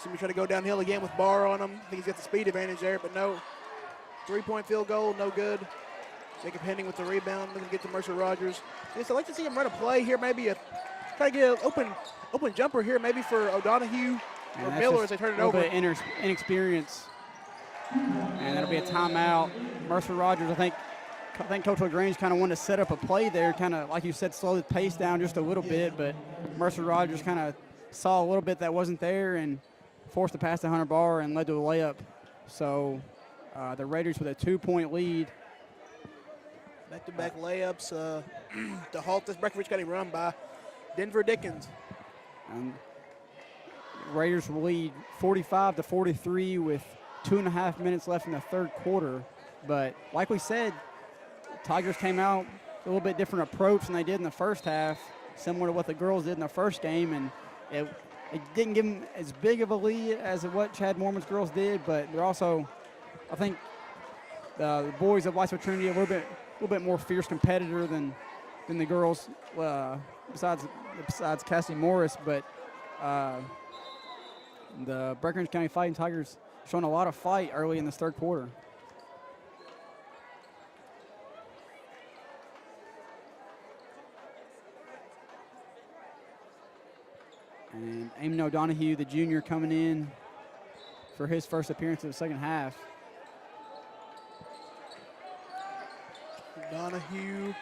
seems to try to go downhill again with Barr on him. I think he's got the speed advantage there, but no. 3-point field goal, no good. Jacob Henning with the rebound, looking to get to Mercer Rogers. Yes, I'd like to see him run a play here, maybe try to get an open jumper here, maybe for O'Donohue or Miller as they turn it over. A little bit inexperience. And that'll be a timeout. Mercer Rogers, I think Coach LaGrange kind of wanted to set up a play there, kind of, like you said, slow the pace down just a little bit, but Mercer Rogers kind of saw a little bit that wasn't there and forced the pass to Hunter Barr and led to a layup. So the Raiders with a 2-point lead. Back-to-back layups to halt this Breckenridge County run by Denver Dickens. And Raiders will lead 45-43 with 2.5 minutes left in the third quarter. But like we said, Tigers came out a little bit different approach than they did in the first half, similar to what the girls did in the first game. And it didn't give them as big of a lead as what Chad Mormon's girls did, but they're also, I think, the boys of Whitesville Trinity a little bit more fierce competitor than the girls, besides Cassie Morris. But the Breckenridge County Fighting Tigers showing a lot of fight early in this third quarter. And Eamon O'Donohue, the junior, coming in for his first appearance of the second half. O'Donohue.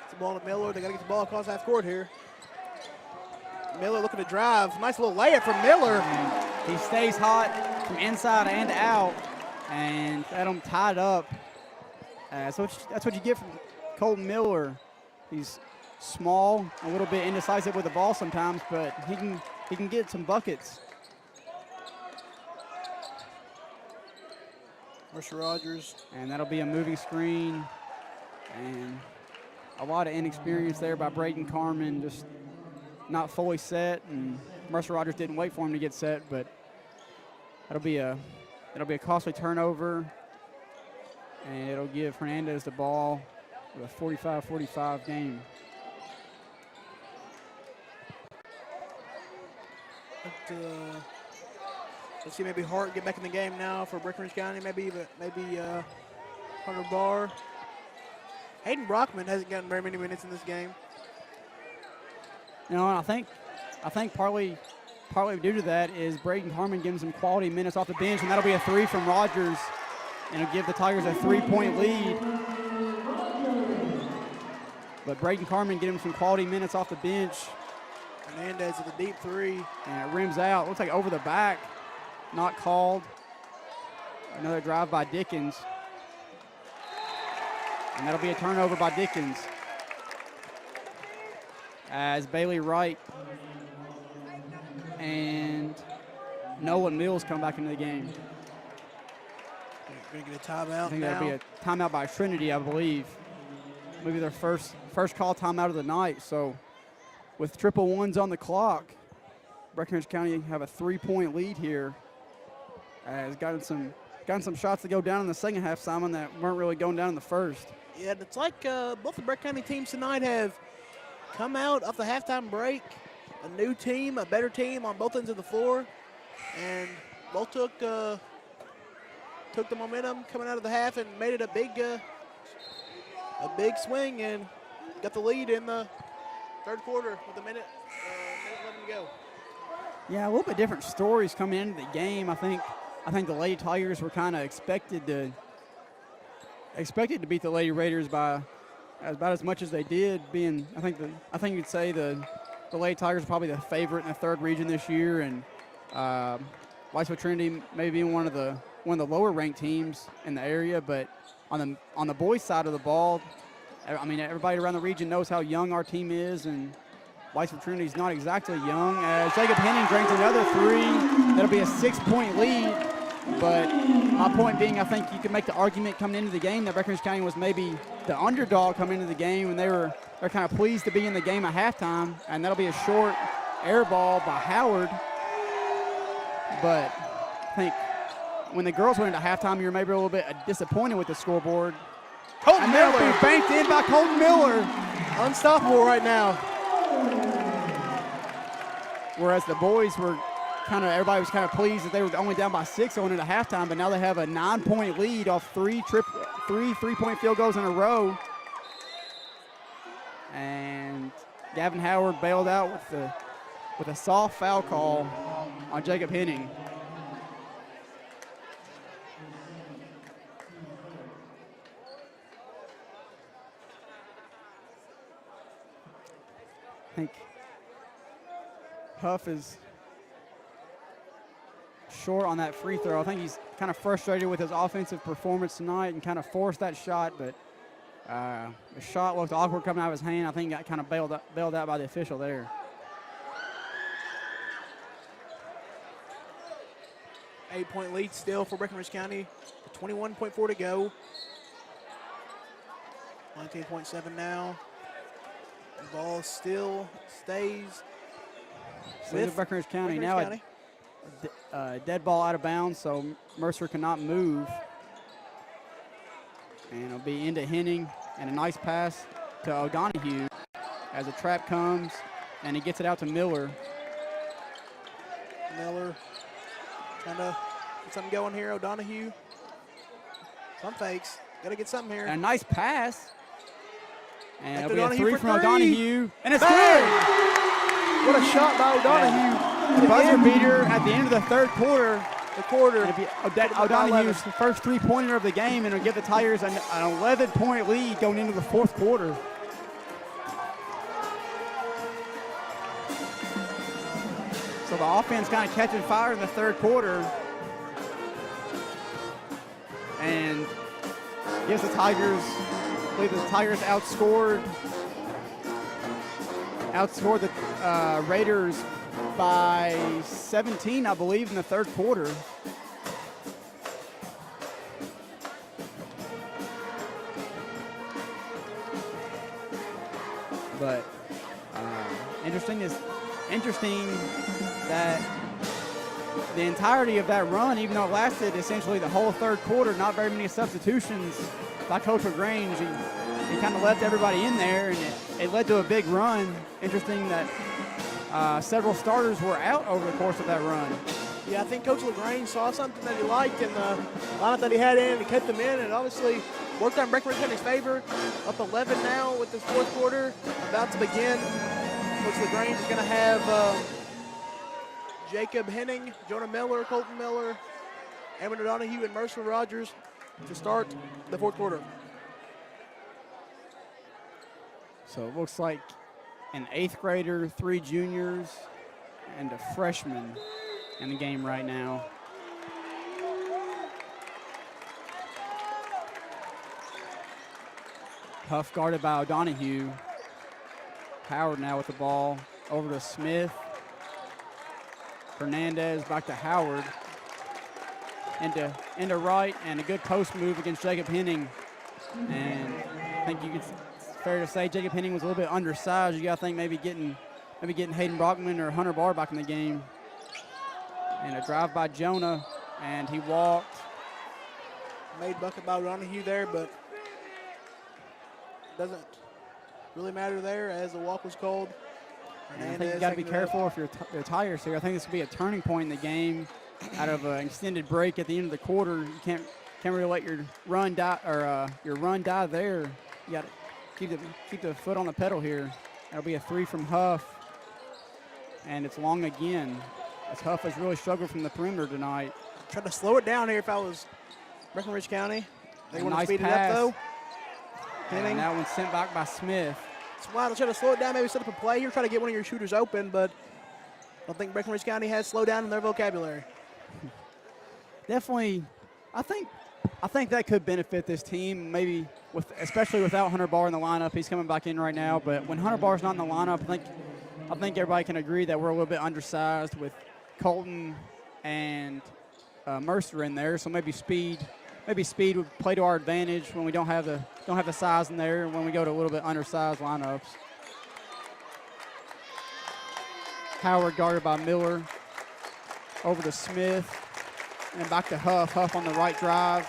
It's the ball to Miller. They got to get the ball across half court here. Miller looking to drive. Nice little layup from Miller. And he stays hot from inside and out, and got him tied up. So that's what you get from Colton Miller. He's small, a little bit indecisive with the ball sometimes, but he can get some buckets. Mercer Rogers. And that'll be a moving screen, and a lot of inexperience there by Braden Carmen, just not fully set, and Mercer Rogers didn't wait for him to get set, but that'll be a costly turnover, and it'll give Hernandez the ball with a 45-45 game. Let's see, maybe Hart get back in the game now for Breckenridge County. Maybe Hunter Barr. Hayden Brockman hasn't gotten very many minutes in this game. You know, and I think partly due to that is Braden Harmon getting some quality minutes off the bench, and that'll be a three from Rogers, and it'll give the Tigers a 3-point lead. But Braden Carmen getting some quality minutes off the bench. Hernandez with a deep three. And it rims out. Looks like over the back. Not called. Another drive by Dickens. And that'll be a turnover by Dickens, as Bailey Wright and Nolan Mills come back into the game. We're going to get a timeout. I think now. that'll be a timeout by Trinity, I believe. Maybe their first call timeout of the night. So with triple ones on the clock, Breckenridge County have a 3-point lead here. Has gotten some shots to go down in the second half, Simon, that weren't really going down in the first. Yeah, it's like both the Breck County teams tonight have come out off the halftime break, a new team, a better team on both ends of the floor, and both took the momentum coming out of the half and made it a big swing and got the lead in the third quarter with a minute 11 to go. Yeah, a little bit different stories coming into the game. I think the Lady Tigers were kind of expected to beat the Lady Raiders by about as much as they did. Being, I think you'd say the Lady Tigers are probably the favorite in the third region this year, and Whitesville Trinity maybe being one of the lower ranked teams in the area. But on the boys' side of the ball, I mean, everybody around the region knows how young our team is, and Whitesville Trinity is not exactly young. As Jacob Henning drinks another three, that'll be a 6-point lead. But my point being, I think you could make the argument coming into the game that Breckenridge County was maybe the underdog coming into the game, and they're kind of pleased to be in the game at halftime, and that'll be a short air ball by Howard. But I think when the girls went into halftime, you were maybe a little bit disappointed with the scoreboard. Colton Miller. That'll be banked in by Colton Miller. unstoppable right now. Whereas the boys were everybody was kind of pleased that they were only down by 6 going into halftime, but now they have a 9-point lead off three three-point field goals in a row. And Gavin Howard bailed out with a soft foul call on Jacob Henning. I think Huff is short on that free throw. I think he's kind of frustrated with his offensive performance tonight and kind of forced that shot, but the shot looked awkward coming out of his hand. I think he got kind of bailed out by the official there. 8-point lead still for Breckenridge County. 21.4 to go. 19.7 now. The ball still stays with Breckenridge County. Now a dead ball out of bounds, so Mercer cannot move. And it'll be into Henning, and a nice pass to O'Donohue as a trap comes, and he gets it out to Miller. Miller trying to get something going here. O'Donohue. Some fakes. Got to get something here. And a nice pass. And it'll be O'Donohue a 3 for from three. O'Donohue. And it's Bang! good. What a shot by O'Donohue. Buzzer beater at the end of the third quarter. Quarter. It'll be O'Donohue's first three-pointer of the game, and it'll give the Tigers an 11-point lead going into the fourth quarter. So the offense kind of catching fire in the third quarter and gives the Tigers, I believe the Tigers outscored the Raiders by 17, I believe, in the third quarter. But interesting that the entirety of that run, even though it lasted essentially the whole third quarter, not very many substitutions by Coach LaGrange. He kind of left everybody in there, and it led to a big run. Interesting that several starters were out over the course of that run. Yeah, I think Coach LaGrange saw something that he liked in the lineup that he had in, and he kept them in, and obviously worked on Breckenridge County's favor. Up 11 now with this fourth quarter about to begin. Coach LaGrange is going to have Jacob Henning, Jonah Miller, Colton Miller, Evan O'Donohue, and Mercer Rogers to start the fourth quarter. So it looks like an 8th grader, 3 juniors, and a freshman in the game right now. Huff guarded by O'Donohue. Howard now with the ball over to Smith. Hernandez back to Howard. Into right, and a good post move against Jacob Henning. And I think it's fair to say Jacob Henning was a little bit undersized. You got to think maybe getting Hayden Brockman or Hunter Barr back in the game. And a drive by Jonah, and he walked. Made bucket by O'Donohue there, but doesn't really matter there as the walk was called. And I think you got to be careful if you're Tigers here. I think this could be a turning point in the game. Out of an extended break at the end of the quarter, you can't really let your run die there. You got to keep the foot on the pedal here. That'll be a 3 from Huff, and it's long again. As Huff has really struggled from the perimeter tonight. Trying to slow it down here if I was Breckenridge County. They want to nice speed pass. it up though. And that one's sent back by Smith. Swat will try to slow it down, maybe set up a play here, try to get one of your shooters open, but I don't think Breckenridge County has slow down in their vocabulary. Definitely, I think that could benefit this team, maybe especially without Hunter Barr in the lineup. He's coming back in right now, but when Hunter Barr's not in the lineup, I think everybody can agree that we're a little bit undersized with Colton and Mercer in there. So maybe speed would play to our advantage when we don't have the size in there, when we go to a little bit undersized lineups. Howard guarded by Miller. Over to Smith. And back to Huff. Huff on the right drive.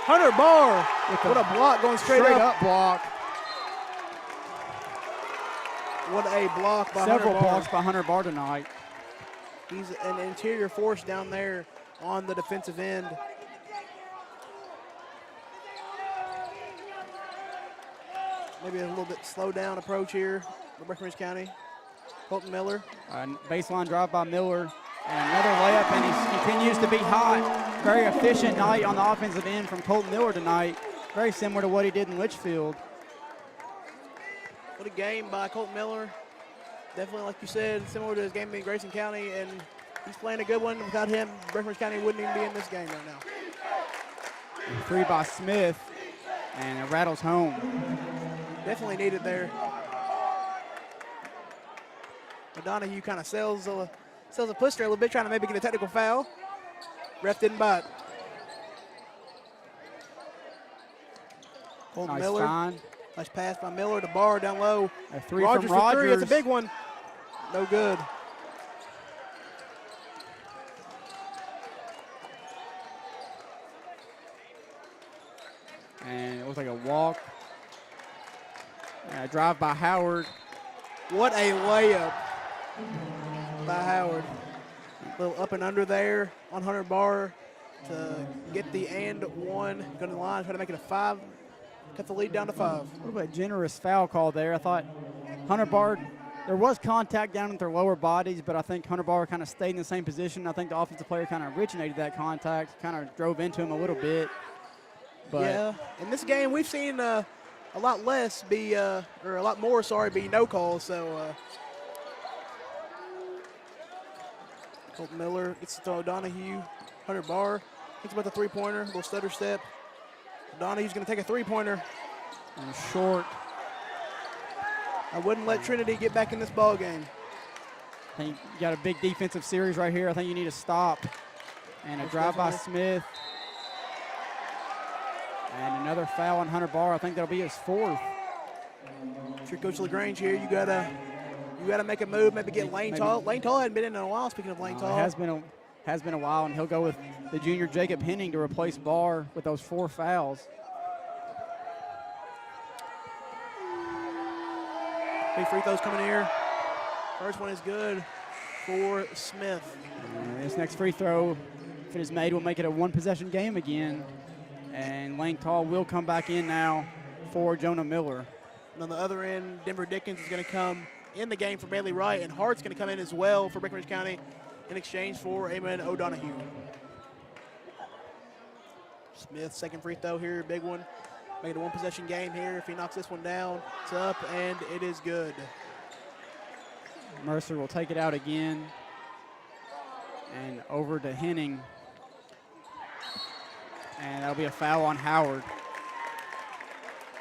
Hunter Barr, what a block going straight up block. What a block by Several Hunter Barr. blocks by Hunter Barr tonight. He's an interior force down there on the defensive end. Maybe a little bit slow down approach here for Breckenridge County. Colton Miller. Baseline drive by Miller. And another layup, and he continues to be hot. Very efficient night on the offensive end from Colton Miller tonight. Very similar to what he did in Litchfield. What a game by Colton Miller. Definitely, like you said, similar to his game in Grayson County, and he's playing a good one. Without him, Breckenridge County wouldn't even be in this game right now. And 3 by Smith, and it rattles home. Definitely needed there. O'Donohue kind of sells a push there a little bit, trying to maybe get a technical foul. Ref didn't bite. Colton Miller. Find. Nice pass by Miller to Barr down low. A 3 Rogers from Rogers. For 3, it's a big one. No good. And it looks like a walk. And a drive by Howard. What a layup by Howard. A little up and under there on Hunter Barr to get the and one. Go to the line, try to make it a 5. Cut the lead down to 5. A little bit generous foul call there. I thought Hunter Barr, there was contact down at their lower bodies, but I think Hunter Barr kind of stayed in the same position. I think the offensive player kind of originated that contact, kind of drove into him a little bit. But yeah, in this game we've seen a lot less be, or a lot more, sorry, be no calls. So Colton Miller gets to O'Donohue. Hunter Barr thinks about the 3-pointer, little stutter step. O'Donohue's going to take a 3-pointer. And short. I wouldn't let Trinity get back in this ball game. I think you got a big defensive series right here. I think you need to stop. And a drive by Smith. And another foul on Hunter Barr. I think that'll be his 4th. If you're Coach LaGrange here, you gotta make a move. Maybe get Lane Tall. Lane Tall hadn't been in a while. Speaking of Lane Tall, it has been a while, and he'll go with the junior Jacob Henning to replace Barr with those 4 fouls. Big free throws coming here. First one is good for Smith. And this next free throw, if it is made, will make it a 1-possession game again. And Lane Tall will come back in now for Jonah Miller. And on the other end, Denver Dickens is going to come in the game for Bailey Wright, and Hart's going to come in as well for Breckenridge County in exchange for Eamon O'Donohue. Smith, second free throw here, big one. Make it a 1-possession game here. If he knocks this one down, it's up, and it is good. Mercer will take it out again. And over to Henning. And that'll be a foul on Howard.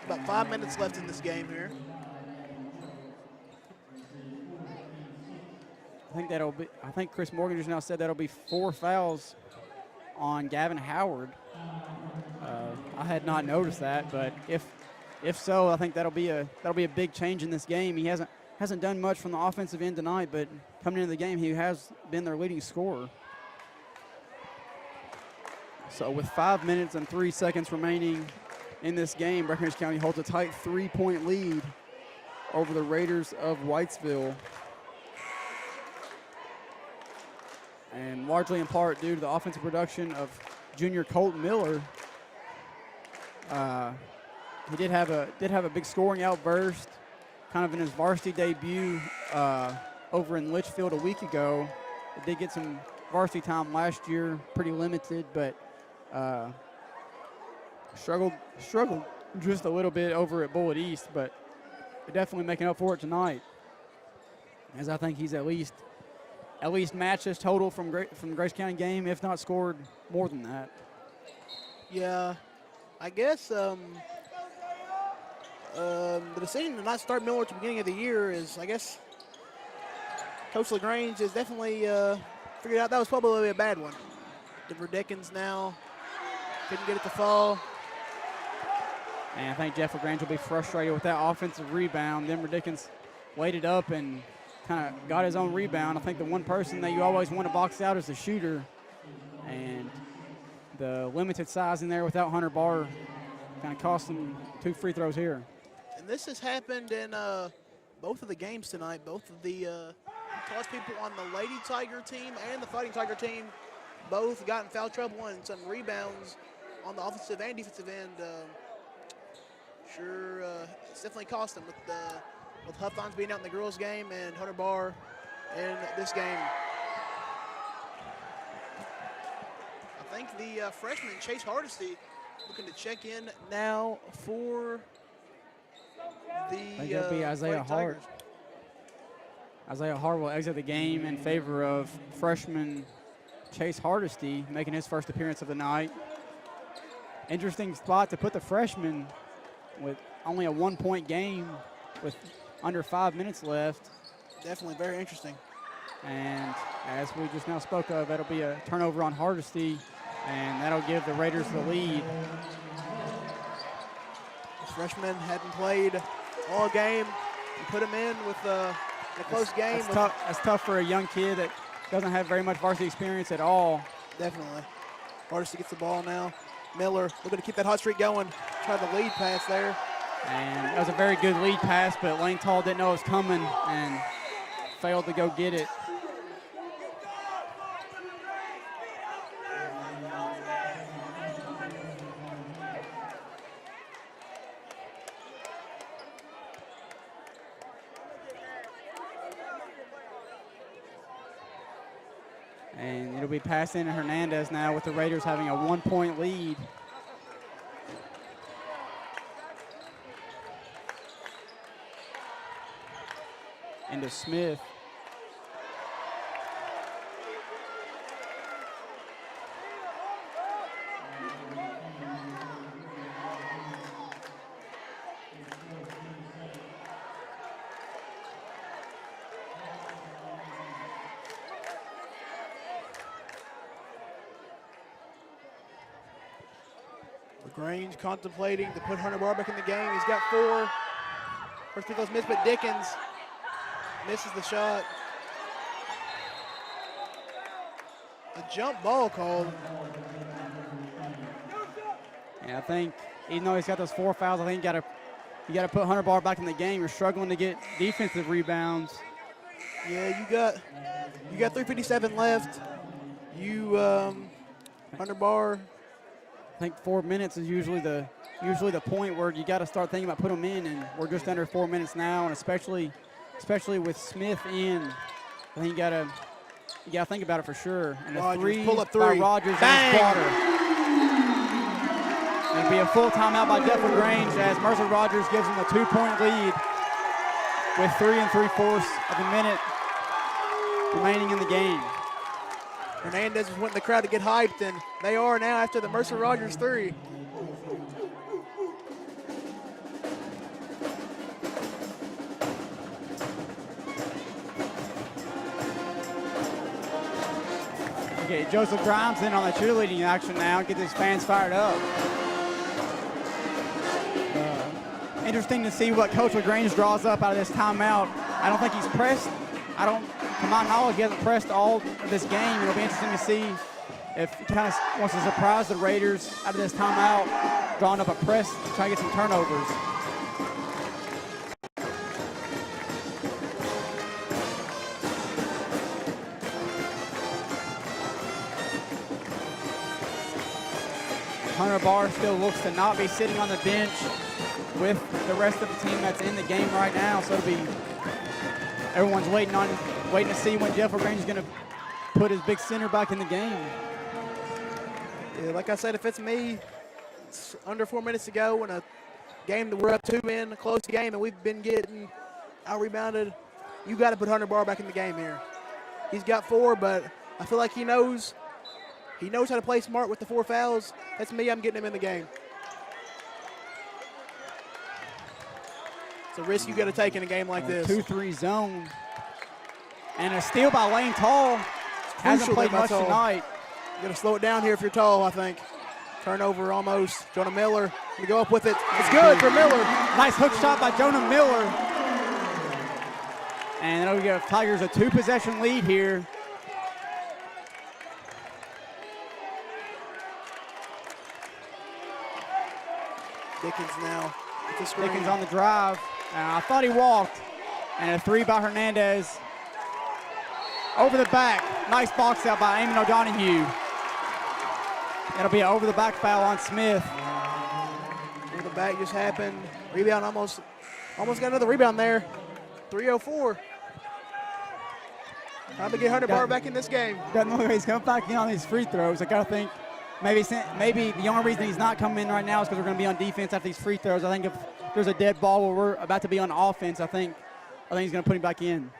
About 5 minutes left in this game here. I think Chris Morgan just now said that'll be 4 fouls on Gavin Howard. I had not noticed that, but if so, I think that'll be a big change in this game. He hasn't done much from the offensive end tonight, but coming into the game, he has been their leading scorer. So with 5 minutes and 3 seconds remaining in this game, Breckenridge County holds a tight 3-point lead over the Raiders of Whitesville. And largely in part due to the offensive production of junior Colton Miller. He did have a big scoring outburst, kind of in his varsity debut over in Litchfield a week ago. He did get some varsity time last year, pretty limited, but struggled just a little bit over at Bullitt East, but definitely making up for it tonight, as I think he's at least matched his total from the Grace County game, if not scored more than that. Yeah, I guess the decision to not start Miller at the beginning of the year is, I guess, Coach LaGrange has definitely figured out that was probably a bad one. Denver Dickens now couldn't get it to fall. And I think Jeff LaGrange will be frustrated with that offensive rebound. Denver Dickens waited up and kind of got his own rebound. I think the one person that you always want to box out is the shooter. And the limited size in there without Hunter Barr kind of cost them 2 free throws here. And this has happened in both of the games tonight. Both of the toss people on the Lady Tiger team and the Fighting Tiger team both got in foul trouble and some rebounds on the offensive and defensive end. It's definitely cost them with Huff Dons being out in the girls' game and Hunter Barr in this game. I think the freshman, Chase Hardesty, looking to check in now for the That'll be Isaiah Hart. Isaiah Hart will exit the game in favor of freshman Chase Hardesty, making his first appearance of the night. Interesting spot to put the freshman with only a 1-point game with under 5 minutes left. Definitely very interesting. And as we just now spoke of, that'll be a turnover on Hardesty, and that'll give the Raiders the lead. The freshman hadn't played all game. You put him in with a close game. That's tough for a young kid that doesn't have very much varsity experience at all. Definitely. Hardesty gets the ball now. Miller looking to keep that hot streak going. Tried the lead pass there. And that was a very good lead pass, but Lane Tall didn't know it was coming and failed to go get it. And it'll be passed in to Hernandez now with the Raiders having a 1-point lead. Into Smith. LaGrange contemplating to put Hunter Barr back in the game. He's got 4. First free throw's missed, but Dickens misses the shot. A jump ball called. Yeah, I think even though he's got those 4 fouls, I think you got to put Hunter Barr back in the game. You're struggling to get defensive rebounds. Yeah, you got 3:57 left. Hunter Barr. I think 4 minutes is usually the point where you got to start thinking about putting them in, and we're just under 4 minutes now, and especially with Smith in, I think you gotta think about it for sure. And Rogers, pull up three. By Rogers and quarter. It'll be a full timeout by Jeff LaGrange as Mercer Rogers gives him a 2-point lead with 3 3/4 of a minute remaining in the game. Hernandez was wanting the crowd to get hyped, and they are now after the Mercer Rogers 3. Okay, Joseph Grimes in on the cheerleading action now. Get his fans fired up. Interesting to see what Coach LaGrange draws up out of this timeout. I don't think he's pressed. To my knowledge, he hasn't pressed all of this game. It'll be interesting to see if he kind of wants to surprise the Raiders out of this timeout, drawing up a press to try to get some turnovers. Hunter Barr still looks to not be sitting on the bench with the rest of the team that's in the game right now. So it'll be everyone's waiting to see when Jeff LaGrange is going to put his big center back in the game. Yeah, like I said, if it's me, it's under 4 minutes to go in a game that we're up 2 in, a close game, and we've been getting out-rebounded. You got to put Hunter Barr back in the game here. He's got 4, but I feel like he knows how to play smart with the 4 fouls. That's me. I'm getting him in the game. It's a risk you got to take in a game like this. 2-3 zone. And a steal by Lane Tall. Hasn't played much tonight. You got to slow it down here if you're Tall, I think. Turnover almost. Jonah Miller going to go up with it. It's good for Miller. Nice hook shot by Jonah Miller. And that'll give Tigers a 2-possession lead here. Dickens now. It's a screen. Dickens on the drive. I thought he walked. And a three by Hernandez. Over the back. Nice box out by Eamon O'Donohue. That'll be an over the back foul on Smith. Over the back just happened. Rebound almost got another rebound there. 3:04. Time to get Hunter Barr back in this game. Doesn't look like he's coming back in on these free throws. I gotta think maybe the only reason he's not coming in right now is because we're gonna be on defense after these free throws. I think if there's a dead ball where we're about to be on offense, I think he's gonna put him back in.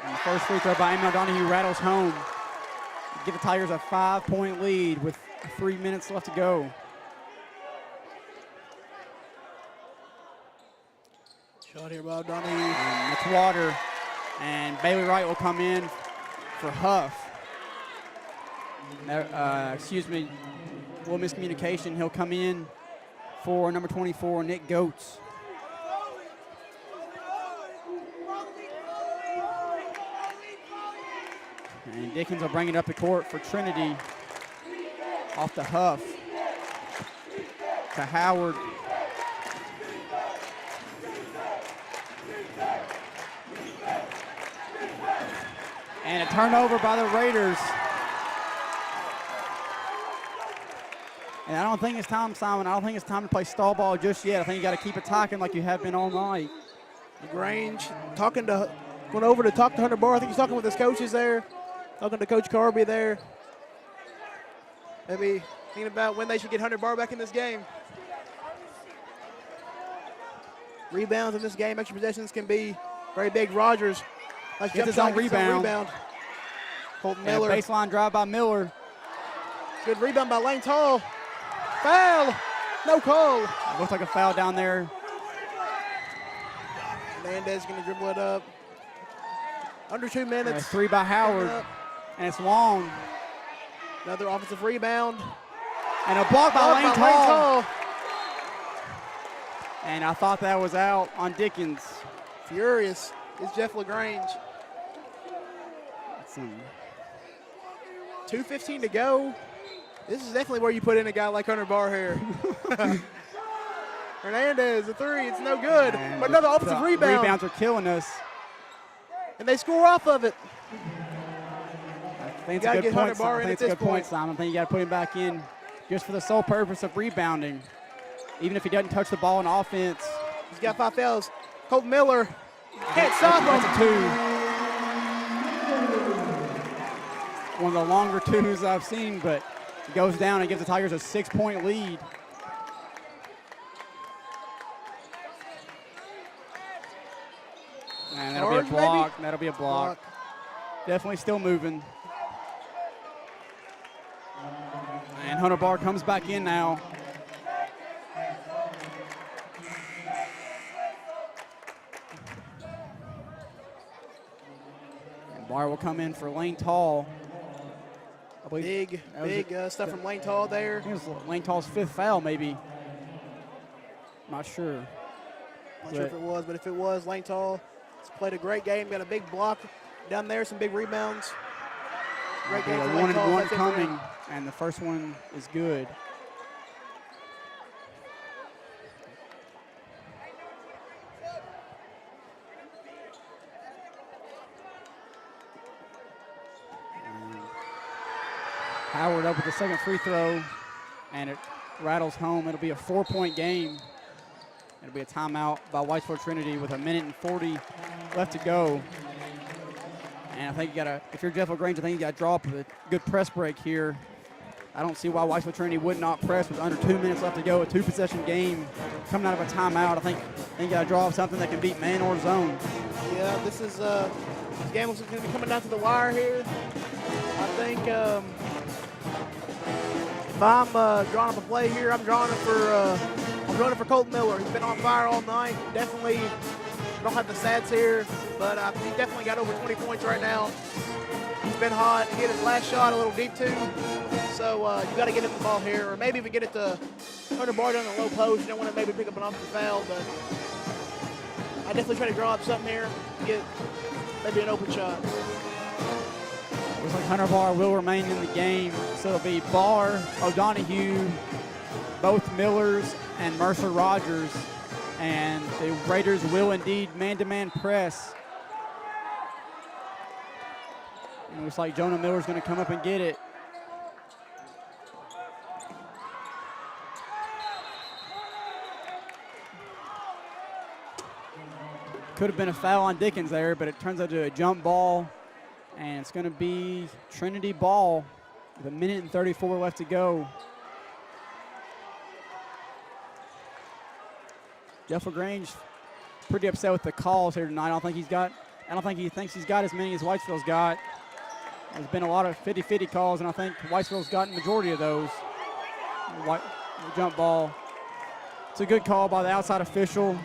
And the first free throw by Eamon O'Donohue rattles home. Give the Tigers a 5-point lead with 3 minutes left to go. Shot here by O'Donohue. And McWater and Bailey Wright will come in for Huff. Excuse me, little miscommunication. He'll come in for number 24, Nick Goetz. And Dickens will bring it up the court for Trinity. Off to Huff. To Howard. And a turnover by the Raiders. And I don't think it's time, Simon. I don't think it's time to play stall ball just yet. I think you got to keep attacking like you have been all night. LaGrange going over to talk to Hunter Barr. I think he's talking with his coaches there. Talking to Coach Carby there. Maybe thinking about when they should get Hunter Barr back in this game. Rebounds in this game, extra possessions can be very big. Rogers. Nice Gets his own rebound. Colton Miller. And a baseline drive by Miller. Good rebound by Lane Tall. Foul. No call. It looks like a foul down there. Hernandez going to dribble it up. Under 2 minutes. And a three by Howard. And it's long. Another offensive rebound. And a block by Lane Tall. And I thought that was out on Dickens. Furious is Jeff LaGrange. 2:15 to go. This is definitely where you put in a guy like Hunter Barr here. Hernandez, a three, it's no good. And but another offensive rebound. Rebounds are killing us. And they score off of it. I think it's a good point, Simon. I think it's a good point, Simon. I think you got to put him back in just for the sole purpose of rebounding. Even if he doesn't touch the ball in offense. He's got 5 fouls. Colton Miller can't stop him. That's a two. One of the longer twos I've seen, but it goes down and gives the Tigers a 6-point lead. And that'll be a block. Maybe? That'll be a block. Definitely still moving. And Hunter Barr comes back in now. And Barr will come in for Lane Tall. I believe Big stuff from Lane Tall there. I think it was Lane Tall's 5th foul, maybe. Not sure. Not sure if it was, but if it was, Lane Tall has played a great game. Got a big block down there, some big rebounds. Great game. A 1-and-1 coming, and the first one is good. Howard up with the second free throw, and it rattles home. It'll be a 4-point game. It'll be a timeout by Whitesville Trinity with 1:40 left to go. And I think you gotta, if you're Jeff LaGrange, I think you gotta draw up a good press break here. I don't see why Whitesville Trinity would not press with under 2 minutes left to go. A 2-possession game coming out of a timeout. I think you gotta draw up something that can beat man or zone. Yeah, this game is going to be coming down to the wire here. I think if I'm drawing up a play here, I'm drawing it for Colton Miller. He's been on fire all night. Definitely don't have the stats here, but he definitely got over 20 points right now. He's been hot. He hit his last shot a little deep too. So you got to get him the ball here, or maybe even get it to Hunter Barr down the low post. You don't want to maybe pick up an offensive foul, but I definitely try to draw up something here, get maybe an open shot. Was Looks like Hunter Barr will remain in the game. So it'll be Barr, O'Donohue, both Millers, and Mercer Rogers. And the Raiders will indeed man-to-man press. And it looks like Jonah Miller's going to come up and get it. Could have been a foul on Dickens there, but it turns out to a jump ball. And it's going to be Trinity ball with 1:34 left to go. Jeff LaGrange pretty upset with the calls here tonight. I don't think he thinks he's got as many as Whitesville's got. There's been a lot of 50-50 calls, and I think Whitesville's gotten the majority of those. Jump ball. It's a good call by the outside official.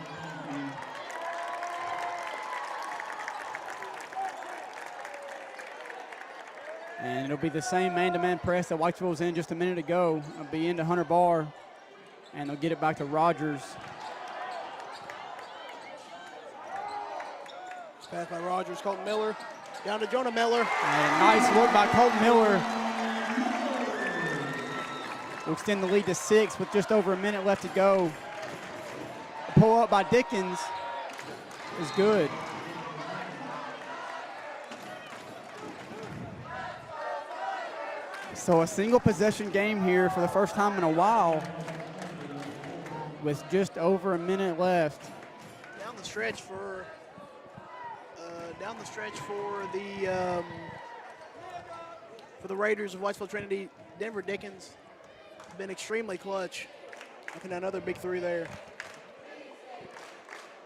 And it'll be the same man-to-man press that Whitesville was in just a minute ago. It'll be into Hunter Barr, and they'll get it back to Rogers. Pass by Rogers, Colton Miller, down to Jonah Miller. And a nice look by Colton Miller. Will extend the lead to 6 with just over a minute left to go. A pull up by Dickens is good. So a single possession game here for the first time in a while with just over a minute left. Down the stretch for the Raiders of Whitesville Trinity, Denver Dickens has been extremely clutch. Looking at another big three there.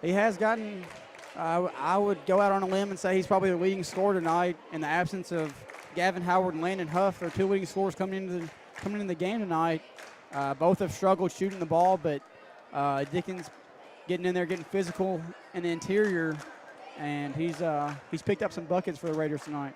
He has gotten, I would go out on a limb and say he's probably the leading scorer tonight in the absence of Gavin Howard and Landon Huff. They're two leading scorers coming into the game tonight. Both have struggled shooting the ball, but Dickens getting in there, getting physical in the interior, and he's picked up some buckets for the Raiders tonight.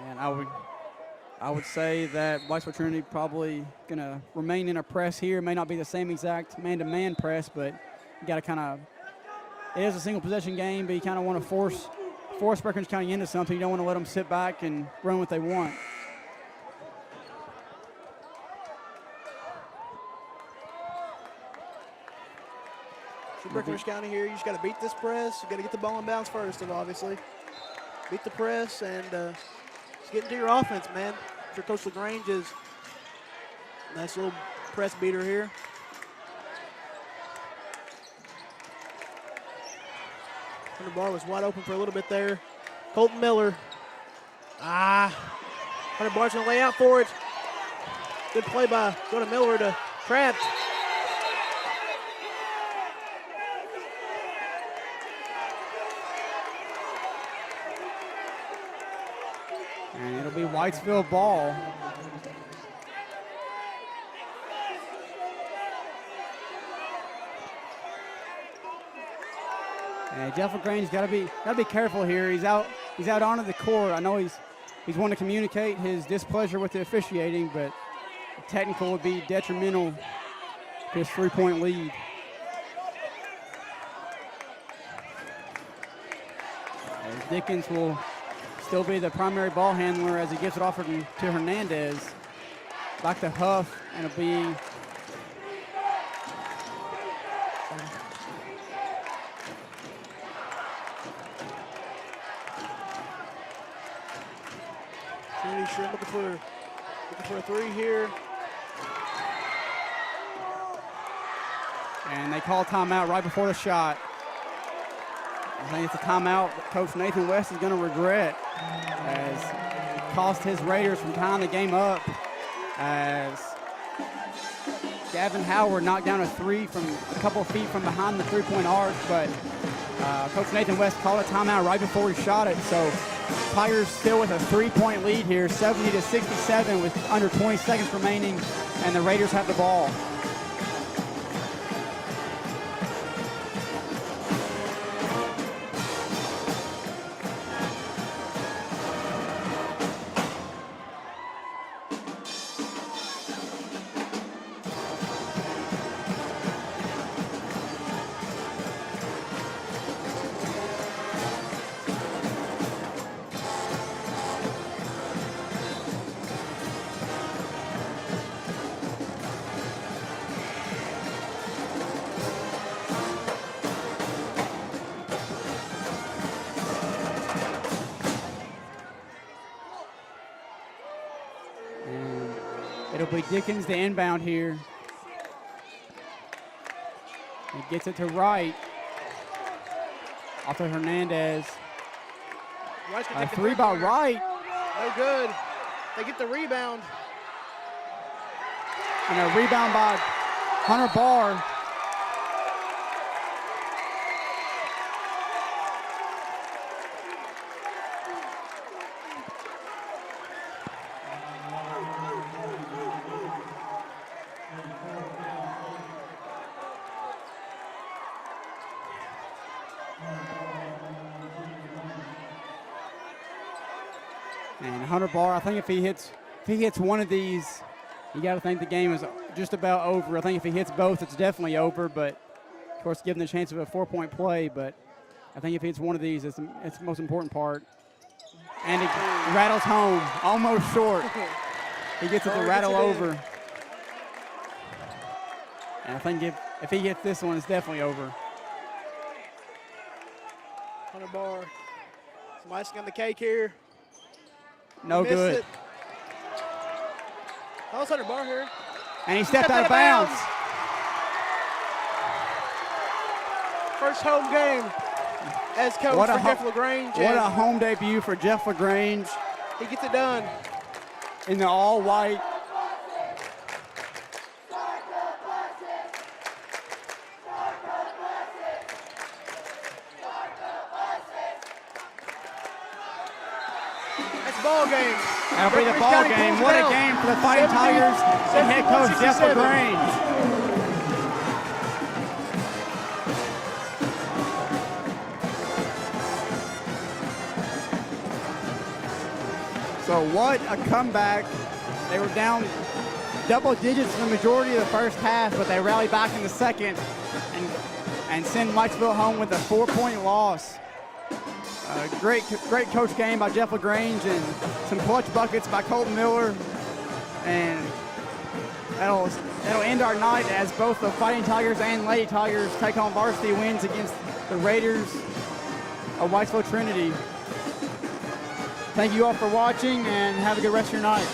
And I would say that Whitesville Trinity probably going to remain in a press here. It may not be the same exact man-to-man press, but you got to kind of, it is a single possession game, but you kind of want to force Breckinridge County into something. You don't want to let them sit back and run what they want. For Breckinridge County here, you just got to beat this press. You got to get the ball in bounds first, obviously. Beat the press and just get into your offense, man. For Coach LaGrange is nice little press beater here. Hunter Barr was wide open for a little bit there. Colton Miller. Hunter Barr's going to lay out for it. Good play by Jonah Miller to Trapped. And it'll be Whitesville ball. And Jeff LaGrange's got to be careful here. He's out onto the court. I know he's wanting to communicate his displeasure with the officiating, but technical would be detrimental to his 3-point lead. As Dickens will still be the primary ball handler as he gets it offered to Hernandez. Back to Huff, and it'll be Trinity Shrimp looking for a three here. And they call timeout right before the shot. I think it's a timeout that Coach Nathan West is going to regret, as it cost his Raiders from tying the game up, as Gavin Howard knocked down a three from a couple of feet from behind the three-point arc, but Coach Nathan West called a timeout right before he shot it. So Tigers still with a 3-point lead here, 70-67 with under 20 seconds remaining, and the Raiders have the ball. It'll be Dickens the inbound here. He gets it to Wright. Off to Hernandez. A three by Wright. No good. They get the rebound. And a rebound by Hunter Barr. And Hunter Barr, I think if he hits one of these, you got to think the game is just about over. I think if he hits both, it's definitely over. But of course, given the chance of a 4-point play. But I think if he hits one of these, it's the most important part. And he rattles home, almost short. He gets it to rattle over. And I think if he hits this one, it's definitely over. Hunter Barr, some icing on the cake here. No good. It. That was Hunter Barr here. And he stepped out of bounds. First home game as coach for Jeff LaGrange. What a home debut for Jeff LaGrange. He gets it done. In the all-white. Ball game. That'll be the ball game. What a game for the Fighting Tigers and head coach Jeff LaGrange. So what a comeback. They were down double digits for the majority of the first half, but they rallied back in the second and send Whitesville home with a 4-point loss. Great coach game by Jeff LaGrange and some clutch buckets by Colton Miller. And that'll end our night as both the Fighting Tigers and Lady Tigers take home varsity wins against the Raiders of Whitesville Trinity. Thank you all for watching and have a good rest of your night.